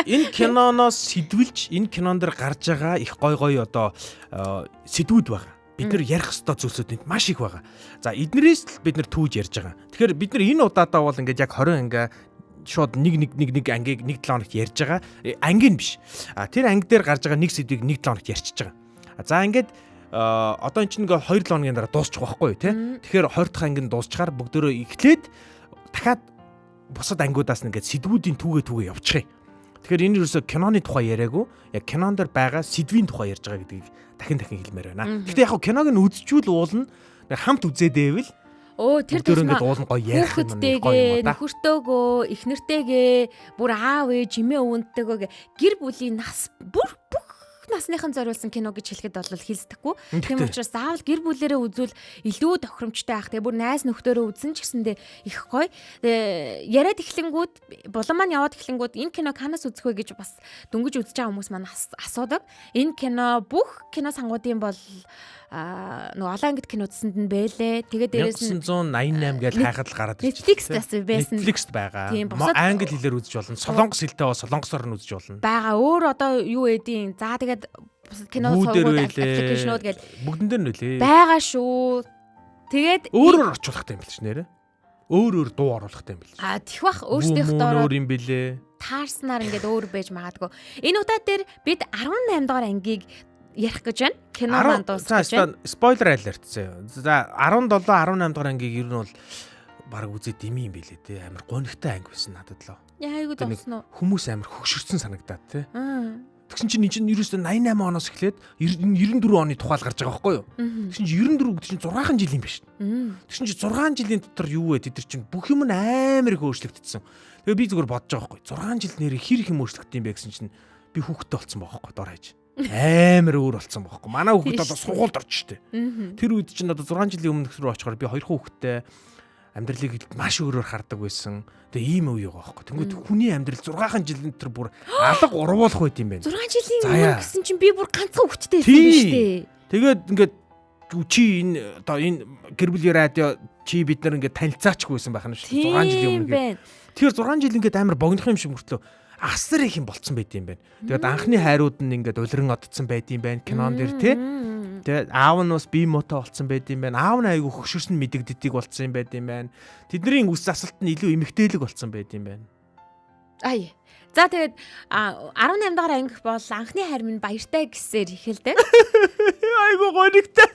Энэ киноноос сэдвэлж энэ кинон дэр гарч байгаа их гой одоо сэдвүүд байгаа. Бид нар ярих ёстой зүйлсүүд маш их байгаа. За эднэрээс л бид нар түүж ярьж байгаа. Тэгэхээр бид нар энэ удаадаа бол ингээд яг 20 анги шууд нэг ангийг 1 7 хоногт ярьж байгаа. Ангийн биш. Тэр анги дээр гарч байгаа нэг сэдвийг 1 7 хоногт ярьчихж байгаа. За ингээд одоо эн чинь ингээ 2 7 хоногийн дараа дуусчих واخгүй тий. Тэгэхээр 20 дахь анги нь дуусчаар бүгдөө эхлээд дахиад бусад ангиудаас нэгээд сэдвүүдийн түүгээ явуучих. Тэгэхээр энэ юусо киноны тухай яриаггүй. Яг кинон дээр байгаа сэдвийн тухай ярьж байгаа гэдгийг дахин хэлмээр байна. Гэхдээ яг киног нь үзчихвэл уулна хамт үзээдээвэл Тэр ингээд уулна гоё ярих юм хүүхэдтэйгээ, нөхөртөөгөө, эхнэртэйгээ, бүр аав ээж, эмээ өвөнтэйгөө гэр бүлийн нас бүх насныхан зориулсан кино гэж хэлэхэд бол хэлсдэхгүй. Тийм учраас заавал гэр бүлээрээ үзвэл илүү тохиромжтой байх. Тэгээ бүр найз нөхдөөрөө үзсэн ч гэсэндээ их гоё. Яриад эхлэнгүүд, булан маань яваад эхлэнгүүд энэ кино ханаас үзэх вэ гэж бас дөнгөж үзэж байгаа хүмүүс маань асуудаг. Энэ кино бүх кино сангуудын бол нөгөө олон ангид кино үзсэнд нь бэлээ. Тэгээд дээрээс нь 1988 гэж хайхад л гараад ирчихсэн. Netflix-д байсан. Netflix-д байгаа. Англи хэлээр үзэж болно. Солонгос хэлтэй солонгосоор нь үзэж болно. Бага өөр одоо юу эдийн. За тэгээд кино сувгууд аппликейшнууд гэж бүгдэн дээр нь үлээ. Бага шүү. Тэгээд өөрөөр орчуулах юм билч нэрэ. Өөр дуу оруулах юм билч. Тэгэх бах өөрсдийнх доор өөр юм бэлээ. Таарснаар ингээд өөр байж магадгүй. Энэ удаа дээр бид 18 дугаар ангийг ярих гэж байна. Кино маань дуусгаж байна. Спойлер алерт заяа. За 17 18 дугаар ангийг ер нь бол баг үзээд дими юм билээ те. Амар гонигтай анги байсан надад л. Яайгуу дуусна уу? Хүмүүс амар хөгшөрсөн санагдаад те. Тэгсэн чинь энэ ерөөсөө 88 оноос эхлээд 94 оны тухайл гарч байгаа байхгүй юу? Тэгсэн чинь 94 гэдэг чинь 6 жил юм биш. Тэгсэн чинь 6 жилийн дотор юу вэ? Тэд нар чинь бүх юм амар их өөрчлөгдсөн. Тэгээ би зүгээр бодож байгаа байхгүй. 6 жил нэр хэр их юм өөрчлөгдсөн юм бэ гэсэн чинь би хүүхдтэй болсон байгаа байхгүй дор хаяж. Амар өөр болсон байхгүй. Манай хүүхэд одоо сургуульд орж штэ. Тэр үед чинь одоо 6 жилийн өмнөх рүү очихоор би 2 хүүхэдтэй амьдралыг маш өөрөөр хардаг байсан. Тэгээ ийм үе байгаа байхгүй. Тэнгүүд хүний амьдрал 6 жилийн дотор бүр алга урвуулах байт юм байна. 6 жилийн өмнө гэсэн чинь би бүр ганцхан хүүхэдтэй байсан юм шүү дээ. Тэгээд ингээд чи энэ одоо энэ гэр бүлийн радио чи бид нар ингээд танилцаачгүй байсан байх нь шүү дээ. 6 жилийн өмнө. Тэгэхээр 6 жил ингээд амар богинохон юм шиг мөртлөө асар их юм болцсон байт юм байна. Тэгээд анхны хайрууд нь ингээд улиран одцсон байт юм байна кинон дэр тий. Тэгээд аав нь бас бие муутай болцсон байт юм байна. Аав нь айгүй хөшөрсөн мэдэгддэг болцсон юм байт юм байна. Тэдний үс засалт нь илүү эмгтээлэг болцсон байт юм байна. За тэгээд 18 дахь анги бол анхны хайр минь баяртай гэсээр ихэлдэг. Айгүй гонигтай.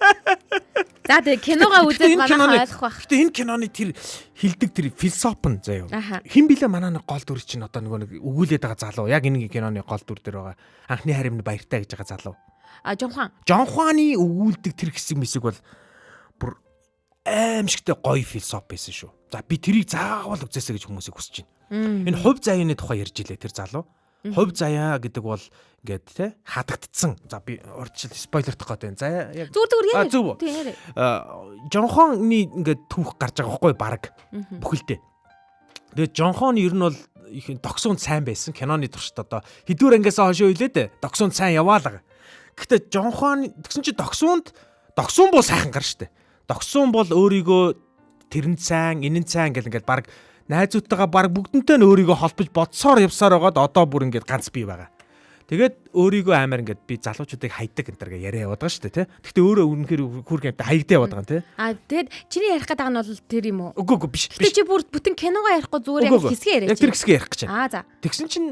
За тэгээд киногаа үзээд манайх ойлгох байх. Гэтэ энэ киноны тэр хилдэг тэр философи нь заяа. Хэн билээ манай нэг гол дүр чинь одоо нэг өгүүлээд байгаа залуу. Яг энэ киноны гол дүр дээр байгаа. Анхны хайр минь баяртай гэж байгаа залуу. Жон Хуаны өгүүлдэг тэр хэсэг мэсэг бол бүр аимшигтай гоё философи байсан шүү. За би тэрийг заавал үзээсэй гэж хүмүүсийг хүсэж байна. Энэ хувь заяаны тухай ярьж илээ тэр залуу. Хувь заяа гэдэг бол ингээд те хадагдцсан. За би урьдчил спойлердох гэдэг. За яг зүгээр. Жонхоны ингээд түүх гарч байгаа байхгүй баг бүхэлдээ. Тэгээд Жонхон ер нь бол их доксуунд сайн байсан. Киноны туршид одоо хэдүүр ангиас хойшоо хилээд доксуунд сайн яваалаа. Гэхдээ Жонхон тэгсэн чи доксуун бол сайхан гар штэ. Доксуун бол өөрийгөө тэрэн сайн, энэн сайн гэл ингээд баг найзуудтайгаа баг бүгдэнтэй нь өөрийгөө холбож бодсоор явсаар байгаад одоо бүр ингээд ганц бий байгаа. Тэгээд өөрийгөө амар ингээд би залуучуудыг хайдаг энэ төр яриа яваад байгаа шүү дээ, тэ. Гэхдээ өөрөө үнэхээр хүүргэн хаягдаа яваад байгаа юм, тэ. Тэгээд чиний ярих гэдэг нь бол тэр юм уу? Үгүй биш. Гэтэ чи бүр бүтэн киногоо ярихгүй зүгээр яг хэсгээ яриач. Яг тэр хэсгээ ярих гэж байна. За. Тэгсэн чинь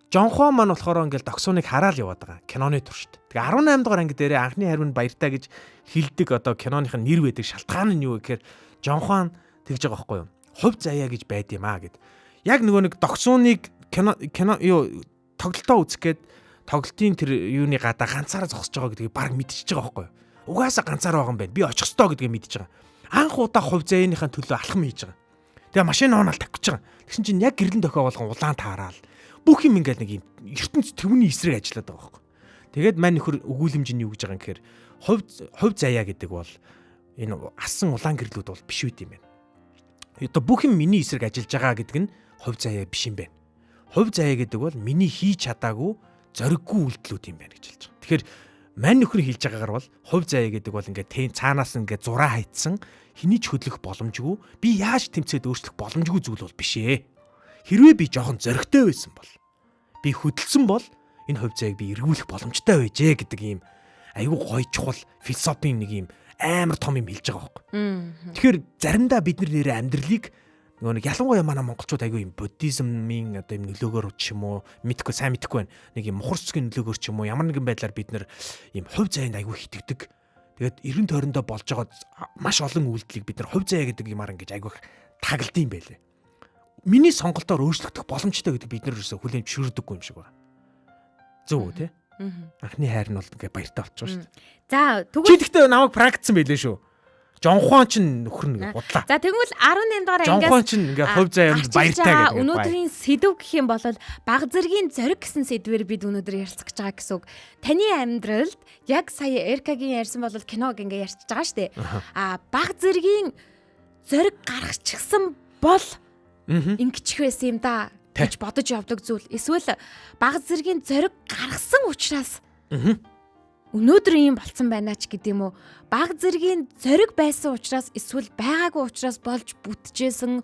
Жонхон маань болохоор ингээд доксууныг хараал яваад байгаа киноны туршид. Тэгээ 18 дугаар анги дээрээ анхны хайр минь баяртай гэж хэлдэг одоо киноных нь нэр байдаг шалтгаан нь юу гэхээр Жонхон тэгж байгаа байхгүй юу? Хувь заяа гэж байд юм аа гэд. Яг нөгөө нэг доксууныг кино юу тоглолтоо үзэх гээд тоглолтын тэр юуны гадаа ганцаараа зогсож байгаа гэдгийг баг мэдчихэж байгаа байхгүй юу? Угаасаа ганцаар байгаа юм байна. Би очих ёстой гэдгийг мэдчихэж байгаа. Анх удаа хувь заяаныхаа төлөө алхам хийж байгаа. Тэгээ машин хооноол тавьчих байгаа. Тэгсэн чинь яг гэрлэн дохио болгон улаан таараал. Бүх юм ингээд нэг юм ертөнц төвний эсрэг ажилладаг байгаа байхгүй. Тэгээд мань нөхөр өгүүлэмж нь юу гэж байгаа юм гэхээр хувь заяа гэдэг бол энэ асан улаан гэрлүүд бол биш үт юм байна. Одоо бүх юм миний эсрэг ажиллаж байгаа гэдэг нь хувь заяа биш юм байна. Хувь заяа гэдэг бол миний хийж чадаагүй зориггүй үйлдэлүүд юм байна гэж хэлж байгаа. Тэгэхээр мань нөхөр хэлж байгаагаар бол хувь заяа гэдэг бол ингээд цаанаас ингээд зураа хайцсан хэний ч хөдлөх боломжгүй би яаж тэмцээд өөрчлөх боломжгүй зүйл бол биш ээ. Хэрвээ би жоохон зоригтой байсан бол би хөдөлсөн бол энэ хувь заяаг би эргүүлэх боломжтой байжээ гэдэг ийм айгүй гоё чухал философийн нэг ийм амар том юм хэлж байгаа байхгүй. Тэгэхээр заримдаа бид нэр амьдралыг нөгөө нэг ялангуяа манай монголчууд айгүй юм буддизмын одоо юм нөлөөгөөр ч юм уу мэдхгүй сайн мэдхгүй байна. Нэг юм мухарцгийн нөлөөгөөр ч юм уу ямар нэгэн байдлаар бид нэр ийм хувь заяанд айгүй хитэгдэг. Тэгээд эрен тойрондоо болж байгаа маш олон үйлдэлийг бид нар хувь заяа гэдэг юмар ингэж айгүй тагалдсан юм байлээ. миний сонголтоор өөрчлөгдөх боломжтой гэдэг бид нар ерөөсө хүлээн зөвшөөрдөггүй юм шиг байна. Зөв үү те? Анхны хайр нь бол ингээ баяртай болчихсон шүү дээ. За Чи тэгвэл гэхдээ намайг практицсан байлээ шүү. Жонхуан ч нөхөр нэг бодлаа. за тэгвэл 18 дугаар Жонхуан ангиас ч ингээ хувь заяамд баяртай гэдэг. өнөөдрийн сэдв гэх юм бол баг зэргийн зориг гэсэн сэдвээр бид өнөөдөр ярилцах гэж байгаа гэсэн үг. Таны амьдралд яг сая Эркагийн ярьсан бол киног ингээ ярьчихж байгаа шүү дээ. Баг зэргийн зориг гаргачихсан бол ингэчих байсан юм да гэж бодож явдаг зүйл. Эсвэл баг зэргийн зориг гаргасан учраас өнөөдөр ийм болцсон байна ч гэдэм үү. Баг зэргийн зориг байсан учраас эсвэл байгаагүй учраас болж бүтжсэн,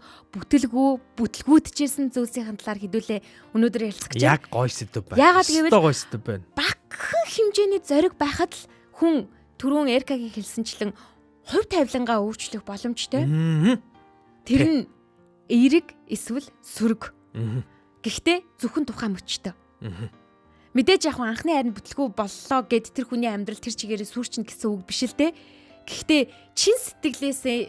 бүтлгүүдчсэн зүйлсийн талаар хэдүүлээ өнөөдөр ярилцах гэж. Яг гой сэдв байна. Яагаад гэвэл гой сэдв байна. Багахан хэмжээний зориг байхад л хүн түрүүн Эркагийн хэлсэнчлэн хувь тавилангаа өөрчлөх боломжтой. Тэр нь эерэг эсвэл сүрэг. Гэхдээ зөвхөн тухайн мөчтэй. Мэдээж яг анхны хайранд бүтлгүй боллоо гэд тэр хүний амьдрал тэр чигээрээ сүрчин гэсэн үг биш л дээ. Гэхдээ чин сэтгэлээсээ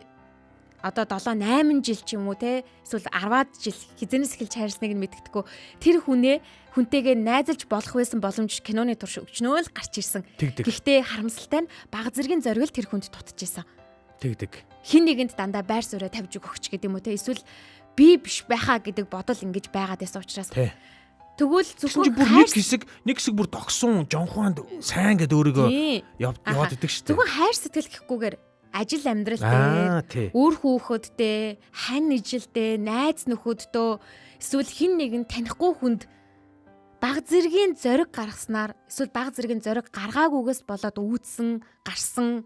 одоо 7-8 жил ч юм уу те эсвэл 10-аад жил хизэнээс эхэлж хайрсныг нь мэддэхгүй тэр хүнтэйгээ найзалж болох байсан боломж киноны турш өчнөө л гарч ирсэн. Гэхдээ харамсалтай нь баг зэргийн зориг л тэр хүнд дутчихсан. Тэгдэг. Хин нэгэнд дандаа байр суурь тавьж өгөх ч гэдэг юм уу те эсвэл би биш байхаа гэдэг бодол ингэж байгаад байсан учраас тэгвэл зөвхөн бүр нэг хэсэг бүр тогсон жонхоонд сайн гэд өөрийгөө яваад идэг шүү дээ. Зөвхөн хайр сэтгэл гэхгүйгээр ажил амьдрал дээр үр хүүхэдтэй, хань ижилтэй, найз нөхөддөө эсвэл хин нэгэн танихгүй хүнд баг зэргийн зориг гаргаснаар эсвэл баг зэргийн зориг гаргаагүйгээс болоод үүдсэн, гарсан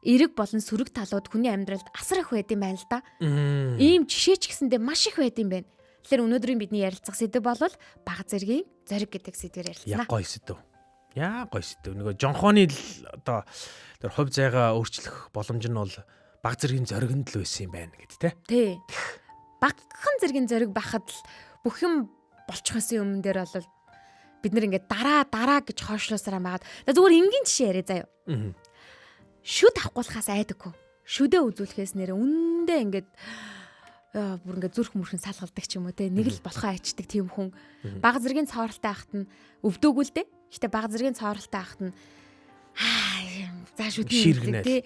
эрэг болон сүрэг талууд хүний амьдралд асар их байд юм байна л да. Ийм жишээ ч гэсэндээ маш их байд юм байна. Тэгэхээр өнөөдрийн бидний ярилцах сэдв бол баг зэргийн зориг гэдэг сэдвээр ярилцсан. Яг гоё сэдв. Яа гоё сэдв. Нөгөө жонхооны одоо тэр хувь зайгаа өөрчлөх боломж нь бол баг зэргийн зоригнд л байсан юм байна гэд тэ. Тий. Багхан зэргийн зориг байхад л бүх юм болчихсон юм дээр бол бид нэр ингээд дараа гэж хойшлуусараа байгаад. Зүгээр энгийн жишээ яриа заяа. Шүд авахгүйхаас айдаггүй. Шүдээ үзүүлэхээс нэрэ үндэ ингээд бүр ингээд зүрх мөрхөн салгалдаг ч юм уу те нэг л болохоо айчдаг тийм хүн. Баг зэргийн цооролтой ахт нь өвдөөгүй л дээ. Гэтэ баг зэргийн цооролтой ахт нь за шүдээ те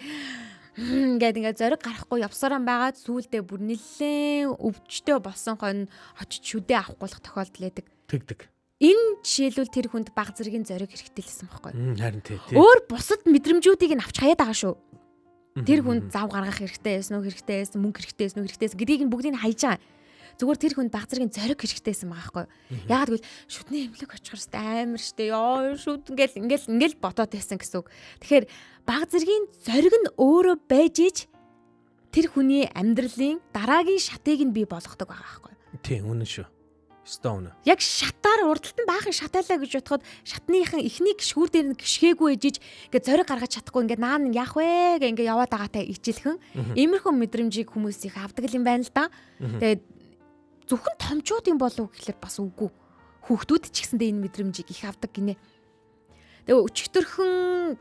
ингээд зориг гарахгүй явсараа байгаад сүүлдээ бүр нэлээд өвчтөй болсон хойно очиж шүдээ авахгүйх тохиолдол байдаг. Тэгдэг. Энэ жишээлбэл тэр хүнд баг зэргийн зориг хэрэгтэй лсэн байхгүй. Харин тий. Өөр бусад мэдрэмжүүдийг нь авч хаяад байгаа шүү. Тэр хүнд зав гаргах хэрэгтэй байсан уу, хэрэгтэй байсан, мөнгө хэрэгтэй байсан уу, хэрэгтэй байсан гэдгийг нь бүгдийг нь хайж байгаа. Зүгээр тэр хүнд баг зэргийн зориг хэрэгтэйсэн байгаа байхгүй. Яагаад гэвэл шүдний эмнэлэг очихор амар штэ. Ёо шүд ингээл ботоод байсан гэсэн үг. Тэгэхээр баг зэргийн зориг нь өөрөө байж иж тэр хүний амьдралын дараагийн шатыг нь бий болгодог байгаа байхгүй. Тий, үнэн шүү. Stone. Яг шатаар урдталт нь баахан шатаалаа гэж бодоход шатныхан эхний гişгүүр дээр нь гიშгээгүй ээжиж ингээд зориг гаргаж чадахгүй ингээд наа нь яах вэ гэ ингээд яваад байгаатай ичилхэн иймэрхүү мэдрэмжийг хүмүүс их авдаг юм байна л да. Тэгээд зөвхөн томчуудын болов гэхэлэр бас үгүй. Хүүхдүүд ч гэсэндээ энэ мэдрэмжийг их авдаг гинэ. Тэгээд өчтөрхөн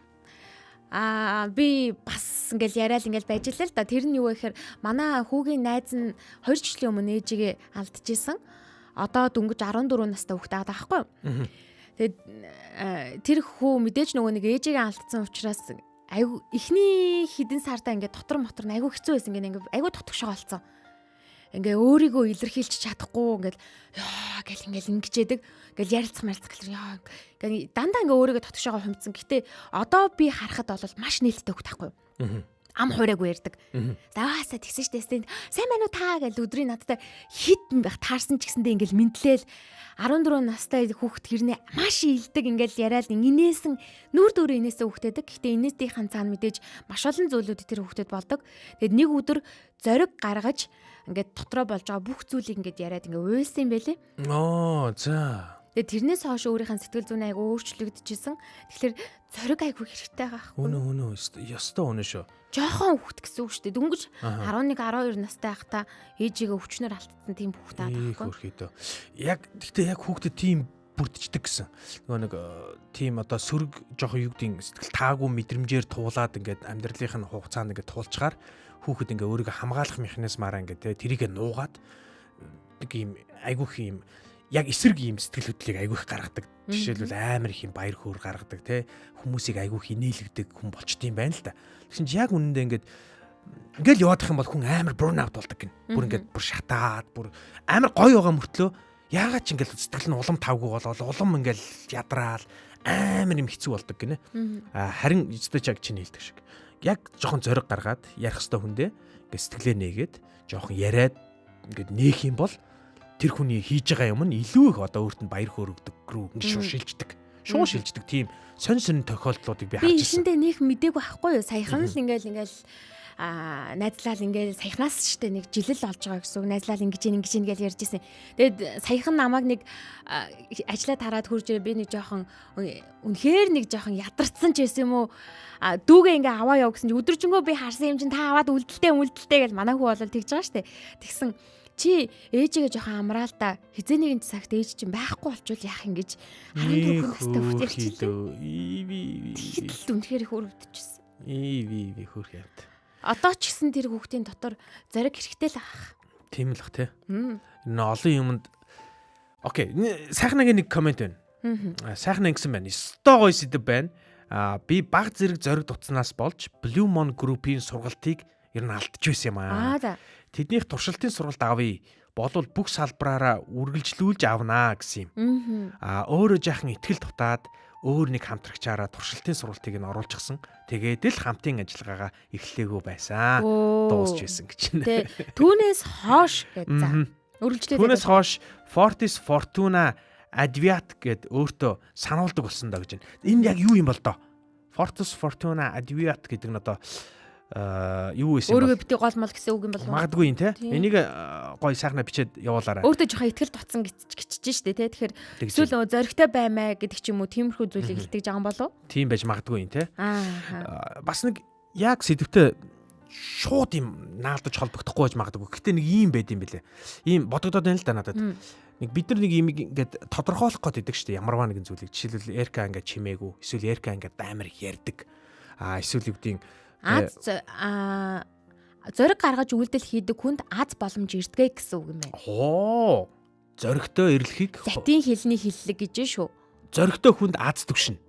би бас ингээл яриад ингээл байж лээ л да. Тэр нь юу вэ гэхээр манай хүүгийн найз нь 2 жилийн өмнө ээжигээ алдчихсан. Одоо дөнгөж 14 настай хүүхдээ байгаа байхгүй юу. Тэгээд тэр хүү мэдээж нөгөө нэг ээжигээ алдсан учраас айгу эхний хэдэн сартаа ингээд дотор мотор нь айгу хэцүү байсан ингээд айгу дотгошоо олцсон. Ингээ өөрийгөө илэрхийлж чадахгүй ингээд яа гэл ингээл ингэчээдэг. Ингээл ярилцах гэл яа ингээ дандаа ингээ өөрийгөө дотгошоо хумцсан. Гэтэ одоо би харахад бол маш нээлттэй хөх таахгүй юу. Ам хуурайгүй ярьдаг. Зааваасаа тэгсэн штэ. Сайн байна уу та гэж өдрийн надтай хит таарсан ч гэсэндээ ингээл мэдлээл 14 настай хүүхэд гэрнээ маш илдэг ингээл яриад инээсэн нүүр дөрөө инээсэн хүүхдтэйдэг. Гэхдээ инээсдийнхэн цаана мэдээж маш олон зүйлүүд тэр хүүхдэд болдог. Тэгэд нэг өдөр зориг гаргаж ингээд дотроо болж байгаа бүх зүйлийг ингээд яриад ингээ уйлсан юм байлээ. За. Тэгээд тэрнээс хойш өөрийнх нь сэтгэл зүйн айгу өөрчлөгдөжсэн. Тэгэхээр зориг айгу хэрэгтэй байгаа байхгүй. Үнэ ёстой үнэ шүү. Жохон хүүхд гэсэн үг шүү дээ. Дөнгөж 11 12 настай байхдаа ээжигээ өвчнөр алдсан тийм хүүхд таа байхгүй. Яг гэхдээ яг хүүхдэд тийм бүрдчихдэг гэсэн. Нөгөө нэг тийм одоо сөрөг жохон юу гэдгийг сэтгэл таагүй мэдрэмжээр туулаад ингээд амьдралынх нь хугацаанд ингээд туулчгаар хүүхэд ингээ өөрийгөө хамгаалах механизмаараа ингээ тэрийг нуугаад нэг юм айгүйх юм яг эсрэг юм сэтгэл хөдлөлийг айгүйх гаргадаг. Жишээлбэл амар их юм баяр хөөр гаргадаг те хүмүүсийг айгүйх инээлгдэг хүн болчт юм байна л да. Тэгсэн чи яг үнэндээ ингээд ингээл яваадах юм бол хүн амар burn out болдог гин. Бүр ингээд бүр шатаад бүр амар гоё байгаа мөртлөө яагаад ч ингээл сэтгэл нь улам тавгүй болоод улам ингээл ядраал амар юм хэцүү болдог гинэ. Харин өстэй чаг чинь хэлдэг шиг. Яг жоохон зориг гаргаад ярих хэвээр хүндээ ингээд сэтгэлээ нээгээд жоохон яриад ингээд нээх юм бол тэр хүний хийж байгаа юм нь илүү их одоо өөртөө баяр хөөрөгдөг рүү ингээд шууд шилждэг тийм сонь тохиолдлуудыг би харж Би байна. эшэндээ нэх мдэггүй байхгүй юу? Саяхан л ингээл найзлал ингээл саяхнаас штэ нэг жилэл олж байгаа гэсэн үг. Найзлал ингэж ингээл ярьж ирсэн. Тэгээд саяхан намайг нэг ажиллаад хараад хурж ирээ би нэг жоохон үнэхээр нэг жоохон ядарсан ч байсан юм уу? Дүүгээ ингээ аваа яв гэсэн чи өдөржингөө би харсан юм чин та аваад үлдэлтэй гэж манай хүү болол тэгж байгаа штэ. Тэгсэн чи ээжигээ жоохон амраал та хизээ нэгэн цагт ээж чинь байхгүй болчвол яах юм гэж харин түүхэн настай хөхт ярьчихлээ. Тэгэхэд л үнэхээр их өрөвдөжсэн. Хөөх яат. Одоо ч гэсэн тэр хүүхдийн дотор зориг хэрэгтэй л ах. Тийм л бах тий. Олон юмд окей, сайхнагийн нэг комент байна. Сайхна ингэсэн байна. Стоо гоё сэдв байна. Би баг зэрэг зориг дутснаас болж Blue Mon Group-ийн сургалтыг ер нь алдчих байсан юм аа. Тэднийх туршилтын сургалт авъя. Болвол бүх салбараараа үргэлжлүүлж авнаа гэсэн юм. Өөрөө жаахан ихтгэл дутаад өөр нэг хамтрагчаараа туршилтын сургалтыг нь оруулчихсан. Тэгээд л хамтын ажиллагаагаа эхлэегүй байсан. Дуусч байсан гэж байна. Түүнээс хоош гэж за. Үргэлжлүүлээд. Түүнээс хоош Fortis Fortuna Adviat гэд өөртөө сануулдаг болсон доо гэж байна. Энэ яг юу юм бол доо? Fortis Fortuna Adviat гэдэг нь одоо юу вэ? Өөргөө бити гол мол гэсэн үг юм болов уу? Магадгүй юм те. Энийг гоё сайхна бичээд явуулаарай. Өөртөө жоохон ихтгэл дутсан гिचж штэ те. Тэгэхээр эсвэл нөгөө зоригтой баймаа гэдэг ч юм уу тиймэрхүү зүйлийг хэлдэг жаан болов уу? Тийм байж магадгүй юм те. Бас нэг яг сэдвтэй шууд юм наалдаж холбогдохгүй байж магадгүй. Гэтэ нэг юм байд юм бэлээ. Ийм бодогдоод байна л да надад. Нэг бид нар нэг юм ингээд тодорхойлох гээд идэг штэ. Ямарваа нэгэн зүйлийг жишээлбэл Эрка ингээд чимээгүй, эсвэл Эрка ингээд амар их ярддаг. Эсвэл юу гэдгийг зориг гаргаж үйлдэл хийдэг хүнд аз боломж ирдэг гэсэн үг юм байна. Зоригтой ирлэхийг латин хэлний хиллэг гэж шүү. Зоригтой хүнд аз түгшин.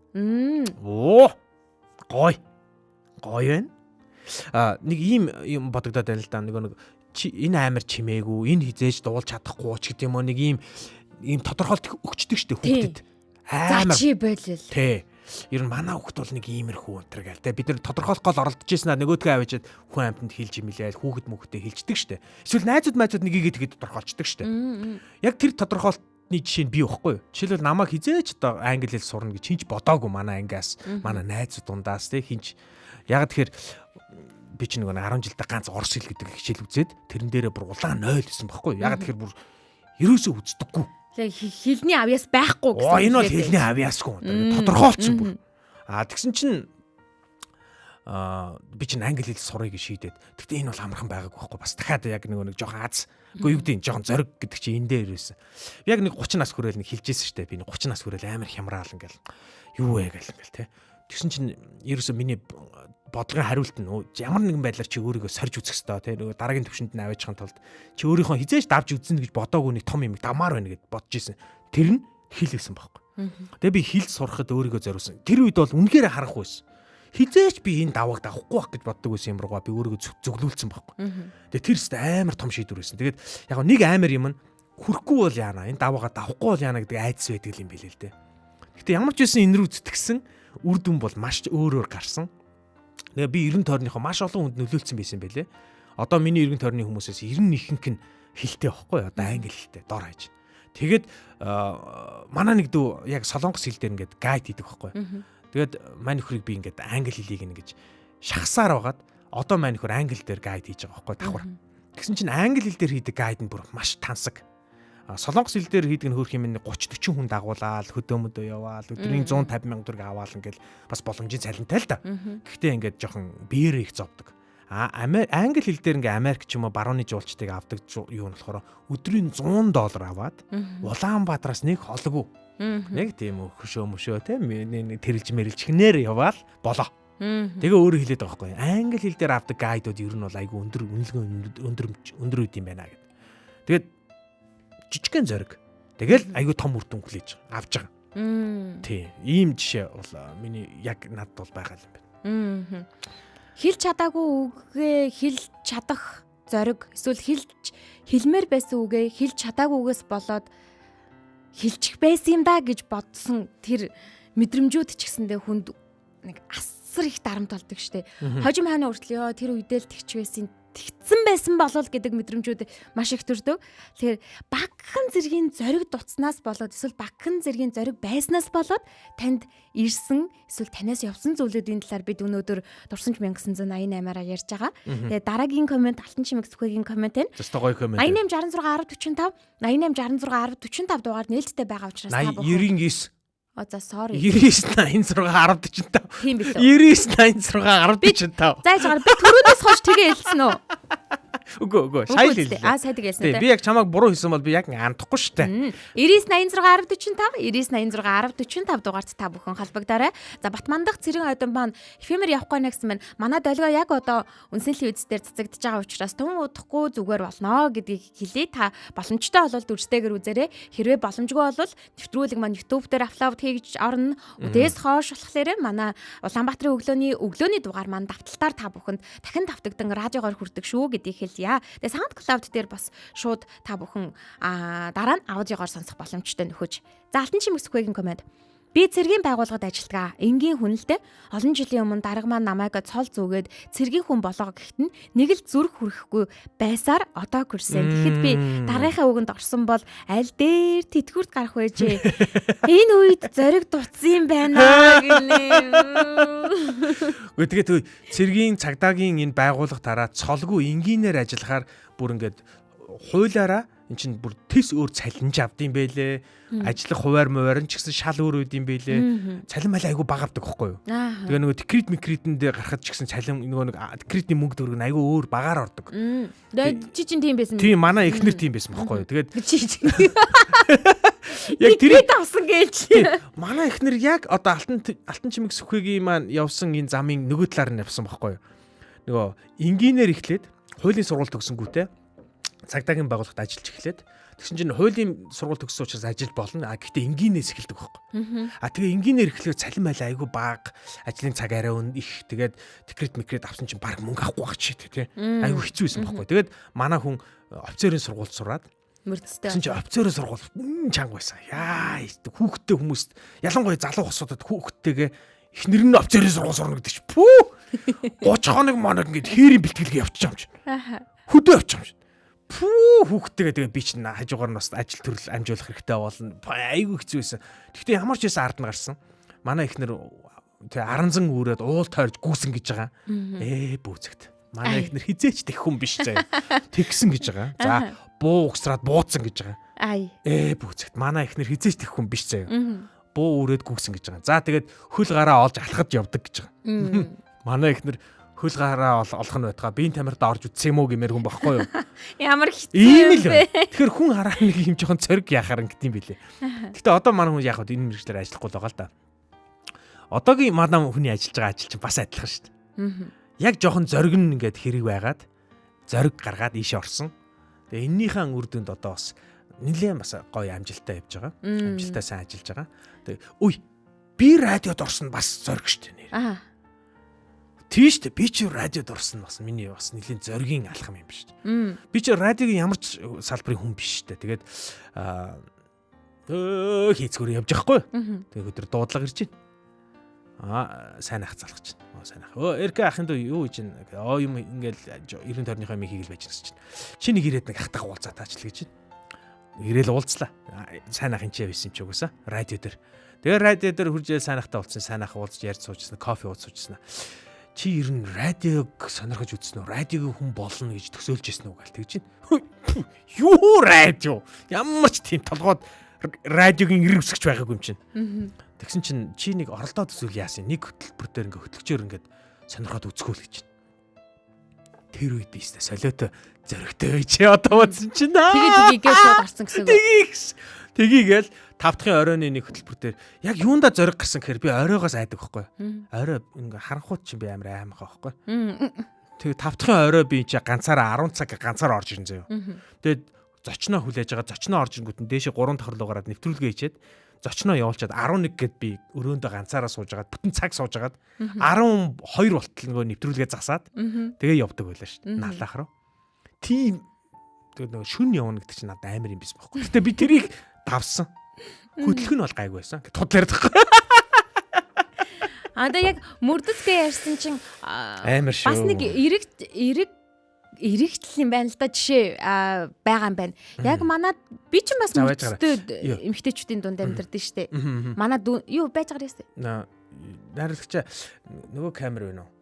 Гоё байна. Нэг ийм юм бодогдоод байна л да. Нэг энэ амар чимээгүй, энэ хизээж дуулж чадахгүй ч гэдэг юм уу, нэг ийм тодорхойлт өгчдөг штэ хүүхдэд. Амар чи байлээ. Тий. Ер нь манай хүүхд бол нэг иймэрхүү өнтер гээл те бид нар тодорхойлох гол оролдож ийснаа нөгөөдгөө аваачаад хүн амьтанд хэлж имэлээл хүүхэд мөхөдөө хэлждэг штэ. Эсвэл найзууд нэгийг тэгэд тодорхойлцдог штэ. Яг тэр тодорхойлтны жишээ нь бий байхгүй юу? Жишээлбэл намайг хизээч одоо англи хэл сурна гэж хинч бодоогүй манай ангиас манай найзууд дундаас те хинч яг тэгэхээр би ч нэг 10 жилдээ ганц орос хэл гэдэг хичээл үзээд тэрэн дээрээ бүр улаан 0 гэсэн байхгүй юу? Яг тэгэхээр бүр ерөөсөө үздэггүй. Хэлний авьяас байхгүй гэсэн. Энэ бол хэлний авьяасгүй. Тодорхойлцсон бүр. Тэгсэн чинь би чинь англи хэл сурыг шийдээд. Гэхдээ энэ бол амархан байгаагүй байхгүй. Бас дахиад яг нэг жоохон аз. Үгүй юу гэдэг жоохон зориг гэдэг чинь энэ дээр ирсэн. Яг нэг 30 нас хүрээл нэг хэлжсэн штэ. Би нэг 30 нас хүрээл амар хямраал ингээл юу вэ гэл ингээл те. Тэгсэн чинь ерөөсөө миний бодлогын хариулт нь ямар нэгэн байдлаар чи өөрийгөө сорж үзэх ёстой те. Нөгөө дараагийн төвшөнд нь аваачихын тулд чи өөрийнхөө хизээж давж үзнэ гэж бодоогүй нэг том юм дамаар байна гэд бодож исэн. Тэр нь хэл байсан байхгүй. Тэгээ би хэл сурахад өөрийгөө зориулсан. Тэр үед бол үнэхээр харах байсан. Хизээч би энэ давааг давахгүй байх гэж боддог байсан юм руугаа би өөрийгөө зөвлүүлсэн байхгүй. Тэгээ тэр өст амар том шийдвэр байсан. Тэгээд яг нэг амар юм нь хүрхгүй бол яана. Энэ даваагаа давахгүй бол яана гэдэг айдас байдаг юм билээ л дээ. Гэтэ ямар ч байсан энэ рүү зүтгэсэн үр дүн бол маш өөрөөр гарсан. Тэгээ би 90 тойрныхоо маш олон хүнд нөлөөлсөн байсан байлээ. Одоо миний 90 тойрны хүмүүсээс 90 ихэнх нь хэлтэй байхгүй одоо англи хэлтэй дор хаяж. Тэгээд манай нэг дүү яг солонгос хэл дээр ингээд гайд хийдэг байхгүй. Тэгээд мань нөхрийг би ингээд англи хэлийг ингэж шахсаар байгаад одоо мань нөхөр англи дээр гайд хийж байгаа байхгүй давхар. Тэгсэн чинь англи хэл дээр хийдэг гайд нь бүр маш тансаг. Солонгос хэл дээр хийдэг нь хөөх юм 30-40 хүн дагуулаад хөдөөмөдөө яваал өдрийн 150 мянга төгрөг аваал ингээл бас боломжийн цалинтай л да. Гэхдээ ингээд жоохон биеэр их зовдөг. Англи хэл дээр ингээ Америк ч юм уу барууны жуулчдыг авдаг юу нь болохоор өдрийн $100 аваад Улаанбаатараас нэг холгүй. Нэг тийм хөшөө те тэрэлж мэрэлж хинээр яваал болоо. Тэгээ өөрөө хэлээд байгаа байхгүй. Англи хэл дээр авдаг гайдууд ер нь бол айгүй өндөр үнэлгээ өндөр үт юм байна гэдэг. Тэгээд жижигхэн зориг. Тэгэл айгүй том үр дүн хүлээж авч байгаа. Тий. Ийм жишээ бол миний яг надад бол байгаа юм байна. Хэлж чадаагүй үгээ хэлж чадах зориг эсвэл хэлмээр байсан үгээ хэлж чадаагүйгээс болоод хэлчих байсан юм да гэж бодсон тэр мэдрэмжүүд ч гэсэндээ хүнд нэг асар их дарамт болдог штеп. Хожим хааны хүртэл ёо тэр үедээ л тэгцсэн байсан болол гэдэг мэдрэмжүүд маш их төрдөг. Тэгэхээр багахан зэргийн зориг дуцснаас болоод эсвэл багахан зэргийн зориг байснаас болоод танд ирсэн эсвэл танаас явсан зүйлүүдийн талаар бид өнөөдөр Дурсамж 1988-аараа ярьж байгаа. Тэгээ дараагийн комент Алтан чимэг сүхгийн комент байна. Зөв гоё комент. 88 66 10 45 88 66 10 45 дугаар нээлттэй байгаа учраас та бүхэн 99 за sorry 99 86 10 45. Тийм билүү. 99 86 10 45. Зааж байгаа би түрүүнээс хойш тэгээ хэлсэн үү? Үгүй сайн хэллээ. Сайн тэгээ хэлсэн тий. Би яг чамайг буруу хэлсэн бол би яг андахгүй штэ. 99 86 10 45 99 86 10 45 дугаарт та бүхэн холбогдоорой. За Батмандах Цэрэн Ойдон маань эфемер явахгүй нэ гэсэн байна. Манай долгио яг одоо үнсэнлийн үдс дээр цацагдж байгаа учраас тун удахгүй зүгээр болно гэдгийг хэлээ. Та боломжтой бол дүрстэйгэр үзээрэй. Хэрвээ боломжгүй бол нэвтрүүлэг маань YouTube дээр аплод хийж орно. Үдээс хойш болохоор манай Улаанбаатарын өглөөний дугаар маань давталтаар та бүхэнд дахин давтагдан радиогоор хүрдэг шүү гэдгийг хэлье. Тэгээ SoundCloud дээр бас шууд та бүхэн дараа нь аудиогоор сонсох боломжтой нөхөж. За Алтан чимэг сүхгийн комент. Би цэргийн байгууллагад ажиллагаа. Энгийн хүн л дээ. Олон жилийн өмнө дарга маань намайг цол зүгээд цэргийн хүн болоо гэхэд нь нэг л зүрх хүрэхгүй байсаар одоо хүрсэн. Тэгэхэд би даргийнхаа үгэнд орсон бол аль дээр тэтгүрт гарах байжээ. Энэ үед зориг дуцсан юм байна гинэ. Тэгээд цэргийн цагдаагийн энэ байгууллагатаараа цолгүй энгийнээр ажиллахаар бүр ингээд хуулаараа эн чинь бүр тэс өөр цалинж авдсан байлээ. Ажиллах хуваар муур нь ч гэсэн шал өөр үд юм байлээ. Цалин мал айгу бага авдаг байхгүй юу? Тэгээ нөгөө декрет микретэндээ гарахад ч гэсэн цалин нөгөө нэг декретний мөнгө төгрөг нь айгу өөр багаар ордог. Чи чинь тийм байсан. Тийм манай эхнэр тийм байсан байхгүй юу? Тэгээд яг тэр авсан гээл. Манай эхнэр яг одоо алтан чимэг сүхгийн маань явсан энэ замын нөгөө талаар нь явсан байхгүй юу? Нөгөө энгийнээр эхлээд хуулийн сургууль төгсөнгүүтээ цагдаагийн байгууллагад ажиллаж эхлээд тэгсэн чинь хуулийн сургууль төгссөн учраас ажил болно. Гэхдээ энгийнээс эхэлдэг байхгүй. Тэгээ энгийнээр эхлэхээр цалин майл айгүй бага, ажлын цаг арай их. Тэгээд декрет авсан чинь баг мөнгө авахгүй байх чи тий. Айгүй хэцүү байсан байхгүй. Тэгээд манай хүн офицерын сургуульд сураад мөрцтэй. Тэгсэн чинь офицерын сургууль чанга байсан. Яа, хүүхдтэй хүмүүст ялангуяа залуу хосуудад хүүхдтэйгээ эхнэр нь офицерын сургууль сурна гэдэг чи пүү 30 хоног манаг ингээд хээрийн бэлтгэлгээ явчих юм чинь. Хөдөө явчих юм чинь. Пүү хүүхдтэйгээ тэгээ би чинь хажуугаар нь бас ажил төрөл амжуулах хэрэгтэй болно. Айгүй хэцүү байсан. Гэхдээ ямар ч байсан ард нь гарсан. Манай эхнэр тэгээ аранзан үрээд уул тойрж гүйсэн гэж байгаа. Бүүцэгт. Манай эхнэр хизээч тех хүн биш заяа. Тэгсэн гэж байгаа. За буу угсраад бууцсан гэж байгаа. Бүүцэгт. Манай эхнэр хизээч тех хүн биш заяа. Буу үрээд гүйсэн гэж байгаа. За тэгээд хөл гараа олж алхаж явдаг гэж байгаа. Манай эхнэр хөл гараа олох нь байтгаа биеийн тамирт орж үтсэн юм уу гэмээр хүн байхгүй юу? Ямар хэцүү юм бэ? Тэгэхээр хүн хараа нэг юм жоохон цориг яхаар ингэдэм билээ. Гэхдээ одоо манай хүн яг энэ мэргэжлэр ажиллахгүй л байгаа л да. Одоогийн мадам хүний ажиллаж байгаа ажил чинь бас адилхан шүү дээ. Яг жоохон зориг нь ингээд хэрэг байгаад зориг гаргаад ийшээ орсон. Тэгээ эннийхэн үр дүнд одоо бас нэлээд бас гоё амжилттай явж байгаа. Амжилттай сайн ажиллаж байгаа. Тэгээ би радиод орсон бас зориг шүү дээ. Тийш дээ би чи радиод орсон бас миний бас нэлийн зоригийн алхам юм биш үү? Би чи радиогийн ямар ч салбарын хүн биш дээ. Тэгээд хийцгүүр явж байхгүй. Тэгээд өдөр дуудлага ирж байна. Сайн ах залгаж байна. Сайн ах. РК ахын дөө юу хийж байна? Юм ингээл 90 тойрныхоо мийг хийгээл байж гэсэн чинь. Чи нэг ирээд нэг ахтайгаа уулзаад таачл гэж байна. Ирээл уулзлаа. Сайн ахын чи явсан ч угсаа радио дээр. Тэгээд радио дээр хурж сайн ахтай уулзсан. Сайн ах уулзж ярьж суужсан. Кофе ууж суужсан. Чи ер нь радиог сонирхож үзсэн үү? Радиогийн хүн болно гэж төсөөлж ирсэн үү гэл тэгж байна. Юу радио? Ямар ч тийм толгойд радиогийн ирэг өсгч байгаагүй юм чинь. Тэгсэн чинь чи нэг оролдоо төсөөл яасан. Нэг хөтөлбөр дээр ингээ хөтлөгчөөр ингээд сонирхоод үзэхүүл гэж байна. Тэр үед ийстэй солиотой зөрөгтэй байж одоо бодсон чинь. Тэгээд шууд гарсан гэсэн үг. Тгийгээл 5 дахь оройны нэг хөтөлбөр дээр яг юунда зориг гарсан гэхээр би оройгоос айдаг байхгүй. Орой ингээ харанхууд чинь би амар аймахаа байхгүй. Тэгээд 5 дахь орой би чи ганцаараа 10 цаг ганцаараа орж ирэн заяа. Тэгээд зочноо хүлээж байгаа. Зочноо орж ирэнгүүт нь дээшээ 3 тохирлоо гараад нэвтрүүлгээ хийчихэд зочноо явуулчаад 11 гэд би өрөөндөө ганцаараа сууж агаад бүтэн цаг сууж агаад 12 болтол нөгөө нэвтрүүлгээ засаад тэгээ явдаг байлаа шүү дээ. Налаах руу. Тийм нөгөө шүн явна гэдэг чинь надад амар юм биш байхгүй. Гэтэ би тэрийг давсан. Хөдөлгөх нь бол гайгүй байсан. Тудлаар дахгүй. Одоо яг мөрдөлтэй ярьсан чинь Амар шүү. бас нэг эрэгтэл юм байна л да, жишээ байгаа юм байна. Яг манад би ч бас мөрдөлтөд эмэгтэйчүүдийн дунд амьдардаг штэ. Манад юу байж байгаа юм. Найруулагчаа нөгөө камер байна уу?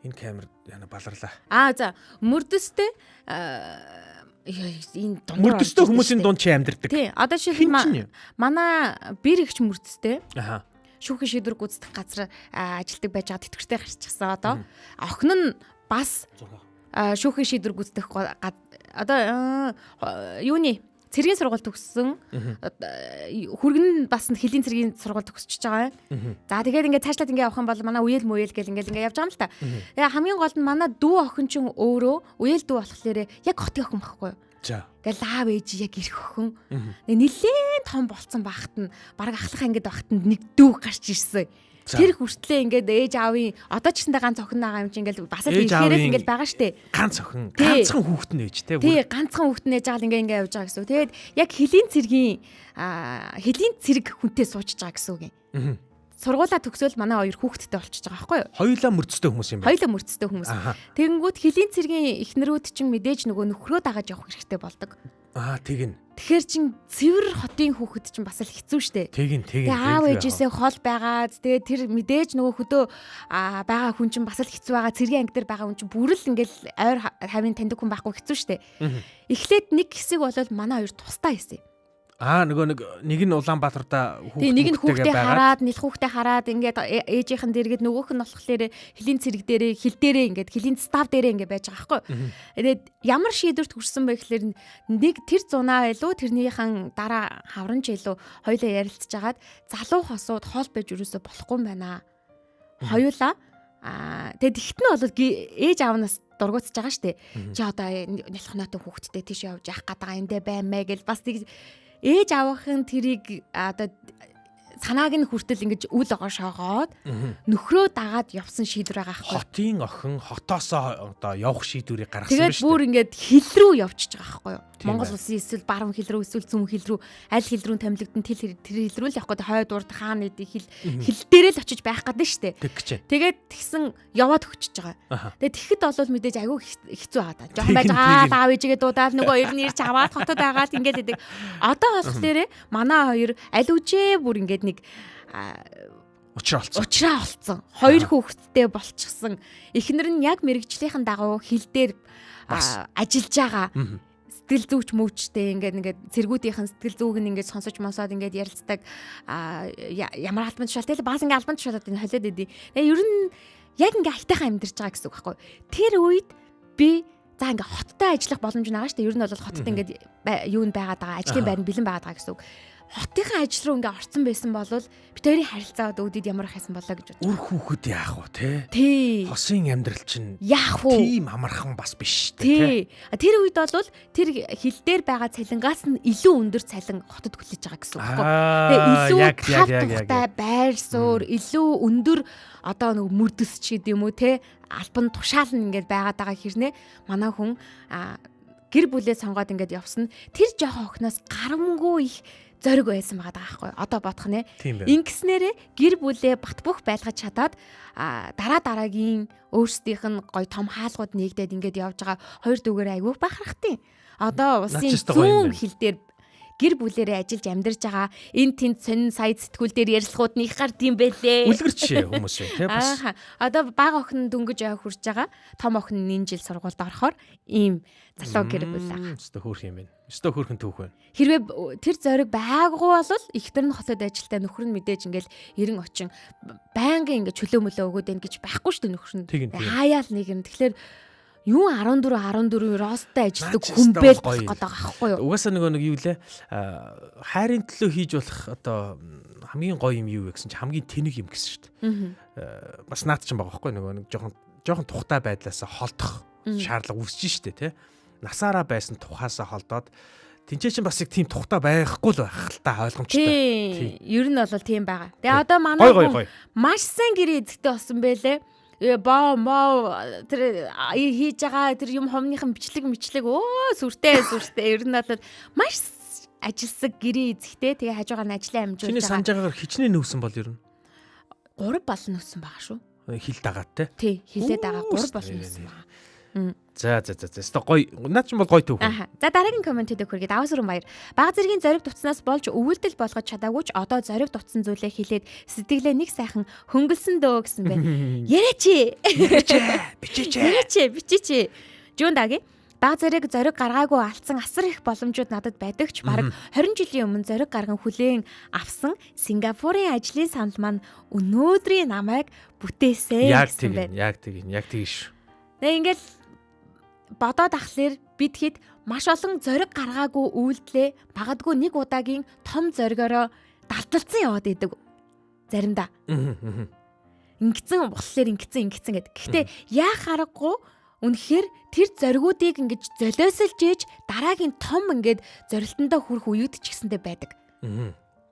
Энэ камер яна баларлаа. За мөрдөлтөй энэ дунд мөрдөлтөй хүмүүсийн дунд чи амьдардаг. Тий. Одоо жишээ манай бэр ихч мөрдөлтөй. Шүүхийн шийдвэр гүйцэтгэх газар ажилтдаг байж байгаа тэтгэвртэй гарчихсан одоо. Охин нь бас шүүхийн шийдвэр гүйцэтгэх одоо юуны цэргийн сургууль төгссөн. Хүргэн бас хөлийн цэргийн сургууль төгсөж байгаа. За тэгээд ингээд цаашлаад ингээд явах юм бол манай үеэл мүеэл гэл ингээд явж байгаа юм л та. Тэгээ хамгийн гол нь манай дүү охин чинь өөрөө үеэл дүү болохоор яг хотын охин байхгүй юу? Тэгэл аав ээж яг ирэх охин. Нилээн том болцсон багт нь баг ахлах ангид багт нь нэг дүү гарч ирсэн. Тэр хүртлээ ингээд ээж аавын одоо ч гэсэндээ ганц охин байгаа юм чинь ингээд бас л ирэхээрээс ингээд байгаа штэ. Ганц охин, ганцхан хүүхэд нь ээж те. Тий, ганцхан хүүхэд нь ээж байгаа л ингээд явж байгаа гэсэн. Тэгээд яг хөлийн цэрэг хүнтэй суучж байгаа гэсэн үг юм. Сургуулаа төгсөөл манай хоёр хүүхэдтэй болчихж байгаа байхгүй юу? Хоёулаа мөрцтэй хүмүүс юм байна. Хоёулаа мөрцтэй хүмүүс. Тэгэнгүүт хөлийн цэргийн эхнэрүүд чинь мэдээж нөгөө нөхрөө дагаад явах хэрэгтэй болдог. Тэгнь. Тэгэхээр чин цэвэр хотын хүүхэд чинь бас л хэцүү шттэ. Тэгнь. Тэгээ аав ээжээсээ хол байгаад тэгээ тэр мэдээж нөгөө хөдөө байгаа хүн чинь бас л хэцүү байгаа. Цэргийн анги дээр байгаа хүн чинь бүрэл ингээл ойр хавийн таньдаг хүн байхгүй хэцүү шттэ. Эхлээд нэг хэсэг болол манай хоёр тусдаа хийсэн. Нөгөө нэг нь Улаанбаатарта хүүхдтэй хараад, нэл хүүхдтэй хараад ингээд ээжийнхэн дэргэд нөгөөх нь болохоор хөлийн цэрэг дээрээ, хил дээрээ ингээд хөлийн став дээрээ ингээд байж байгаа байхгүй. Тэгээд ямар шийдвэрт хүрсэн бэ гэхээр нэг тэр зунаа илүү тэрнийхэн дараа хавранч илүү хоёулаа ярилцж агаад залуу хосууд хоол байж юусоо болохгүй юм байна. Хоёулаа тэгээд ихт нь бол ээж аавнаас дургуутж байгаа штэ. Чи одоо нэлх нотон хүүхдтэй тийш явж явах гэдэг эндэ баймаа гэл бас тийг ээж аавынхын тэрийг одоо санааг нь хүртэл ингэж үл огоошоогоод нөхрөө дагаад явсан шийдвэр байгаа байхгүй. Хотын охин хотоосоо одоо явах шийдвэрийг гаргасан байна шүү дээ. Тэгээд бүр ингэж хил рүү явчихж байгаа байхгүй юу? Монгол улсын эсвэл баруун хил рүү эсвэл зүүн хил рүү аль хил рүү томилогдсон тэр хил рүү л явах гэдэг хойд урд хаана гэдэг хил дээрээ л очиж байх гэдэг шүү дээ. Тэгээд тэгсэн яваад өгчөж байгаа. Тэгээд тэгэхэд бол мэдээж аягүй хэцүү байгаа даа. Жохон байж аав ээжигээ дуудаал нөгөө хоёр нь ирж аваад хотод байгаад ингэж идэг. Одоо болохоор манай хоёр аль үжээ бүр ингэж нэг Учраа олцсон. Хоёр хүүхэдтэй болчихсон. Эхнэр нь яг мэрэгжлийнхэн дагуу хил дээр ажиллаж байгаа. Сэтгэл зүйч мөвчтэй ингээд цэргүүдийнхэн сэтгэл зүйг нь ингээд сонсож мосоод ингээд ярилцдаг. Ямар албан тушаал тэгэл бас ингээд албан тушаалууд энэ холиод идэв. Ер нь яг ингээд айтайхан амьдарч байгаа гэсэн үг байхгүй. Тэр үед би за ингээд хоттой ажиллах боломж байгаа шүү дээ. Ер нь бол хотод ингээд юу нь байгаад байгаа, ажлын байр нь бэлэн байгаад байгаа гэсэн үг. Хотынхаа ажил руу ингээ орсон байсан бол бид хоёрын харилцаа өвдөд ямар их хайсан болоо гэж бодож. Үр хүүхэд яах вэ те? Тий. Хосын амьдрал чинь яах вэ? Тийм амархан бас биш те. Тэр үед бол тэр хил дээр байгаа цалингаас нь илүү өндөр цалин хотод хүлээж байгаа гэсэн үг байхгүй. Тэгээ илүү тавтай байр суурь, илүү өндөр одоо нэг мөрдөс ч гэдэг юм уу те? Албан тушаал нь ингээ байгаад байгаа хэрнээ манай хүн гэр бүлээ сонгоод ингээд явсан. Тэр жоохон охноос гарамгүй их зориг байсан байгаа байхгүй. Одоо бодох нэ. Ингэснээрээ гэр бүлээ бат бөх байлгаж чадаад дараагийн өөрсдийнх нь гой том хаалгууд нэгдээд ингээд явж байгаа хоёр дүүгээр айгүй бахархтیں۔ Одоо улсын зүүн хил дээр гэр бүлээрээ ажиллаж амьдарч байгаа энэ тэнд сонин сая сэтгүүл дээр ярилцлагууд нь их гард юм байлээ. Үлгэрч хүмүүс тий бас. Одоо бага охин дөнгөж явах хүрж байгаа. Том охин энэ жил сургуульд орохоор ийм залуу гэр бүл байгаа. Өстө хөөрх юм байна. Өстө хөөрхөн түүх байна. Хэрвээ тэр зориг байгаагүй бол ихтер нь хотод ажилтаа нөхөр нь мэдээж ингээл 90 очин байнгын ингээ чөлөө мөлөө өгөөд байх гэж байхгүй шүү дээ нөхөр нь. Хаяал нэг юм. Тэгэхээр юу 14 росттой ажилтдаг хүн бэл болох гэдэг байхгүй юу? Угаасаа нэг юу лээ хайрын төлөө хийж болох одоо хамгийн гоё юм юу вэ гэсэн чи хамгийн тэнэг юм гэсэн шүү дээ. Бас наад чинь байгаа байхгүй нэг жоохон тухтай байдлаасаа холдох шаардлага үүсэж штэ тий. Насаараа байсан тухаасаа холдоод Тинчээ чинь бас яг тийм тухтай байхгүй л байх л та ойлгомжтой. Тийм. Ер нь бол тийм байгаа. Тэгээ одоо манай хүн маш сайн гэрээ эзэгтэй болсон байлээ. Тэр хийж байгаа тэр юм хомныхан бичлэг сүртэй. Ер нь бол маш ажилсаг гэрээ эзэгтэй. Тэгээ хажуугаар нь ажлаа амжуулж байгаа. Чиний санаж байгаагаар хичнээн нүүсэн бол ер нь 3 болно нүүсэн байгаа шүү. Хил дагаад те. Тий, хилээд байгаа 3 болно нүүсэн байгаа. За. Өстой гоё. Наад чинь бол гоё төв. За дараагийн комментүүд хүргээд аваас өрөн баяр. Бага зэргийн зориг дутснаас болж өвөлдөл болгож чадаагүй ч одоо зориг дутсан зүйлээ хэлээд сэтгэлээ нэг сайхан хөнгөлсөн дөө гэсэн байна. Яриач. Бичээч. Жуундагийн бага зэрэг зориг гаргаагүй алдсан асар их боломжууд надад байдаг ч бараг 20 жилийн өмнө зориг гарган хүлээн авсан Сингапурын ажлын санал маань өнөөдрийн намайг бүтээсэн гэсэн байна. Яг тийм шүү. Тэгээ ингээл бодоод ахлаар бид хэд маш олон зориг гаргаагүй үйлдэлээ багадгүй нэг удаагийн том зоригороо далталцсан яваад идэг заримдаа. Ингэсэн болохоор ингэсэн гэдэг. Гэхдээ яах аргагүй үнэхээр тэр зоригуудыг ингэж золиослж ээж дараагийн том ингээд зорилтондоо хүрэх үед ч гэсэндээ байдаг.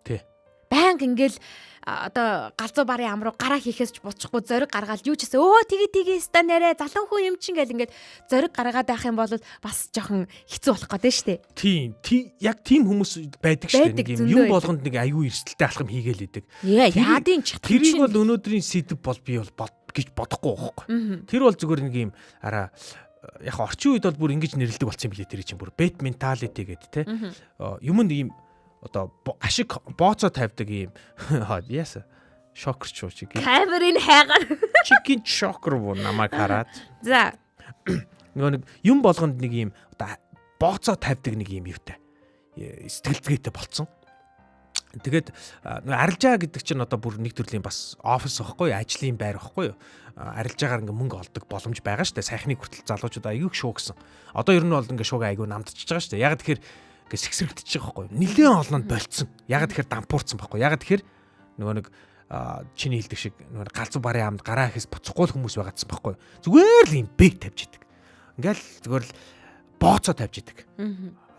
Тий. Баян ингээл одоо галзуу барын ам руу гараа хийхээс ч буцахгүй зориг гаргаад юу ч гэсэн тэгээ ста нэрэ залан хүн юм чин гэл ингээд зориг гаргаад байх юм бол бас жоохон хэцүү болох гэдэг шүү дээ. Тийм. Яг тийм хүмүүс байдаг шүү дээ. Нэг юм болгонд нэг аюу эрсдэлтэй алхам хийгээл идэг. Яадын ч тэрийг бол өнөөдрийн сэдв бол би бол гэж бодохгүй байхгүй. Тэр бол зүгээр нэг юм араа яг орчин үед бол бүр ингэж нэрлэдэг болсон юм билээ тэр чинь бүр bad mentality гэдэг те. Юм нэг юм одоо ашиг бооцоо тавьдаг юм яаса шокерч уу чи камерын хайгаар чикен шокер буу намайг хараад за нэг юм болгонд нэг юм одоо бооцоо тавьдаг нэг юм юутай сэтгэлзгээтэй болцсон. Тэгээд арилжаа гэдэг чинь одоо бүр нэг төрлийн бас офис واخгүй ажлын байр واخгүй арилжаагаар ингээ мөнгө олдог боломж байгаа штэ сайхныг хүртэл залуучууд аягүй шуу гэсэн. Одоо ер нь бол ингээ шуугаа аягүй намдчихж байгаа штэ. Яг тэгэхээр сэгсрэгдэж байгаа байхгүй. Нилээн олонд болцсон. Яг тэгэхээр дампуурсан байхгүй. Яг тэгэхээр нөгөө нэг чиний хэлдэг шиг нөгөө галзуу барын амд гараа ихэс буцахгүй хүмүүс байгаадсан байхгүй. Зүгээр л юм бэг тавьж идэг. Ингээл зүгээр л бооцоо тавьж идэг.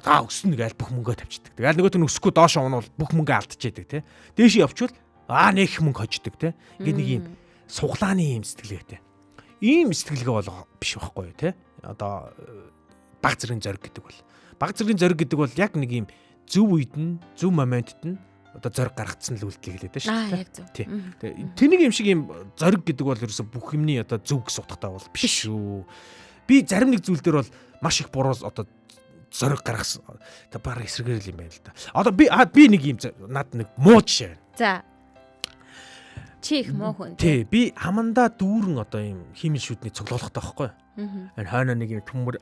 Өснө гээл бүх мөнгөө тавьж идэг. Тэгэл нөгөөт нь өсөхгүй доош унвал бүх мөнгөө алдчихэдэг те. Дээш явчвал нэг мөнгө хождог те. Ингээд нэг юм суглааны юм сэтгэлгээтэй. Ийм сэтгэлгээ бол биш байхгүй те. Одоо баг зэргийн зориг гэдэг бол баг зэргийн зориг гэдэг бол яг нэг юм зөв үед нь зөв моментд нь одоо зориг гаргацсан л үйлдэл хэлээд байна шүү дээ. Яг зөв. Тэгээ тэнийг юм шиг юм зориг гэдэг бол ерөөсө бүх юмний одоо зөв гэсэн утгатай бол биш шүү. Би зарим нэг зүйл дээр бол маш их буруу одоо зориг гаргасан. Тэ бараг эсрэгээр юм байна л да. Одоо би нэг юм над нэг муу жишээ байна. За. Чи их муу хүн. Тий, би амандаа дүүрэн одоо юм химийн шүдний цуглуулгатай байхгүй. Энэ хойно нэг юм төмөр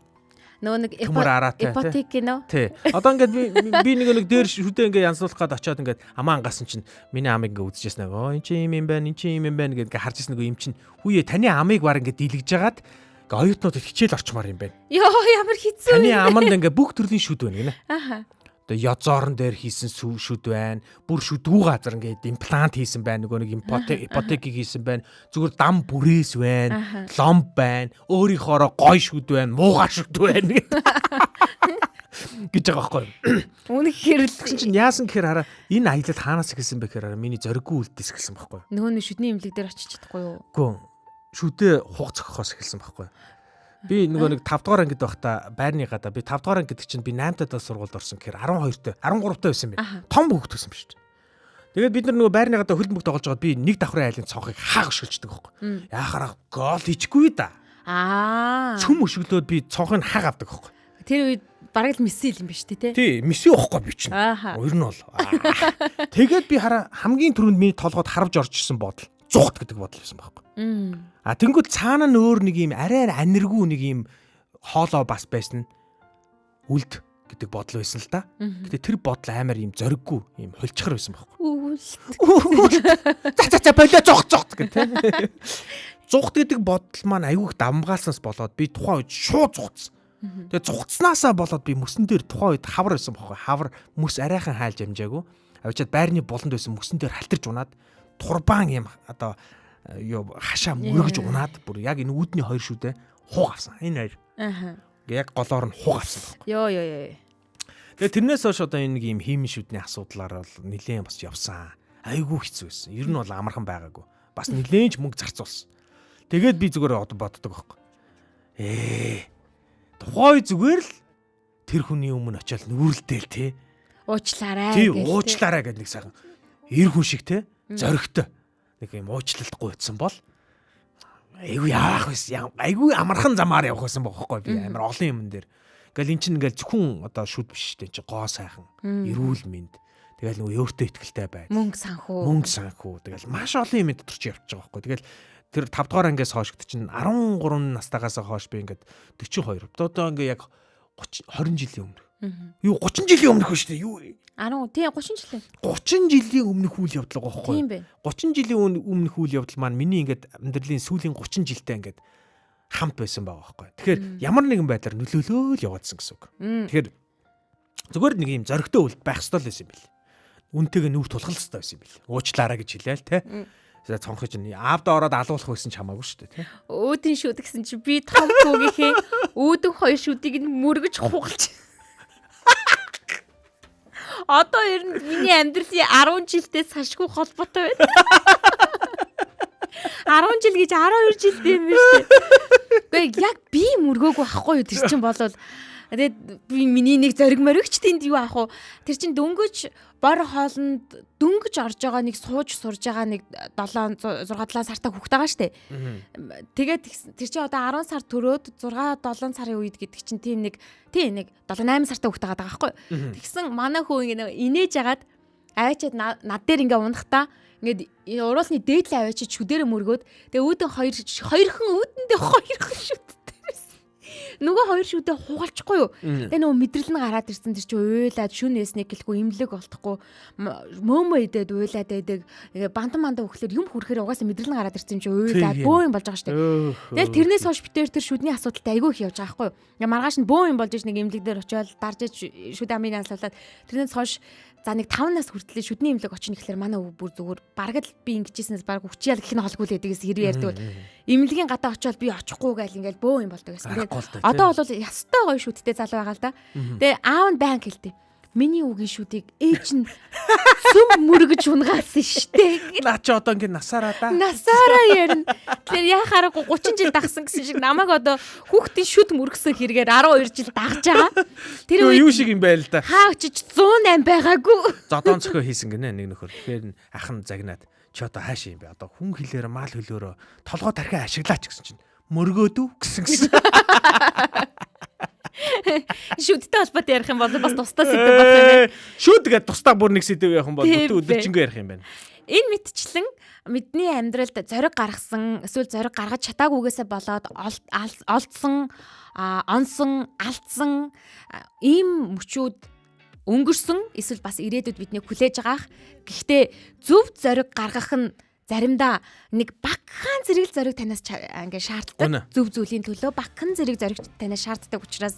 нөгөө нэг ипотек гинөө. Тий. Одоо ингээд би нэг дээр шүдээ ингээд янзлуулах гээд очиод ингээд амаа ангасан чинь миний амыг ингээд үзчихсэн аа. Энд чи юм байна, энэ чи юм байна гэдээ харж ирсэн нөгөө юм чинь хүүе таны амыг баг ингээд дийлгэж жагаад ингээд оюутнууд хичээл орчмаар юм байна. Йоо ямар хэцүү. Таны аманд ингээд бүх төрлийн шүд байна гинэ. Аха. Одоо язорон дээр хийсэн шүд байна. Бүр шүдгүү газар ингээд имплант хийсэн байна. Нөгөө нэг ипотекийг хийсэн байна. Зүгээр дам бүрээс байна. Лом байна. Өөрийнхоороо гой шүд байна. Муугар шүд байна гэж байгаа байхгүй. Үнэхээр л чинь яасан гэхээр хараа энэ аялал хаанаас ихсэн бэ гэхээр хараа миний зориггүй үлдээс эхэлсэн байхгүй. Нөгөө нэг шүдний имлэг дээр очиж чадахгүй юу? Үгүй. Шүдээ хугац өгөхөөс эхэлсэн байхгүй. Би нөгөө нэг 5 дугаар ангид байхдаа байрны гадаа би 5 дугаар ангид гэдэг чинь би 8 таа сургуульд орсон гэхээр 12 таа 13 таа байсан бэ. Том хүүхэд байсан биш үү. Тэгээд бид нар нөгөө байрны гадаа хөлбөмбөг тоглож байгаад би нэг давхрын айлын цонхыг хааг өшгөлждөг байхгүй. Яхаараа гол хийчихгүй да. Цөм өшөглөөд би цонхыг хааг авдаг байхгүй. Тэр үед бараг л месси юм биш үү те? Тий, месси واخгүй би чинь. Өөр нь бол. Тэгээд би хараа хамгийн түрүүнд миний толгойд харвж орж ирсэн бодол зугт гэдэг бодол байсан байхгүй. Тэнгүүд цаана нь өөр нэг юм арай аниргүй нэг юм хоолоо бас байсан үлд гэдэг бодол байсан л да. Гэтэ тэр бодол амар юм зориггүй юм хөлчхөр байсан байхгүй. За болоо зогт гэх тийм. Зугт гэдэг бодол маань аюух дамгаалснаас болоод би тухайн үед шууд зугтсан. Тэгээ зугтснаасаа болоод би мөсөн дээр тухайн үед хавар байсан байхгүй. Хавар мөс арайхан хайлж амжаагүй. Авчаад байрны болонд байсан мөсөн дээр халтарч унаад турбаан юм одоо юу хашаа мөргөж унаад бүр яг энэ үүдний хоёр шүдэ хуг авсан. Энэ хоёр. Яг голоор нь хуг авсан байхгүй. Йоо. Тэгээ тэрнээс хойш одоо энэ нэг юм хиймэн шүдний асуудлаар бол нэлээд бас явсан. Айгүй хэцүү байсан. Ер нь бол амархан байгаагүй. Бас нэлээд мөнгө зарцуулсан. Тэгээд би зүгээр боддог байхгүй. Тухай зүгээр л тэр хүний өмнө очиад нүрэлдээл те. Уучлаарай. Тий, уучлаарай гэдэг нэг сайхан эр хүн шиг те. Зоригтой. Нэг юм уучлалтгүй утсан бол айгүй яах вэ? Айгүй амархан замаар явах байсан бохоггүй би амар олон юм дээр. Ингээл эн чинь ингээл зөвхөн одоо шүд биш те. Чи гоо сайхан, эрүүл мэнд. Тэгэл нөгөө өөртөө ихтэй байд. Мөнгө санхүү. Тэгэл маш олон юм дотор чи явж байгаа байхгүй. Тэгэл тэр 5 дугаар ангиас хойш гэдэг чинь 13 настайгаас хойш би ингээд 42. Одоо ингээ яг 20 жилийн өмнө. Юу 30 жилийн өмнөх шүү дээ. Юу 30 жилийн. 30 жилийн өмнөх үйл явдал байгаа байхгүй. Тийм бэ. 30 жилийн өмнөх үйл явдал маань миний ингээд амьдралын сүүлийн 30 жилдээ ингээд хамт байсан байгаа байхгүй. Тэгэхээр ямар нэгэн байдлаар нөлөөлөөл яваадсан гэсэн үг. Тэгэхээр зүгээр нэг юм зоригтой үйл байх ёстой л байсан юм бэл. Үнтэйгээ нүүр тулах ёстой байсан юм бэл. Уучлаарай гэж хэлээл те. Тэгээ цонхож нь аавда ороод алуулах байсан ч хамаагүй шүү дээ те. Үүдэн шүд гэсэн чи би том хүүгийнхээ үүдэн хоёр шүдийг нь мөргөж хугалж. Одоо ер нь миний амьдралын 10 жилдээ сашгүй холбоотой байна. 10 жил гэж 12 жилдээ юм байна шүү дээ. Гэхдээ яг би мөргөөгүй ахгүй юу тэр чинь болол тэгээд би миний нэг зориг моригч тэнд юу аах вэ? Тэр чин дөнгөж бор хоолнд дөнгөж орж байгаа нэг сууж сурж байгаа нэг 6 7 сартаа хүүхэд байгаа штэ. Тэгээд тэр чин одоо 10 сар төрөөд 6 7 сарын үед гэдэг чин тийм нэг 7 8 сартаа хүүхэд байгаа байхгүй. Тэгсэн манай хөө ингэ инээж агаад аваачаад над дээр ингээ унахтаа ингээд уруулсны дээдлээ аваачаад шүдэрэ мөргөөд тэгээ үүдэн хоёрхан үүдэндээ хоёрхан шүд. Нөгөө хоёр шүдээ хугалчихгүй юу? Тэгээ нөгөө мэдрэл нь гараад ирсэн тэр чи уйлаад шүн нээсний гэлгүй имлэг болтохгүй мөөмөө идээд уйлаад байдаг. Бантан өглөөр юм хүрхээр угаасаа мэдрэл нь гараад ирсэн чи уйлаад бөө юм болж байгаа штэ. Тэгэл тэрнээс хойш битээр тэр шүдний асуудалтай айгүй их явж байгаа байхгүй юу? Маргааш нь бөө юм болж иж нэг имлэг дээр очиод дарж шүд амыг анслуулаад тэрнээс хойш за нэг 5 нас хүртэл шүдний имлэг очих гэхэлэр манай бүр зүгээр бараг л би ингэжсэнээс бараг хүчиял гэх нь холгүй л байдагс хэрэг ярьдаг бол имлэгийн гадаа очиод би очихгүй гээл ингээл бөө юм болдог гэсэн. Тэгээд одоо бол ястай гоё шүдтэй залуу байгаа л да. Тэгээ аав нь банк хэлдэг. Миний үгийн шүдийг ээж нь сүм мөргөж унгаасан штэ. Наа чи одоо ингэ насаараа да. Насаараа ярина. Тэр яхаараагүй 30 жил дагсан гэсэн шиг намайг одоо хүүхдийн шүд мөргсөн хэрэгээр 12 жил дагж байгаа. Тэр юу шиг юм байл л да. Хаа очиж 108 байгаагүй. Зодон цохоо хийсэн гинэ нэг нөхөр. Тэгэхээр ах нь загнаад чи одоо хаашаа юм бэ? Одоо хүн хэлээр мал хөлөөрөө толгой тархиа ашиглаач гэсэн чинь мөргөөдөө гэсэн. Шүдтэй холбоотой ярих юм бол бас тусдаа сэдв болох юм байна. Шүд гэдэг тусдаа бүр нэг сэдв явах юм бол өдөржингөө ярих юм байна. Энэ мэдчлэн мэдний амьдралд зориг гаргасан эсвэл зориг гаргаж чатаагүйгээсээ болоод олдсон, онсон, алдсан ийм мөчүүд өнгөрсөн эсвэл бас ирээдүйд биднийг хүлээж байгаах. Гэхдээ зөв зориг гаргах нь заримдаа нэг багахан зэрэг зориг танаас ингээ шаарддаг. Зөв зүйлийн төлөө багахан зэрэг зориг танаас шаарддаг учраас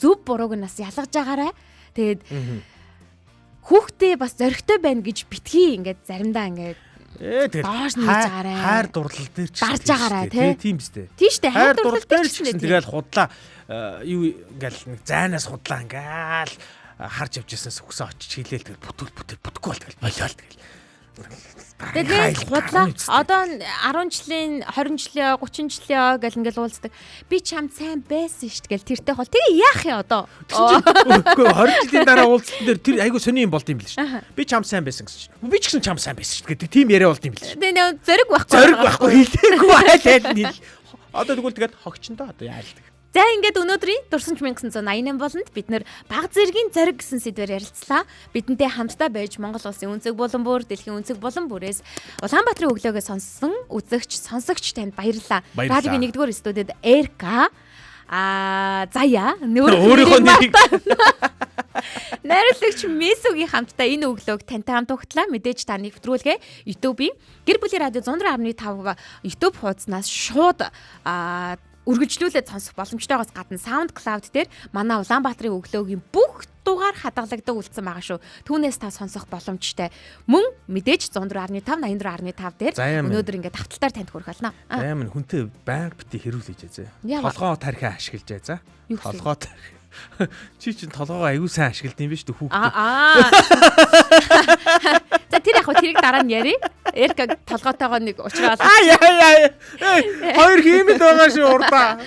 зөв бурууг нь бас ялгаж агаарай. Тэгээд хүүхдээ бас зоригтой байна гэж битгий ингээд заримдаа ингээд доош нь хийж агаарай. Хайр дурлал дээр ч дарж агаарай тийм биз дээ. Тийм шүү дээ. Хайр дурлал дээр ч гэсэн тэгэл худлаа юу ингээл нэг зайнаас худлаа ингээл харж явж яснаас үгсээ очиж хилээл тэгэл бүтэхгүй бол тэгэл болиол тэгэл. Тэгээд худлаа одоо 10 жилийн 20 жилийн 30 жилийн гэл ингээл уулздаг. Би чамд сайн байсан шүү дээ гэл тэртэй хол. Тэгээ яах юм одоо? Үгүй 20 жилийн дараа уулзсан дээр тэр айгу сони юм болд юм бэл шүү. Би чамд сайн байсан гэсэн чинь. Би ч гэсэн чамд сайн байсан шүү гэдэг тийм яриа болд юм бэл шүү. Тэгээ зориг байхгүй. Зориг байхгүй хэлээгүй айлал. Одоо тэгвэл тэгээд хогчондоо одоо яалдаг. За ингээд өнөөдрийн Дурсамж 1988 болонд бид нэр баг зэргийн зориг гэсэн сэдвээр ярилцлаа. Бидэнтэй хамтдаа байж Монгол улсын өнцөг булан бүр, дэлхийн өнцөг булан бүрээс Улаанбаатарын өглөөгөө сонссон сонсогч танд баярлалаа. Радиогийн 1-р студид Эрка Зая өөрийнхөө нэрийг найруулагч Месогийн хамтдаа энэ өглөөг тантай хамт өгтлээ. Мэдээж та нэвтрүүлгээ YouTube-ийн Гэр бүлийн радио 104.5 YouTube хуудаснаас шууд үргэлжлүүлээд сонсох боломжтойгоос гадна SoundCloud дээр манай Улаанбаатарын өглөөгийн бүх дугаар хадгалагддаг үлдсэн байгаа шүү. Түүнээс та сонсох боломжтой. Мөн мэдээж 104.5 84.5 дээр өнөөдөр ингээд тавталтаар танд хүрэх болно. Заа минь хүнтэй байнга бити хэрүүлж яа заа. Толгоо тархиа ашиглаж яа заа. Толгоо тархи. Чи чинь толгоо аюу сайн ашигладаг юм биш үү хүүхд. За тэр яг тэрийг дараа нь яри. Эрка толгоотойгоо нэг уулзраад. Яа. Хоёр хиймэл байгаа шүү урдаа.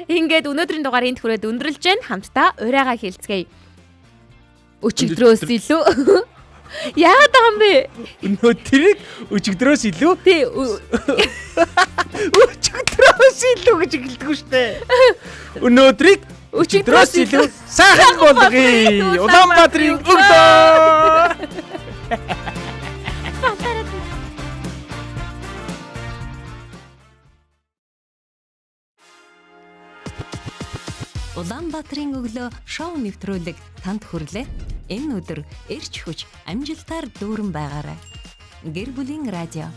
Ингээд өнөөдрийн дугаар энд хүрээд өндөрлж гэн хамтдаа урайгаа хэлцгээе. Өчигдрөөс илүү. Яагаад байгаа юм бэ? Өнөөдрийг өчигдрөөс илүү. Тий. Өчигдрөөс илүү гэж хэлдэг шүү дээ. Өнөөдрийг өчигдрөөс илүү сайхан болгоё. Улаанбаатарын өглөө. Улаанбаатарын өглөө шоу нэвтрүүлэг танд хүрлээ. Энэ өдөр эрч хүч амжилтаар дүүрэн байгаарай. Гэр бүлийн радио